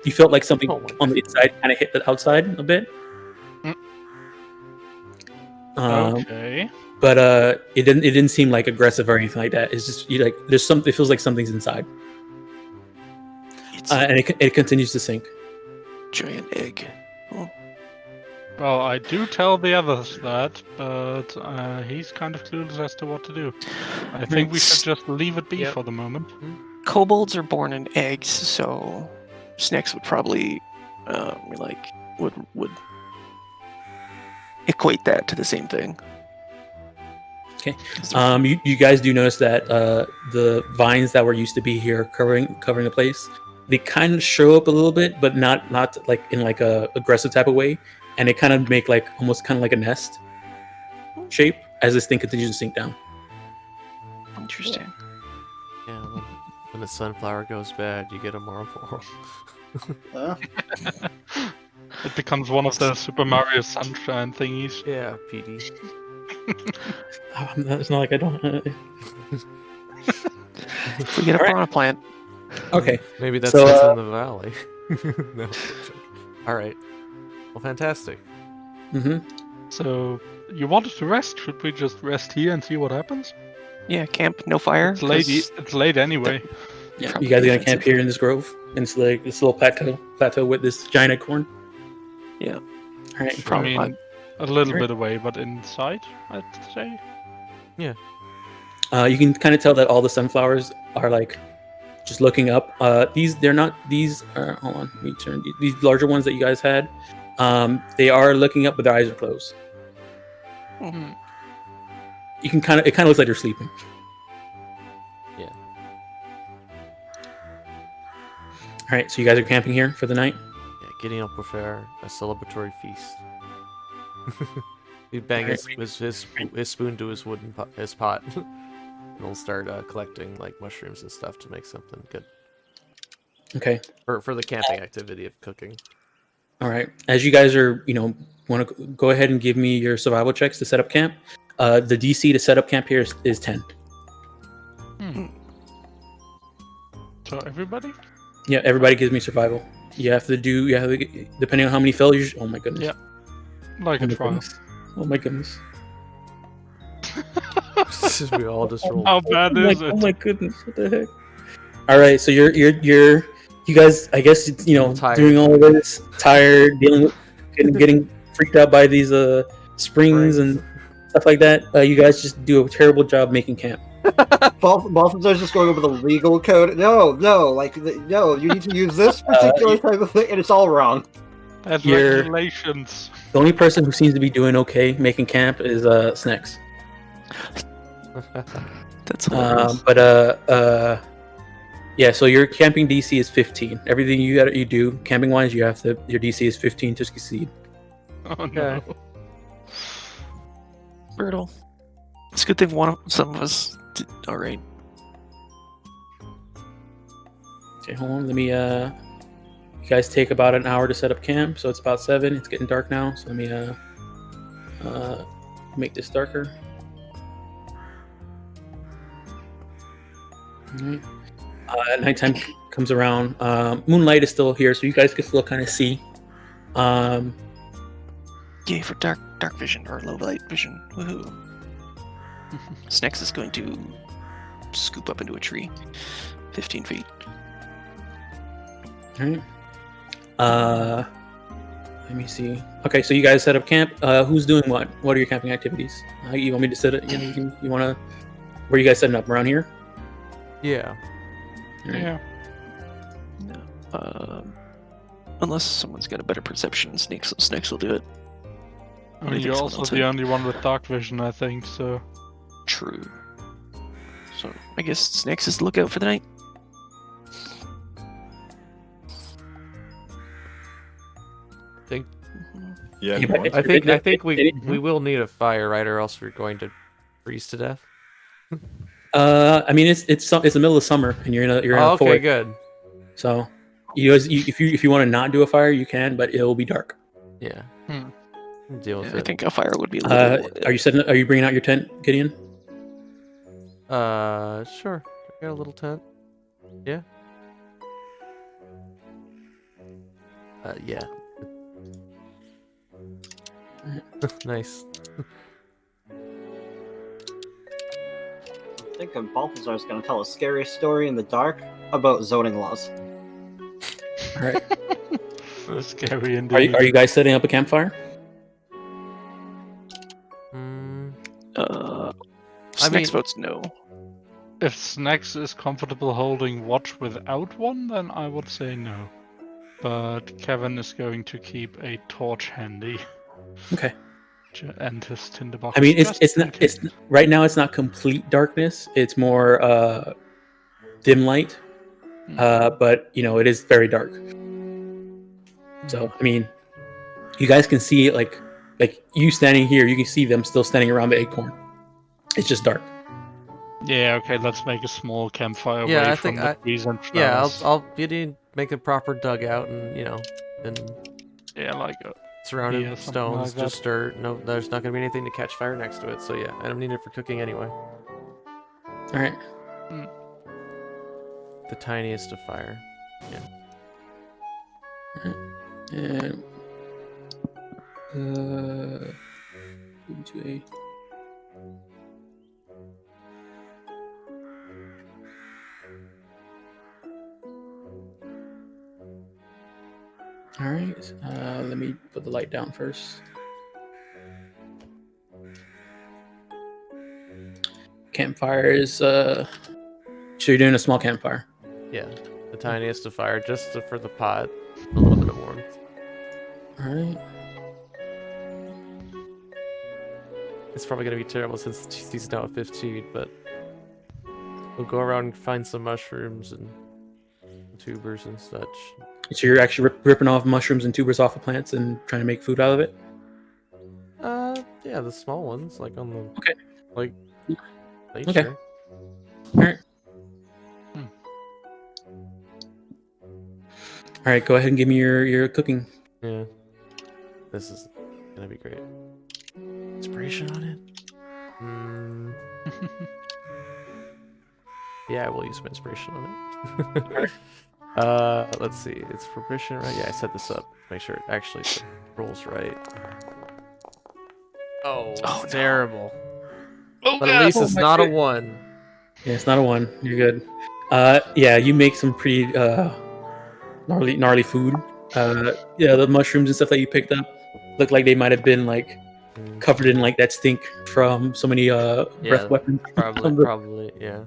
you felt like something Oh my on the inside kind of hit the outside a bit. Okay. But it didn't seem like aggressive or anything like that. It's just you like there's something. It feels like something's inside, It's and it continues to sink. a giant egg. Oh, Well, I do tell the others that, but he's kind of clueless as to what to do. I think we should just leave it be Yep. for the moment. kobolds are born in eggs, so Snacks would probably would equate that to the same thing. Okay. You guys do notice that the vines that were used to be here covering the place, they kind of show up a little bit, but not like in like a aggressive type of way, and they kind of make like almost kind of like a nest shape as this thing continues to sink down. Interesting. Yeah, when the sunflower goes bad, you get a marble. It becomes one of the Super Mario Sunshine thingies. Yeah, PD. It's not like I don't. If we get a piranha plant, Okay. Maybe that's So, what's in the valley. No. All right. Well, fantastic. Mm-hmm. So, you wanted to rest? Should we just rest here and see what happens? yeah, camp, no fire. It's late. 'cause It's late anyway. Yeah, Probably you guys are gonna defensive. camp here in this grove, and it's like this little plateau with this giant acorn. Yeah. All right. I Probably. mean, a little Right. bit away, but inside, I'd say. You can kind of tell that all the sunflowers are like just looking up. They're not. These are. Hold on. Let me turn these larger ones that you guys had. They are looking up, but their eyes are closed. Hmm. You can kind of. It kind of looks like they're sleeping. Yeah. All right. So you guys are camping here for the night. Yeah, getting up with a celebratory feast. He'd bang his spoon to his his pot. And he'll start collecting like mushrooms and stuff to make something good Okay. for the camping activity of cooking. All right. As you guys are, want to go ahead and give me your survival checks to set up camp. The DC to set up camp here is 10. So everybody? Yeah, everybody gives me survival. You have to depending on how many failures. Oh my goodness. Yeah. Like Oh a my trial. goodness. Oh my goodness. We all just roll. How bad is it? Oh my goodness. What the heck? All right. So you guys, I guess, Tired. doing all of this, tired, dealing with getting freaked out by these springs and stuff like that. You guys just do a terrible job making camp. Balthazar's just going over the legal code. No, you need to use this particular type of thing, and it's all wrong. That's You're- regulations. The only person who seems to be doing okay making camp is Snex. That's hilarious. Yeah. So your camping DC is 15. Everything you do camping wise, your DC is 15 to succeed. Oh no. Brutal. It's a good thing some of us did all right. Okay, hold on. Let me. You guys take about an hour to set up camp, so it's about 7. It's getting dark now, so let me make this darker. All right. Nighttime comes around. Moonlight is still here, so you guys can still kind of see. Yay for dark vision or low light vision. Woohoo. Snex is going to scoop up into a tree. 15 feet. All right. Let me see. Okay, so you guys set up camp. Who's doing what? What are your camping activities? You want me to set it? You want to? Where are you guys setting up? Around here? Yeah. All right. Yeah. No. Unless someone's got a better perception, Snakes will do it. I What do mean, you you're think, also Smelton? the only one with dark vision, I think, so... True. So I guess Snakes is the lookout for the night. Yeah. You go on. might- I think we Mhm. will need a fire, right, or else we're going to freeze to death. I mean, it's the middle of summer, and you're in a Oh, okay, forest. good. So, if you want to not do a fire, you can, but it will be dark. Yeah. Hmm. Deal with I it. think a fire would be a little. Are you bringing out your tent, Gideon? Sure. I got a little tent. Yeah. Yeah. Nice. I think Balthazar's going to tell a scary story in the dark about zoning laws. All right. Scary Are indeed. you guys setting up a campfire? Mm, Snakes mean- votes no. If Snacks is comfortable holding watch without one, then I would say no. But Kevin is going to keep a torch handy. Okay. and his tinderbox. I mean, just in case. right now. It's not complete darkness. It's more dim light, but it is very dark. So I mean, you guys can see it like you standing here. You can see them still standing around the acorn. It's just dark. Yeah, okay, let's make a small campfire Yeah, away I from think the trees and Yeah, flowers. I'll make a proper dugout and and Yeah, like surrounded yeah, with something stones, like just dirt. No, there's not gonna be anything to catch fire next to it. So yeah, I don't need it for cooking anyway. All right. The tiniest of fire. Yeah. And JB2A. All right. Let me put the light down first. Campfire is so you're doing a small campfire. Yeah, the tiniest of fire, just for the pot, a little bit of warmth. All right. It's probably gonna be terrible since he's now at 15, but we'll go around and find some mushrooms and tubers and such. So you're actually ripping off mushrooms and tubers off of plants and trying to make food out of it? Yeah, the small ones, like on the Okay. like nature. Okay. All right. All right. Go ahead and give me your cooking. Yeah, this is gonna be great. Inspiration on it. Yeah, I will use my inspiration on it. Let's see. It's proficient, right? Yeah, I set this up. Make sure it actually rolls right. Oh, it's terrible. Oh, But at least it's not a 1. Yeah, it's not a 1. You're good. Yeah, you make some pretty gnarly food. Yeah, the mushrooms and stuff that you picked up look like they might have been like covered in like that stink from so many breath weapons. Probably, yeah.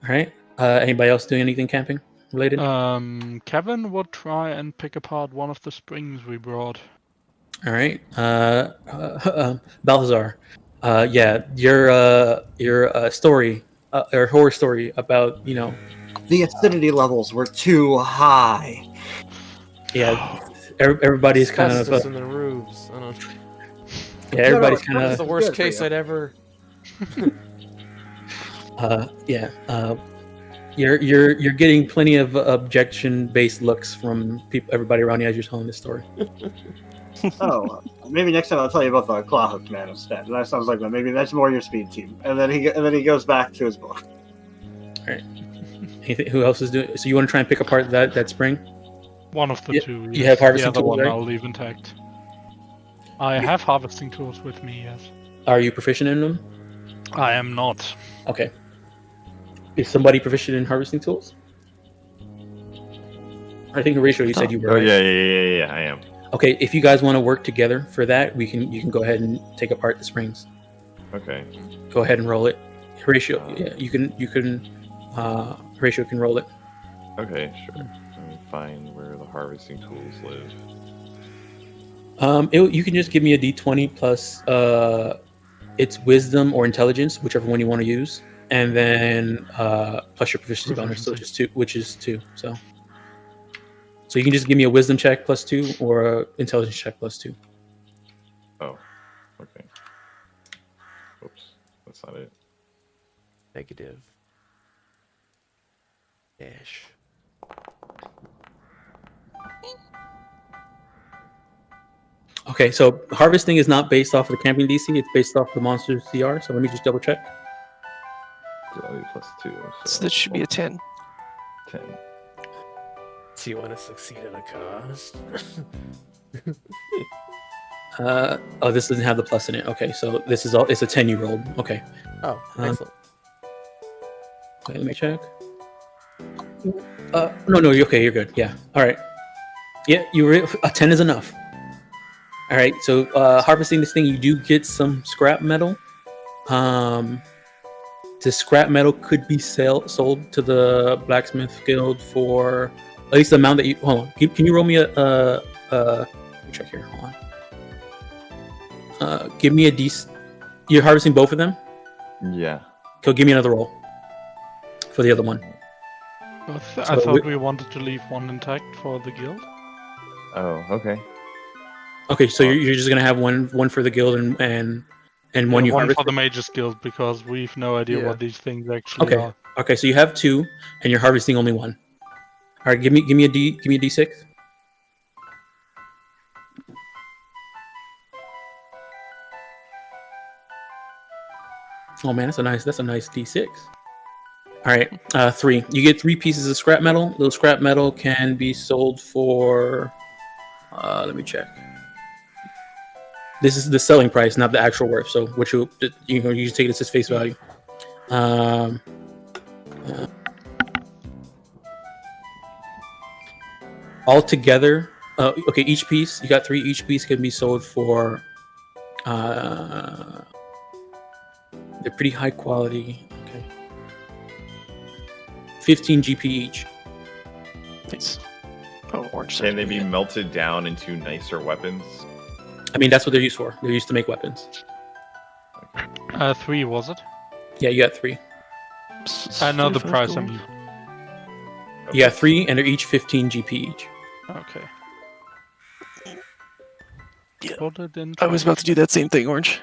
All right. Anybody else doing anything camping related? Kevin would try and pick apart one of the springs we brought. All right. Balthazar. Yeah, your story, or horror story about The acidity levels were too high. Yeah, everybody's kind of Asbestos in the roofs. I don't. yeah, everybody's No, kind It's the of worst good for case you. I'd ever. yeah. You're getting plenty of objection-based looks from everybody around you as you're telling this story. Oh, maybe next time I'll tell you about the claw hooked man instead. That sounds like that. Maybe that's more your speed team. And then he goes back to his book. All right. Who else is doing? So you want to try and pick apart that spring? One of the Yeah, two. you have harvesting the other tools, one right? I'll leave intact. I have harvesting tools with me, yes. Are you proficient in them? I am not. Okay. Is somebody proficient in harvesting tools? I think Horatio, you said you were. Oh right? yeah, I am. Okay, if you guys want to work together for that, you can go ahead and take apart the springs. Okay. Go ahead and roll it. Horatio, yeah, you can. Horatio can roll it. Okay, sure. Let me find where the harvesting tools live. You can just give me a d20 plus its wisdom or intelligence, whichever one you want to use, and then plus your proficiency bonus, so just 2, which is 2. So you can just give me a wisdom check plus 2 or a intelligence check plus 2. Oh, okay. Oops, that's not it. Negative. Dash. Okay, so harvesting is not based off of the camping DC; it's based off the monster's CR. So let me just double check. So that'll be plus 2. So that should be a 10. 10. Do you want to succeed at a cost? Oh, this doesn't have the plus in it. Okay, so this is all. It's a 10 you rolled. Okay. Oh, excellent. Wait, let me check. No, you're okay. You're good. Yeah. All right. Yeah, a 10 is enough. All right. So harvesting this thing, you do get some scrap metal. The scrap metal could be sold to the blacksmith guild for at least the amount that you. Hold on. Can you roll me a Let me check here. Hold on. Give me a D. You're harvesting both of them. Yeah. Go. Give me another roll for the other one. I thought we wanted to leave one intact for the guild. Oh, okay. Okay, so you're just gonna have one for the guild and one you one harvest. for the Mages Guild because we've no idea what these things actually Okay. are. Okay, so you have 2, and you're harvesting only 1. All right, give me a D6. Oh man, that's a nice D6. All right, 3. You get 3 pieces of scrap metal. Those scrap metal can be sold for. Let me check. This is the selling price, not the actual worth. So, what you just take it as face value. Altogether, okay, each piece, you got 3. Each piece can be sold for. They're pretty high quality. Okay. 15 GP each. Nice. Oh, orange. Can they be melted down into nicer weapons? I mean, that's what they're used for. They're used to make weapons. 3 was it? Yeah, you got 3. I know the 35 price. I gold. mean, You got 3, and they're each 15 GP each. okay. Yeah. Put it in. I was about to do that same thing, orange.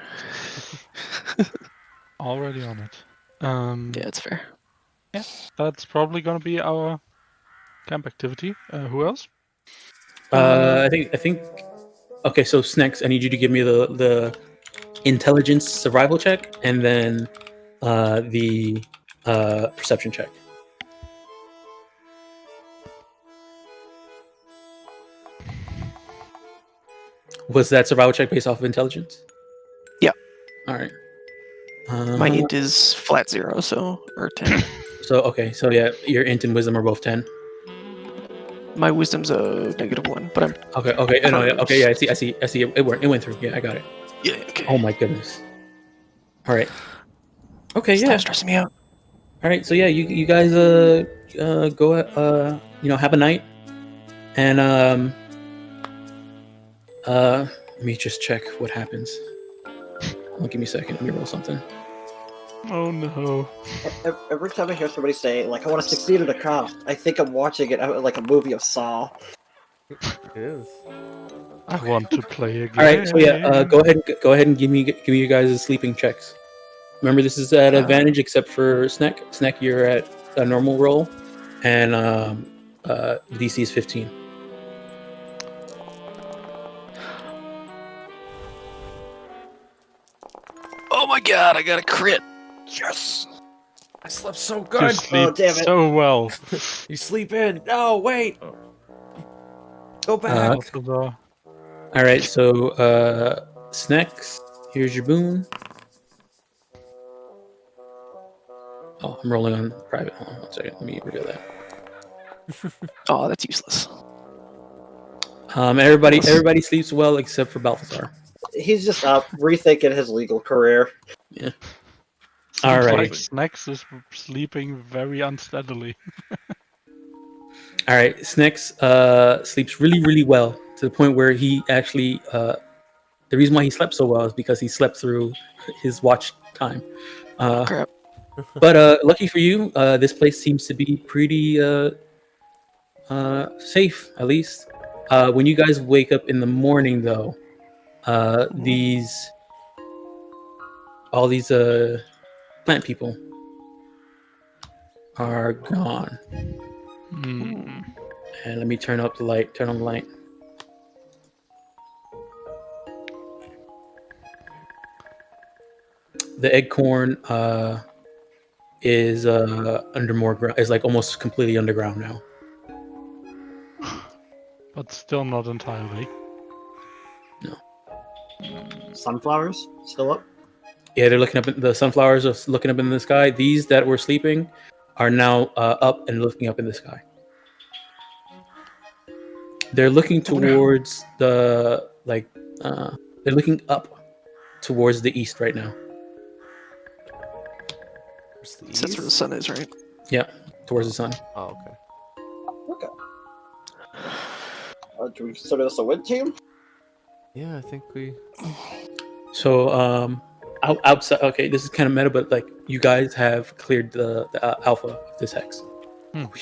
Already on it. Yeah, it's fair. That's probably gonna be our camp activity. Who else? I think. Okay, so Snex, I need you to give me the intelligence survival check, and then the perception check. Was that survival check based off of intelligence? Yeah. All right. My int is flat 0, or 10. So okay, so yeah, your int and wisdom are both 10. My wisdom's a -1, but I'm Okay, yeah, I see. It went through. Yeah, I got it. yeah. Okay. Oh my goodness. All right. Okay, Stop yeah. stressing me out. All right, so yeah, you guys go have a night, and let me just check what happens. Give me a second. Let me roll something. Oh no. Every time I hear somebody say, like, I want to succeed at a craft, I think I'm watching it like a movie of Saw. It is. I want to play a game. All right, so yeah, go ahead and give me you guys sleeping checks. Remember, this is at advantage except for Snack. Snack, you're at a normal roll, and DC is 15. Oh my god, I got a crit. Yes. I slept so You good. sleep damn it. so well. You sleep in. No, wait. Go back. Balthazar. All right, so Snacks, here's your boon. Oh, I'm rolling on private. Hold on 1 second. Let me reveal that. Oh, that's useless. Everybody sleeps well except for Balthazar. He's just up, rethinking his legal career. Yeah. Seems All right. like Snacks is sleeping very unsteadily. All right, Snacks sleeps really, really well to the point where he actually the reason why he slept so well is because he slept through his watch time. Crap. But lucky for you, this place seems to be pretty safe, at least. When you guys wake up in the morning, though, all these plant people are gone. Hmm. And let me turn on the light. The eggcorn is under more ground. Is like almost completely underground now. But still not entirely. Sunflowers still up? Yeah, they're looking up. The sunflowers are looking up in the sky. These that were sleeping are now up and looking up in the sky. They're looking towards the they're looking up towards the east right now. That's where the sun is, right? Yeah, towards the sun. Oh, okay. Do we consider this a win team? Yeah, I think we. So outside. Okay, this is kind of meta, but like you guys have cleared the alpha of this hex.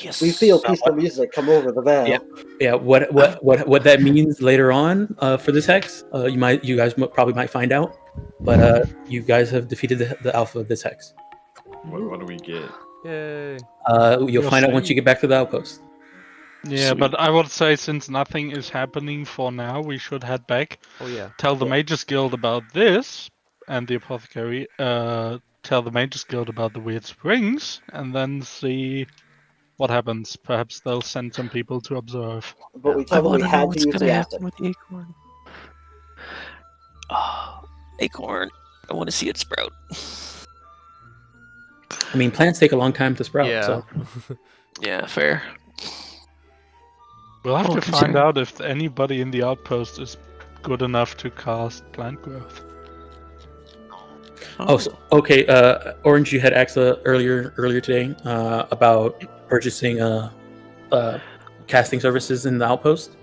Yes. We feel peaceful music come over the veil. Yeah. Yeah. What that means later on for this hex, you guys probably might find out, but you guys have defeated the alpha of this hex. What do we get? Yay! You'll find out once you get back to the outpost. Yeah, Sweet. but I would say since nothing is happening for now, we should head back. Oh yeah. Tell the Mages Guild about this, and the apothecary. Tell the Mages Guild about the weird springs, and then see what happens. Perhaps they'll send some people to observe. But we I tell them we want to know had to what's use gonna the happen acid. with the acorn. Oh, acorn. I want to see it sprout. I mean, plants take a long time to sprout. Yeah. So Yeah, fair. We'll have Well, to find considering- out if anybody in the outpost is good enough to cast plant growth. Okay. Orange, you had asked earlier today about purchasing casting services in the outpost.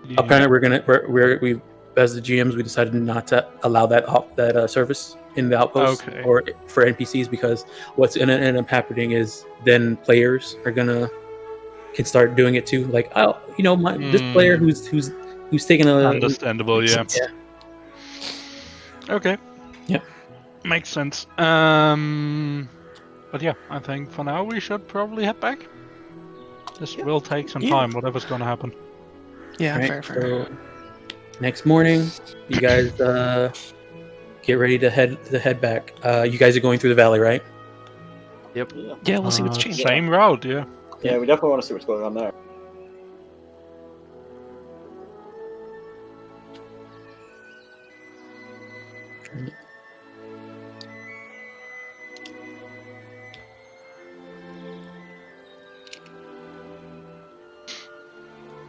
Yeah. Apparently, we as the GMs we decided not to allow that service in the outpost Okay. or for NPCs because what's gonna end up happening is then players can start doing it too. Like, oh, this player who's taking a Understandable, yeah. Okay. Yep. Makes sense. But yeah, I think for now we should probably head back. This will take some Yeah. time, whatever's gonna happen. Yeah, Right, fair. so next morning, you guys get ready to head back. You guys are going through the valley, right? Yep. Yeah, we'll see what's changed. Same route, yeah. Yeah, we definitely want to see what's going on there.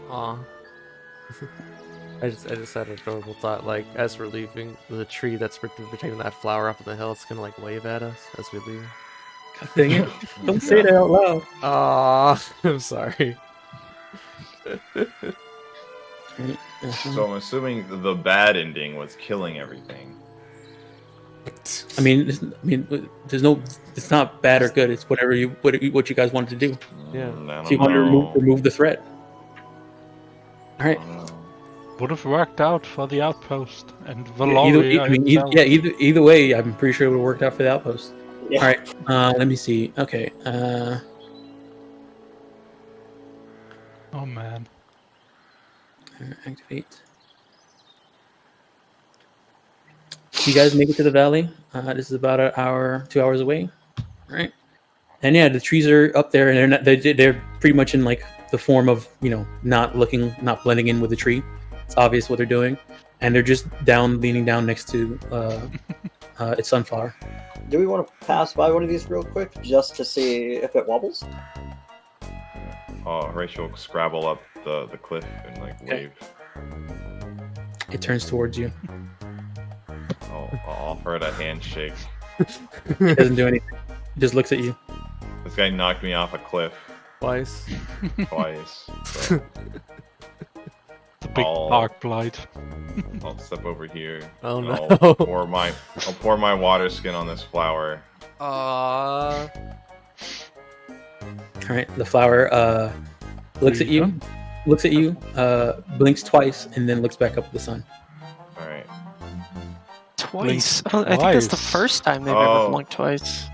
Aw. I just had an adorable thought, like, as we're leaving, the tree that's protecting that flower up on the hill, it's gonna, like, wave at us as we leave. Dang it. Don't say that out loud. Aw, I'm sorry. So I'm assuming the bad ending was killing everything. I mean, there's no. It's not bad or good. It's what you guys wanted to do. Yeah. I don't If you want to know. remove the threat. All right. I don't know. Would have worked out for the outpost and Either, Valoria itself. either way, I'm pretty sure it would have worked out for the outpost. Yeah. All right. Let me see. Okay. Oh man. Activate. You guys make it to the valley. This is about an hour, 2 hours away, right? And yeah, the trees are up there, and they're pretty much in like the form of not blending in with the tree. It's obvious what they're doing, and they're just leaning down next to its sunflower. Do we want to pass by one of these real quick just to see if it wobbles? Horatio will scrabble up the cliff and like Okay. wave. It turns towards you. I'll offer it a handshake. It doesn't do anything. It just looks at you. This guy knocked me off a cliff Twice. twice. So The big I'll- dark blight. I'll step over here. Oh and no. I'll pour my water skin on this flower. Aww. All right. The flower looks at you, blinks twice, and then looks back up at the sun. All right. Twice. I think that's the Twice. first time they've Oh. ever blinked twice.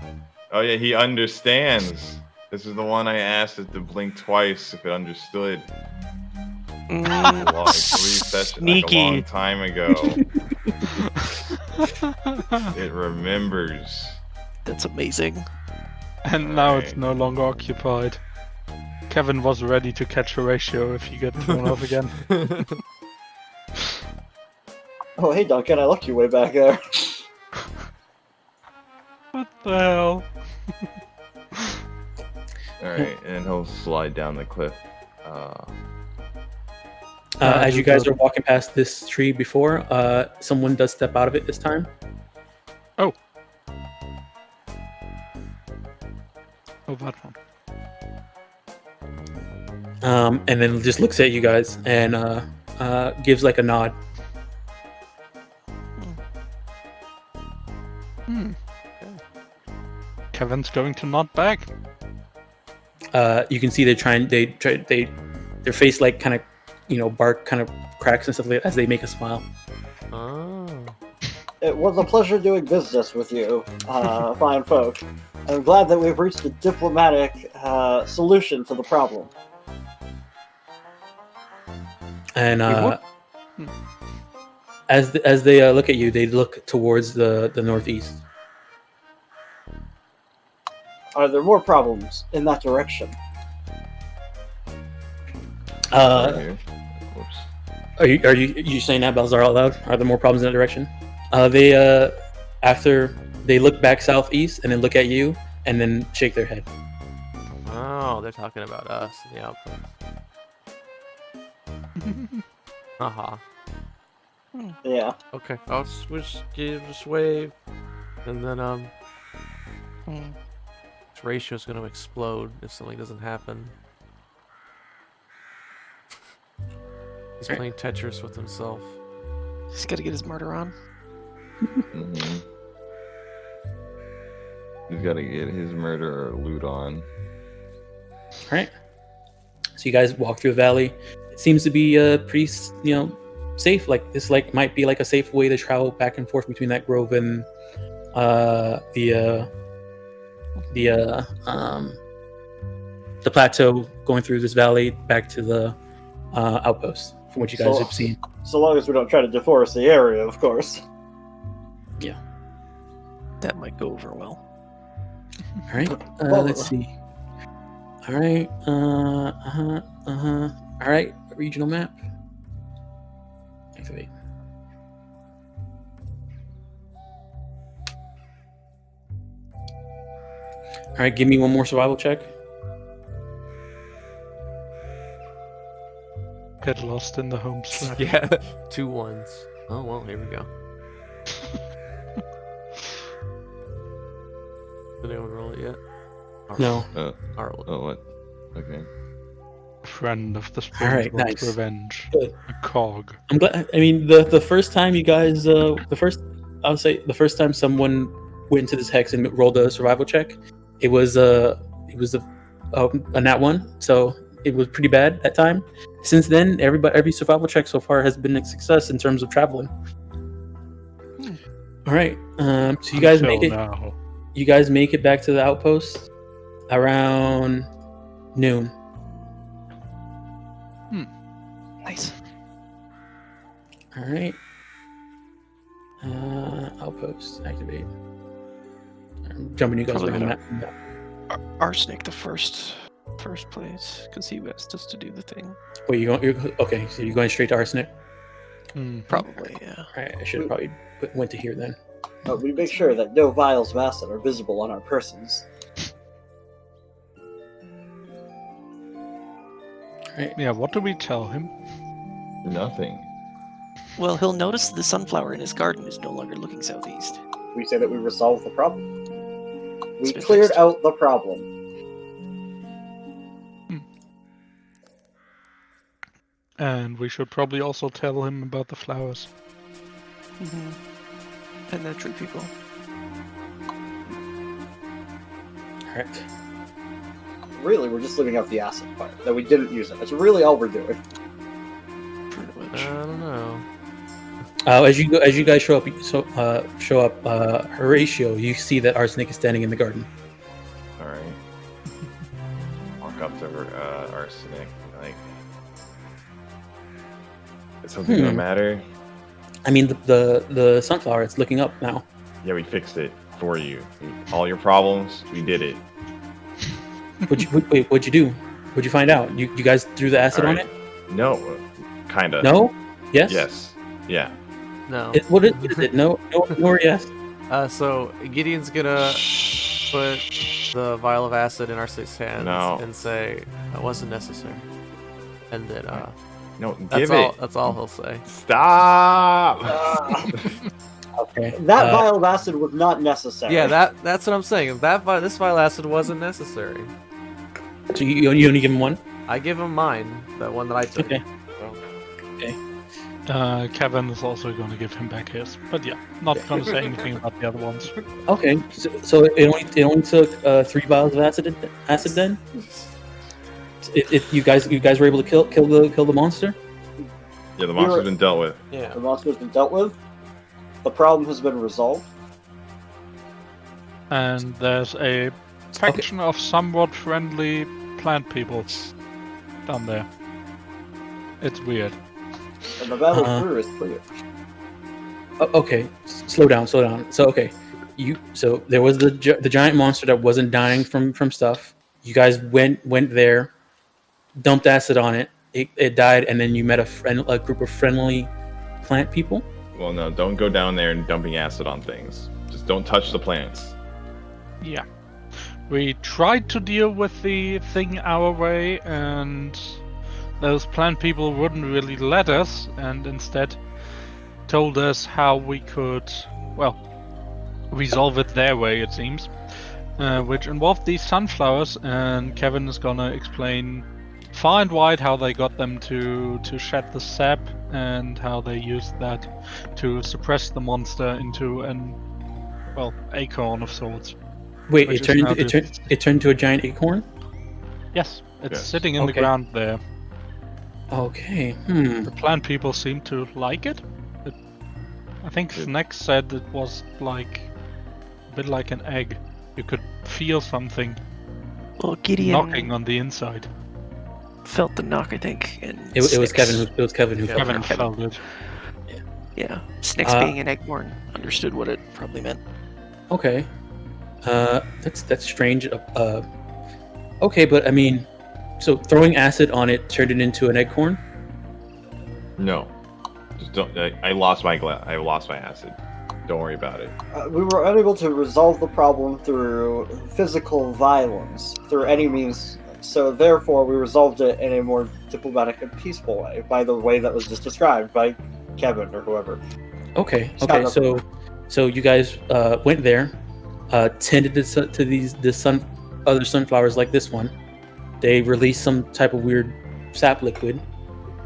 Oh yeah, he understands. This is the one I asked it to blink twice if it understood. Like 3 sessions, like a long Sneaky. time ago. It remembers. That's amazing. And now it's Right. no longer occupied. Kevin was ready to catch Horatio if you get thrown off again. Oh, hey Duncan, I left you way back there. What the hell? All right, and he'll slide down the cliff. As you guys are walking past this tree before, someone does step out of it this time. Oh, that one. and then just looks at you guys and gives like a nod. Kevin's going to nod back. You can see their face like kind of bark kind of cracks and stuff like that as they make a smile. Oh. It was a pleasure doing business with you, fine folk. I'm glad that we've reached a diplomatic solution to the problem. And as they look at you, they look towards the northeast. Are there more problems in that direction? Right here. Whoops. Are you saying that, Balzar, out loud? Are there more problems in that direction? They after they look back southeast and then look at you and then shake their head. Oh, they're talking about us. Yeah. Haha. Yeah. Okay, I'll just wave, and then this ratio's gonna explode if something doesn't happen. He's playing Tetris with himself. He's got to get his murder on. Mhm. He's got to get his murder or loot on. All right. So you guys walk through the valley. It seems to be pretty, safe. Like this, might be like a safe way to travel back and forth between that grove and the plateau, going through this valley back to the outpost, from what you guys have seen. So long as we don't try to deforest the area, of course. Yeah. That might go over well. All right. Let's see. All right. All right. Regional map. Activate. All right. Give me one more survival check. Get lost in the home stretch. Yeah, 2 1s. Oh well, here we go. Did anyone roll it yet? No. I'll roll it. Oh, what? Okay. Friend of the All right, SpongeBob nice. Revenge. Good. A cog. I'm glad. I mean, the first time you guys, the first time someone went into this hex and rolled a survival check, it was a nat 1, so it was pretty bad that time. Since then, every survival check so far has been a success in terms of traveling. All right, so you guys make it. Now. You guys make it back to the outpost around noon. Nice. All right. Outpost activate. I'm jumping you guys Probably around gonna- that. Arsenic the first place, because he asked us to do the thing. Wait, you're okay? So you're going straight to arsenic? Probably, yeah. All right, I should have probably went to here then. But we make sure that no vials of acid are visible on our persons. All right. Yeah, what do we tell him? Nothing. Well, he'll notice the sunflower in his garden is no longer looking southeast. We say that we resolved the problem. We It's been cleared fixed. out the problem. And we should probably also tell him about the flowers. And the tree people. All right. Really, we're just leaving out the acid part. That we didn't use it. That's really all we're doing. Pretty I much. don't know. As you guys show up, Horatio, you see that arsenic is standing in the garden. All right. Walk up to Arsenic. Like, is something gonna matter? I mean, the sunflower, it's looking up now. Yeah, we fixed it for you. All your problems, we did it. What'd you do? What'd you find out? You guys threw the acid All on right. it? No, kinda. No? Yes? Yes. Yeah. No. What is it? No or yes? So Gideon's gonna put the vial of acid in Arsenic's hands No. and say that wasn't necessary. And then No, that's give all. it. That's all he'll say. Stop. Okay. That vial of acid was not necessary. Yeah, that's what I'm saying. This vial of acid wasn't necessary. So you only give him one? I give him mine, that one that I took. Okay. Kevin is also going to give him back his, but yeah, not going to say anything about the other ones. Okay. So it only took 3 vials of acid then. You guys were able to kill the monster. Yeah, the monster's been dealt with. Yeah. The monster's been dealt with. The problem has been resolved. And there's a faction of somewhat friendly plant people down there. It's weird. And the battle through is clear. Okay, slow down. So okay, so there was the giant monster that wasn't dying from stuff. You guys went there, dumped acid on it. It died, and then you met a group of friendly plant people. Well, no, don't go down there and dumping acid on things. Just don't touch the plants. Yeah. We tried to deal with the thing our way, and those plant people wouldn't really let us, and instead told us how we could, well, resolve it their way, it seems. Which involved these sunflowers, and Kevin is gonna explain far and wide how they got them to shed the sap, and how they used that to suppress the monster into an, well, acorn of sorts. Wait, Which it turned into a giant acorn? Yes, it's Yes. sitting in the Okay. ground there. Okay. The plant people seem to like it. I think Snack said it was like a bit like an egg. You could feel something Well, Gideon knocking on the inside. felt the knock, I think, and It was Snicks- Kevin. It was Kevin who Yeah, felt Kevin it. felt it. Yeah, Snicks Uh, being an eggborn understood what it probably meant. Okay. That's strange. Okay, but I mean, so throwing acid on it turned it into an acorn? No, just don't. I lost my I lost my acid. Don't worry about it. We were unable to resolve the problem through physical violence, through any means. So therefore, we resolved it in a more diplomatic and peaceful way, by the way that was just described by Kevin or whoever. Okay. Shut up. So you guys went there, tended to these other sunflowers like this one. They released some type of weird sap liquid.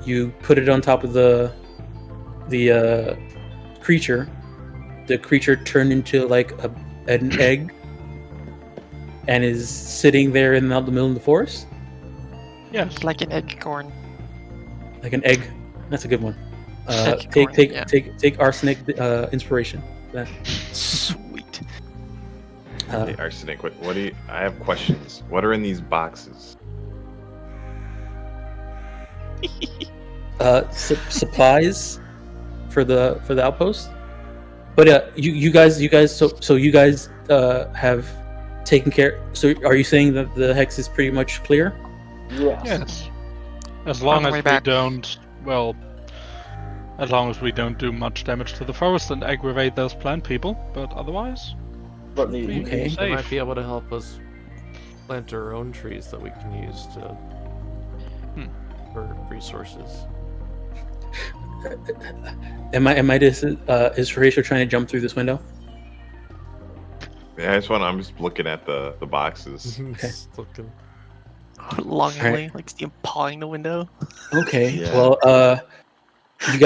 You put it on top of the creature. The creature turned into like an egg, and is sitting there in the middle of the forest, Yes. Like an acorn. like an egg. That's a good one. Acorn, yeah. Take arsenic inspiration. That. Sweet. Hey, Arsenic, what do you? I have questions. What are in these boxes? Supplies for the outpost. But you guys so you guys have taken care. So are you saying that the hex is pretty much clear? Yes. Yes. As long the as way we back. don't, well, as long as we don't do much damage to the forest and aggravate those plant people, but otherwise, But the Okay. They safe. might be able to help us plant our own trees that we can use to for resources. Am I is Horatio trying to jump through this window? Yeah, I'm just looking at the boxes. Just looking. Longingly, like Steve pawing the window. Okay. Yeah. Well, if you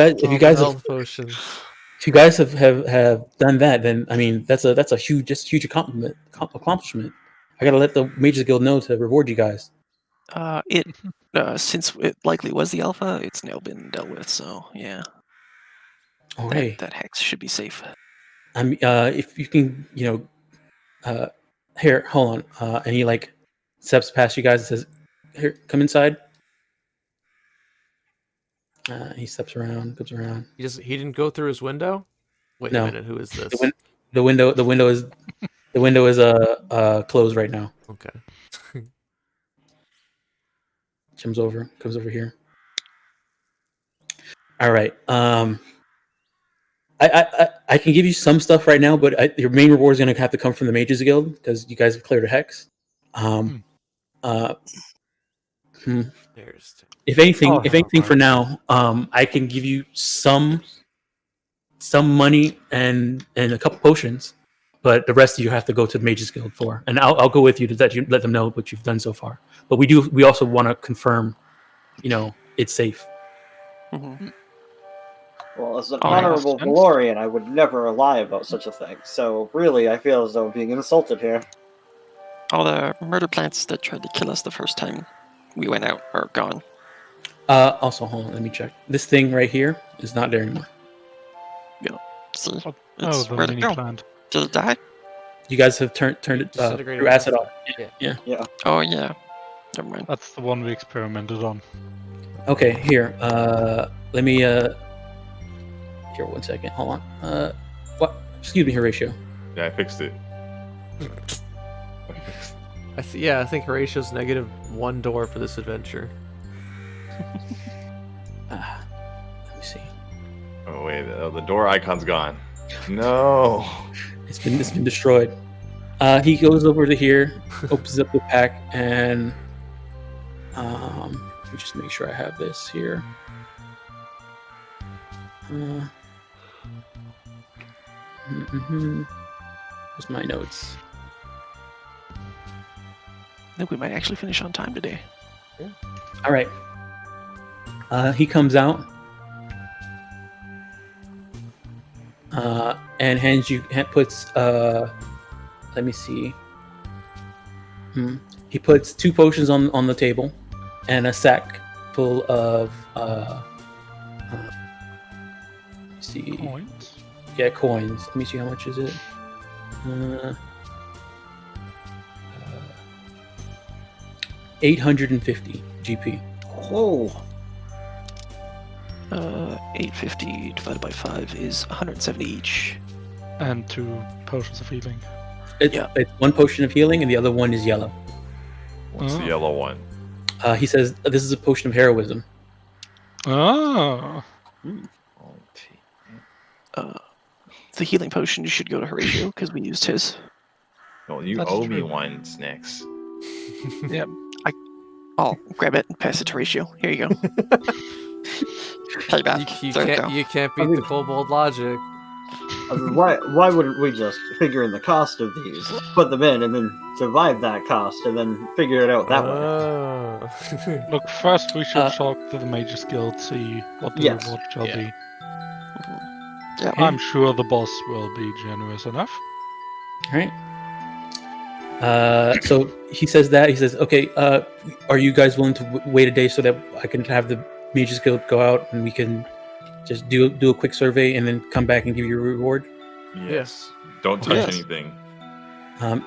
Potions. if you guys have done that, then I mean that's a huge accomplishment. I gotta let the Mages Guild know to reward you guys. Since it likely was the alpha, it's now been dealt with. So yeah, Okay. that hex should be safe. If you can, here, hold on. And he like steps past you guys and says, "Here, come inside." He steps around, comes around. He didn't go through his window? Wait No. a minute, who is this? The window is closed right now. Okay. Comes over here. All right. I can give you some stuff right now, but your main reward is going to have to come from the Mages Guild because you guys have cleared a hex. There's If anything, Oh, for now, I can give you some money and a couple potions, but the rest of you have to go to the Mages Guild for. And I'll go with you to let them know what you've done so far. But we also want to confirm, it's safe. Mm-hmm. Well, as an Oh, yeah. honorable Valorian, I would never lie about such a thing. So really, I feel as though I'm being insulted here. All the murder plants that tried to kill us the first time we went out are gone. Also, hold on, let me check. This thing right here is not there anymore. See, Oh, it's the where'd it mini go? plant. Did it die? You guys have turned it Disintegrated through acid off. Yeah. Oh yeah. Never mind. That's the one we experimented on. Okay, here. Let me. Here, 1 second. Hold on. What? Excuse me, Horatio. Yeah, I fixed it. I think Horatio's -1 door for this adventure. Let me see. Oh wait, the door icon's gone. No. It's been destroyed. He goes over to here, opens up the pack, and let me just make sure I have this here. Here's my notes. I think we might actually finish on time today. All right. He comes out and puts. Let me see. He puts 2 potions on the table, and a sack full of. Let's see. Coins. Yeah, coins. Let me see, how much is it? 850 GP. Oh, 850 divided by 5 is 170 each. And 2 potions of healing. It's 1 potion of healing, and the other one is yellow. What's Oh. the yellow one? He says this is a potion of heroism. Oh. The healing potion, you should go to Horatio because we used his. No, you That's owe me true. one, Snicks. I'll grab it and pass it to Horatio. Here you go. Payback. You can't beat the kobold logic. I mean, why wouldn't we just figure in the cost of these, put them in, and then divide that cost, and then figure it out that way? Look, first we should talk to the Mages Guild, see what the Yes. reward shall be. Yeah. I'm sure the boss will be generous enough. All right. So he says that. He says, okay, are you guys willing to wait a day so that I can have the Mages Guild go out and we can just do a quick survey and then come back and give you a reward? Yes. Don't touch Yes. anything.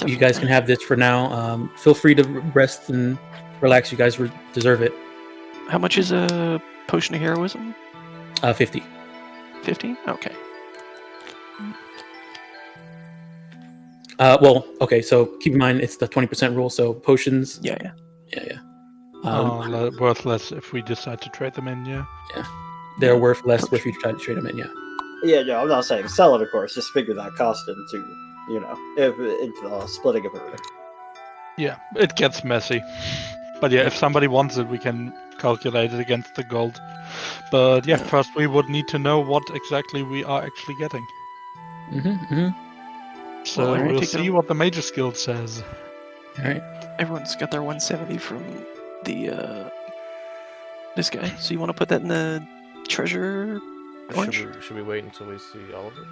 You guys can have this for now. Feel free to rest and relax. You guys deserve it. How much is a potion of heroism? 50. 50? Okay. Well, okay, so keep in mind it's the 20% rule, so potions. Yeah. Worth less if we decide to trade them in, yeah. They're worth less if you try to trade them in, yeah. Yeah, I'm not saying sell it, of course. Just figure that cost into, into the splitting of everything. Yeah, it gets messy. But yeah, if somebody wants it, we can calculate it against the gold. But yeah, first we would need to know what exactly we are actually getting. So Well, we'll take see it- what the Mages Guild says. All right. Everyone's got their 170 from the this guy. So you want to put that in the treasure orange? Should we wait until we see all of it?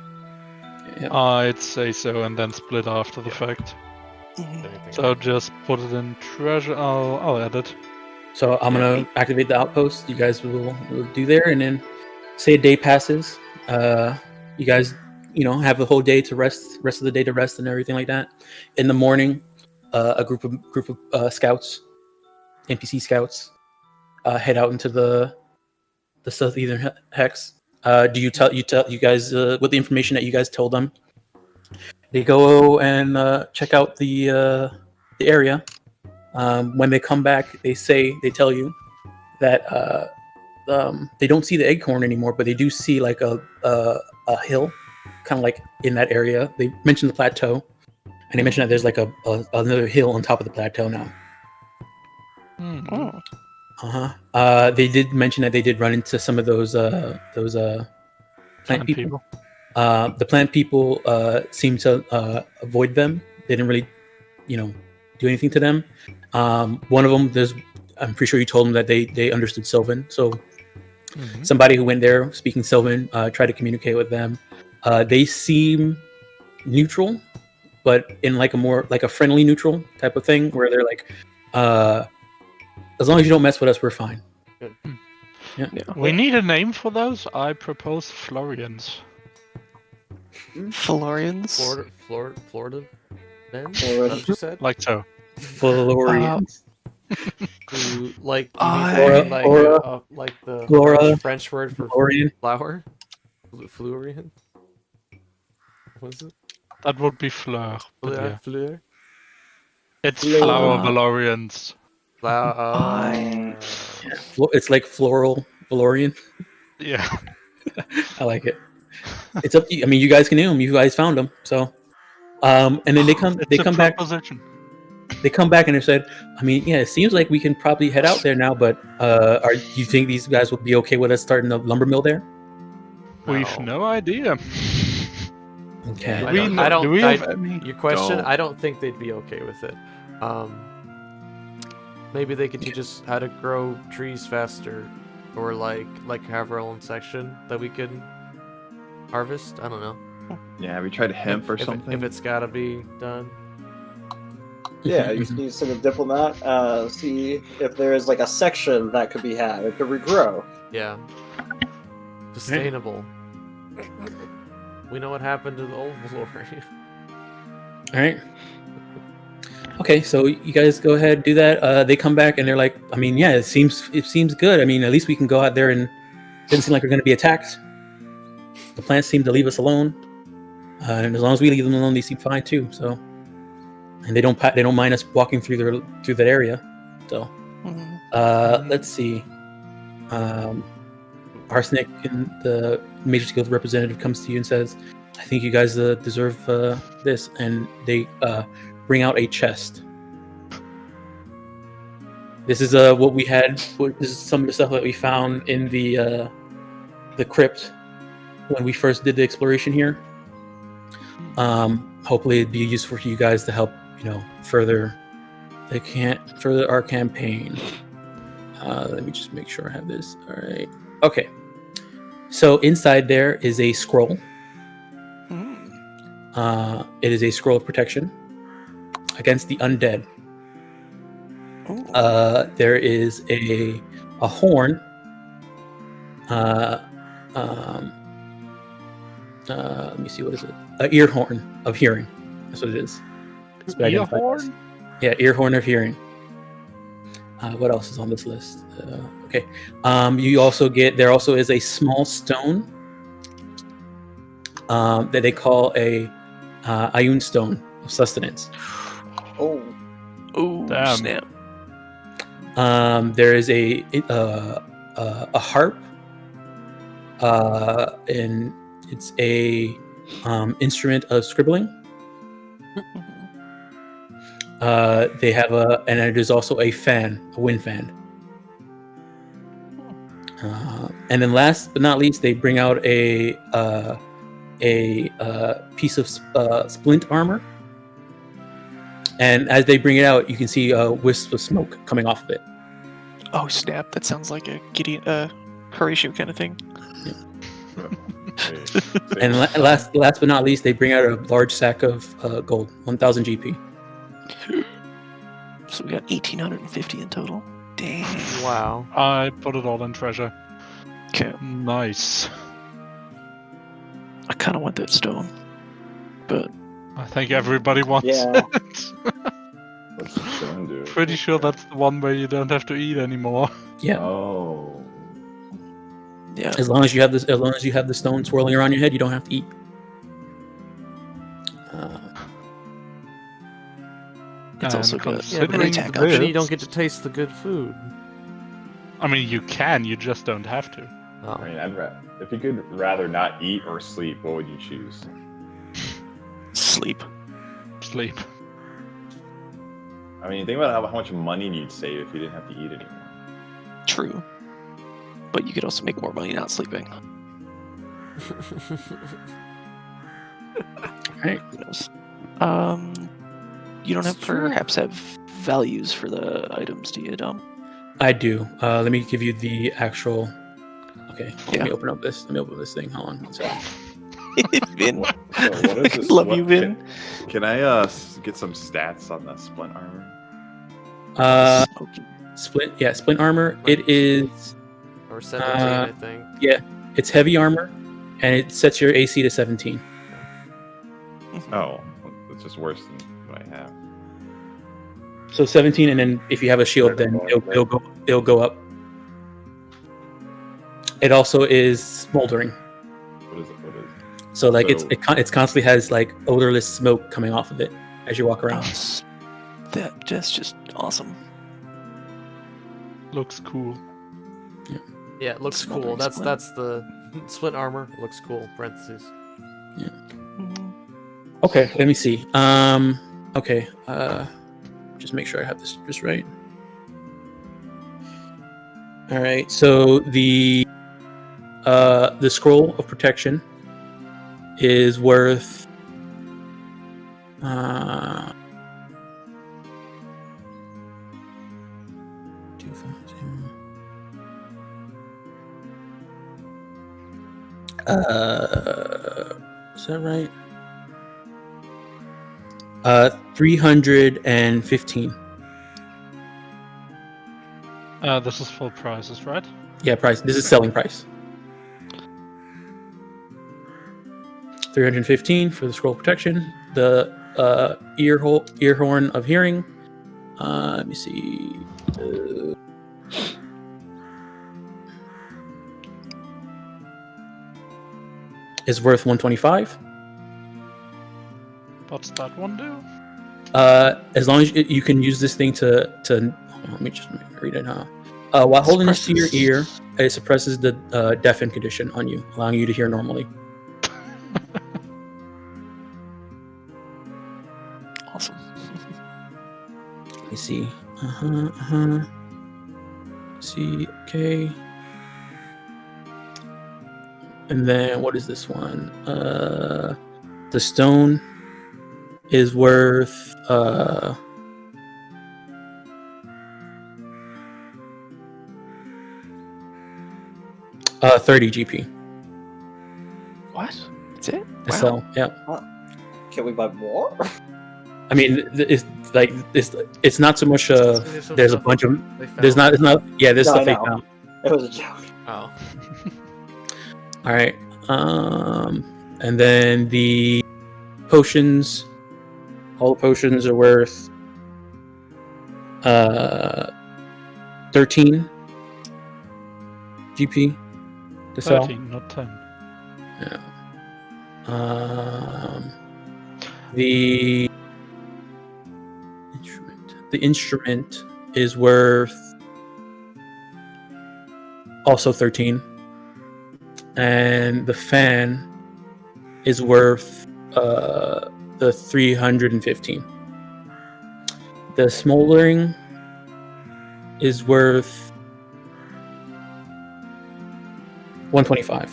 Yeah. I'd say so, and then split after the fact. Mhm. Anything So just put it in treasure. I'll add it. So I'm gonna activate the outpost. You guys will do there, and then say a day passes. You guys, have the whole day to rest of the day to rest and everything like that. In the morning, a group of scouts, NPC scouts, head out into the southeastern hex. Do you tell you guys with the information that you guys told them? They go and check out the area. When they come back, they tell you that they don't see the Acorn anymore, but they do see like a hill, kind of like in that area. They mentioned the plateau, and they mentioned that there's like another hill on top of the plateau now. Oh. They did mention that they did run into some of those plant people. People. The plant people seem to avoid them. They didn't really, do anything to them. One of them, I'm pretty sure you told them that they understood Sylvan. So somebody who went there speaking Sylvan tried to communicate with them. They seem neutral, but in like a friendly neutral type of thing, where they're like, as long as you don't mess with us, we're fine. Good. Yeah. We need a name for those. I propose Florians. Florians? Florida men? Is that what you said? Like so. Florians. Who, like, you I- mean like the Flora. French word for Florian. flower? Florian? What is it? That would be Fleur. But yeah. Fleur? It's Fleur. Flower Valorians. Flower. It's like floral Valorian. Yeah. I like it. It's up to you. I mean, you guys can name them. You guys found them. So, and then they come back. Proposition. They come back and they said, I mean, yeah, it seems like we can probably head out there now, but do you think these guys would be okay with us starting a lumber mill there? We've no idea. Okay. Your question, Don't. I don't think they'd be okay with it. Maybe they could teach us how to grow trees faster, or like have our own section that we can harvest. I don't know. Yeah, have you tried hemp or something? If it's gotta be done. Yeah, you can send a diplomat, see if there is like a section that could be had. It could regrow. Yeah. Sustainable. We know what happened to the old Valori. All right. Okay, so you guys go ahead, do that. They come back and they're like, I mean, yeah, it seems good. I mean, at least we can go out there and it doesn't seem like we're going to be attacked. The plants seem to leave us alone, and as long as we leave them alone, they seem fine too. So, and they don't mind us walking through that area. So, let's see. Arsenic, and the Major Skills representative, comes to you and says, I think you guys deserve this, and they bring out a chest. This is what we had. This is some of the stuff that we found in the crypt when we first did the exploration here. Hopefully, it'd be useful for you guys to help, further our campaign. Let me just make sure I have this. All right. Okay. So inside there is a scroll. It is a scroll of protection against the undead. There is a horn. Let me see, what is it? An ear horn of hearing. That's what it is. Ear horn? Yeah, ear horn of hearing. What else is on this list? Okay. You also there also is a small stone that they call a Ayun stone of sustenance. Oh, Damn. snap. There is a harp, and it's a instrument of scribbling. They have and it is also a fan, a wind fan. And then last but not least, they bring out a piece of splint armor. And as they bring it out, you can see a wisp of smoke coming off of it. Oh, snap. That sounds like a Horatio kind of thing. And last but not least, they bring out a large sack of gold, 1,000 GP. So we got 1,850 in total. Dang. Wow. I put it all in treasure. Okay. Nice. I kind of want that stone, but I think everybody wants Yeah. it. What's the stone do? Pretty sure that's the one where you don't have to eat anymore. Yeah. Oh. yeah. As long as you have the stone swirling around your head, you don't have to eat. It's also good. Yeah, but An considering attack the option. Then you don't get to taste the good food. I mean, you can, you just don't have to. Oh. I mean, if you could rather not eat or sleep, what would you choose? Sleep. Sleep. I mean, think about how much money you'd save if you didn't have to eat anymore. True. But you could also make more money not sleeping. Right. Who knows? You don't have perhaps have values for the items, do you, Dom? I do. Let me give you the actual. Okay. Let Yeah. me open up this. Let me open this thing. Hold on 1 second. Vin. So what is this? Love what, you, Vin. Can I get some stats on the splint armor? Smoky. Splint. Yeah, splint armor. It is. Or 17, I think. Yeah, it's heavy armor, and it sets your AC to 17. Oh, it's just worse than what I have. So 17, and then if you have a shield, then it'll go up. It also is smoldering. What is it? So like So- it's constantly has like odorless smoke coming off of it as you walk Oh, around. that's just awesome. Looks cool. Yeah, it looks cool. Smoldering splint. That's the splint armor. Looks cool. Parentheses. Mhm. Okay, let me see. Okay. Just make sure I have this just right. All right. So the scroll of protection is worth 250. Is that right? 315. This is full prices, right? Yeah, price. This is selling price. 315 for the scroll protection. The ear horn of hearing. Let me see. Is worth 125. What's that one do? As long as you can use this thing to let me just read it now. While holding this to your ear, it suppresses the deafen condition on you, allowing you to hear normally. Awesome. Let me see. See, okay. And then what is this one? The stone is worth 30 GP. What? That's it? To Wow. sell. Yeah. Can we buy more? I mean, it's not so much. There's a bunch of. There's not. It's not. Yeah, there's No, stuff I they know. found. It was a joke. Oh. All right. And then the potions. All the potions are worth 13 GP to sell. 13, not 10. Yeah. The instrument is worth also 13, and the fan is worth the 315. The smoldering is worth 125.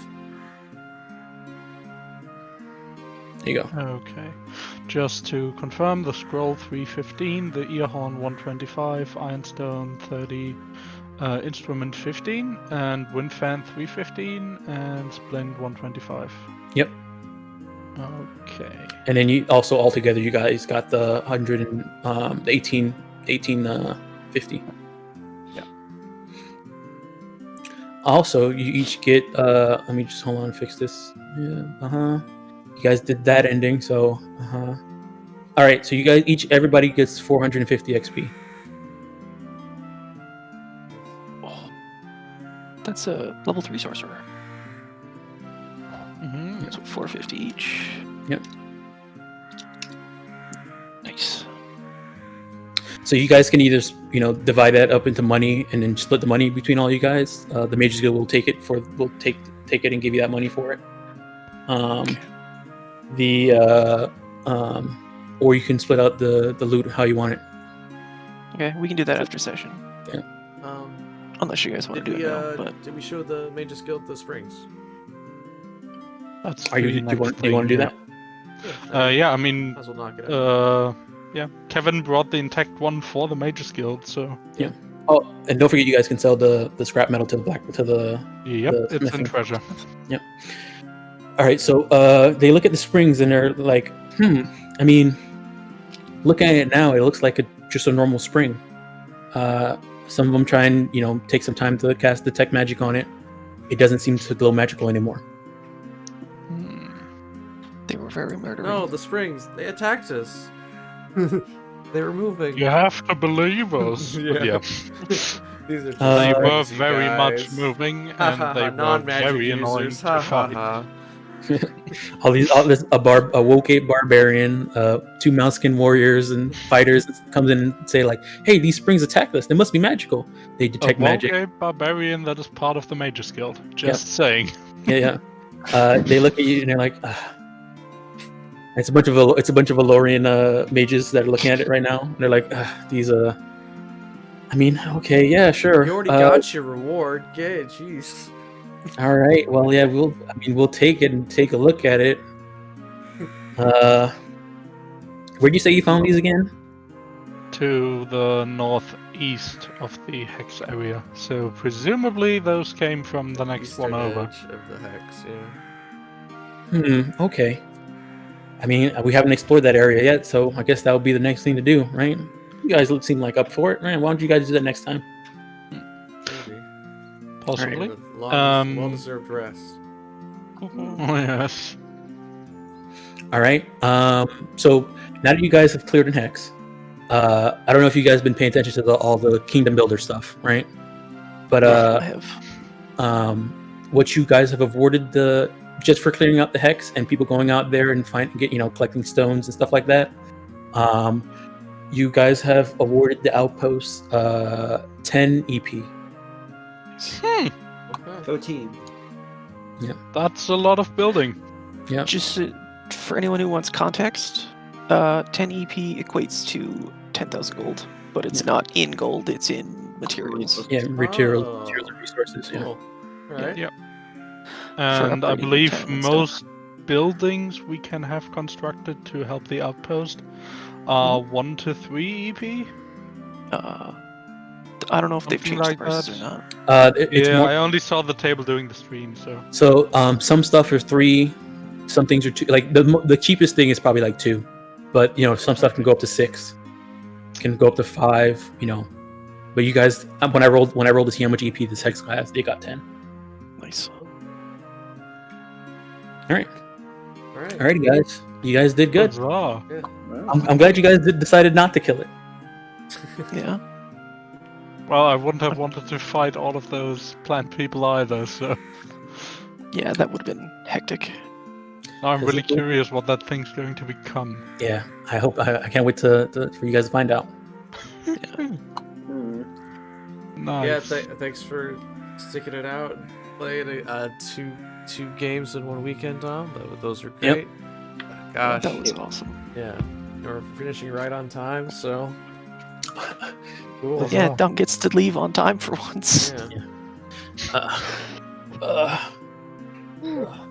There you go. Okay. Just to confirm, the scroll 315, the ear horn 125, ironstone 30, instrument 15, and wind fan 315, and splint 125. Yep. Okay. And then you also altogether you guys got the 1850. Yeah. Also, you each get let me just hold on and fix this. Yeah, you guys did that ending, so all right, so you guys everybody gets 450 XP. Oh, that's a level 3 sorcerer. Mm-hmm. So 450 each. Yep. Nice. So you guys can either divide that up into money and then split the money between all you guys. The Mage's Guild will take it and give you that money for it. Or you can split out the loot how you want it. Okay, we can do that after session. Yeah. Unless you guys want to do it now. But Did we show the Mage's Guild the springs? That's Do you want to do that? Yeah, I mean, Might as well knock it out. yeah, Kevin brought the intact one for the Mages Guild, so Oh, and don't forget, you guys can sell the scrap metal to the yep, the it's in smithing. treasure. Yep. All right, so they look at the springs and they're like, I mean, looking at it now, it looks like just a normal spring. Some of them try and take some time to cast detect magic on it. It doesn't seem to glow magical anymore. They were very murdering. No, the springs. They attacked us. They were moving. You have to believe us. Yeah. Yeah. These are just They were crazy very much guys. moving, Ha, and ha, they ha, were non-magic very annoying users. to Ha ha fight. ha. a woke ape barbarian, 2 mouse-skin warriors and fighters comes in and say like, "Hey, these springs attacked us. They must be magical." They detect magic. A barbarian that is part of the Mages Guild. Just saying. Yeah. They look at you and they're like, it's a bunch of Valorian mages that are looking at it right now. And they're like, these. I mean, okay, yeah, sure. You already got your reward. Good, jeez. All right. Well, yeah, we'll take it and take a look at it. Where'd you say you found these again? To the northeast of the hex area. So presumably those came from the next Eastern one over. edge of the hex, yeah. Okay. I mean, we haven't explored that area yet, so I guess that would be the next thing to do, right? You guys seem like up for it, right? Why don't you guys do that next time? Maybe. Possibly. Well-deserved rest. Yes. All right. So now that you guys have cleared an hex, I don't know if you guys have been paying attention to all the kingdom builder stuff, right? But I have. what you guys have awarded just for clearing out the hex and people going out there and collecting stones and stuff like that. You guys have awarded the outpost 10 EP. Okay. Go team. That's a lot of building. Yeah. Just for anyone who wants context, 10 EP equates to 10,000 gold, but it's not in gold; it's in materials. Yeah, materials and resources. Yeah. Cool. Alright. Yep. And I upgrading believe the town and stuff. most buildings we can have constructed to help the outpost are 1 to 3 EP. I don't know if they've Something changed like the prices that. or not. It's Yeah, more, I only saw the table doing the stream, so. so some stuff are 3, some things are 2. Like the cheapest thing is probably like 2, but some stuff can go up to 6, can go up to 5. But you guys, when I rolled to see how much EP this hex has, they got 10. Nice. All right, guys, you guys did good. Huzzah. I'm glad you guys decided not to kill it. Yeah. Well, I wouldn't have wanted to fight all of those plant people either, so. Yeah, that would have been hectic. Now I'm really curious what that thing's going to become. Yeah, I hope. I can't wait for you guys to find out. Nice. Yeah, thanks for sticking it out. Playing two games in one weekend, Tom. Those were great. Gosh. That was awesome. Yeah. We're finishing right on time, so. Cool. Yeah, Dunk gets to leave on time for once. Yeah.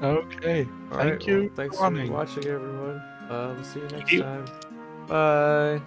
Okay. All Thank right, you well, thanks for running. watching, everyone. We'll see you next time. Bye.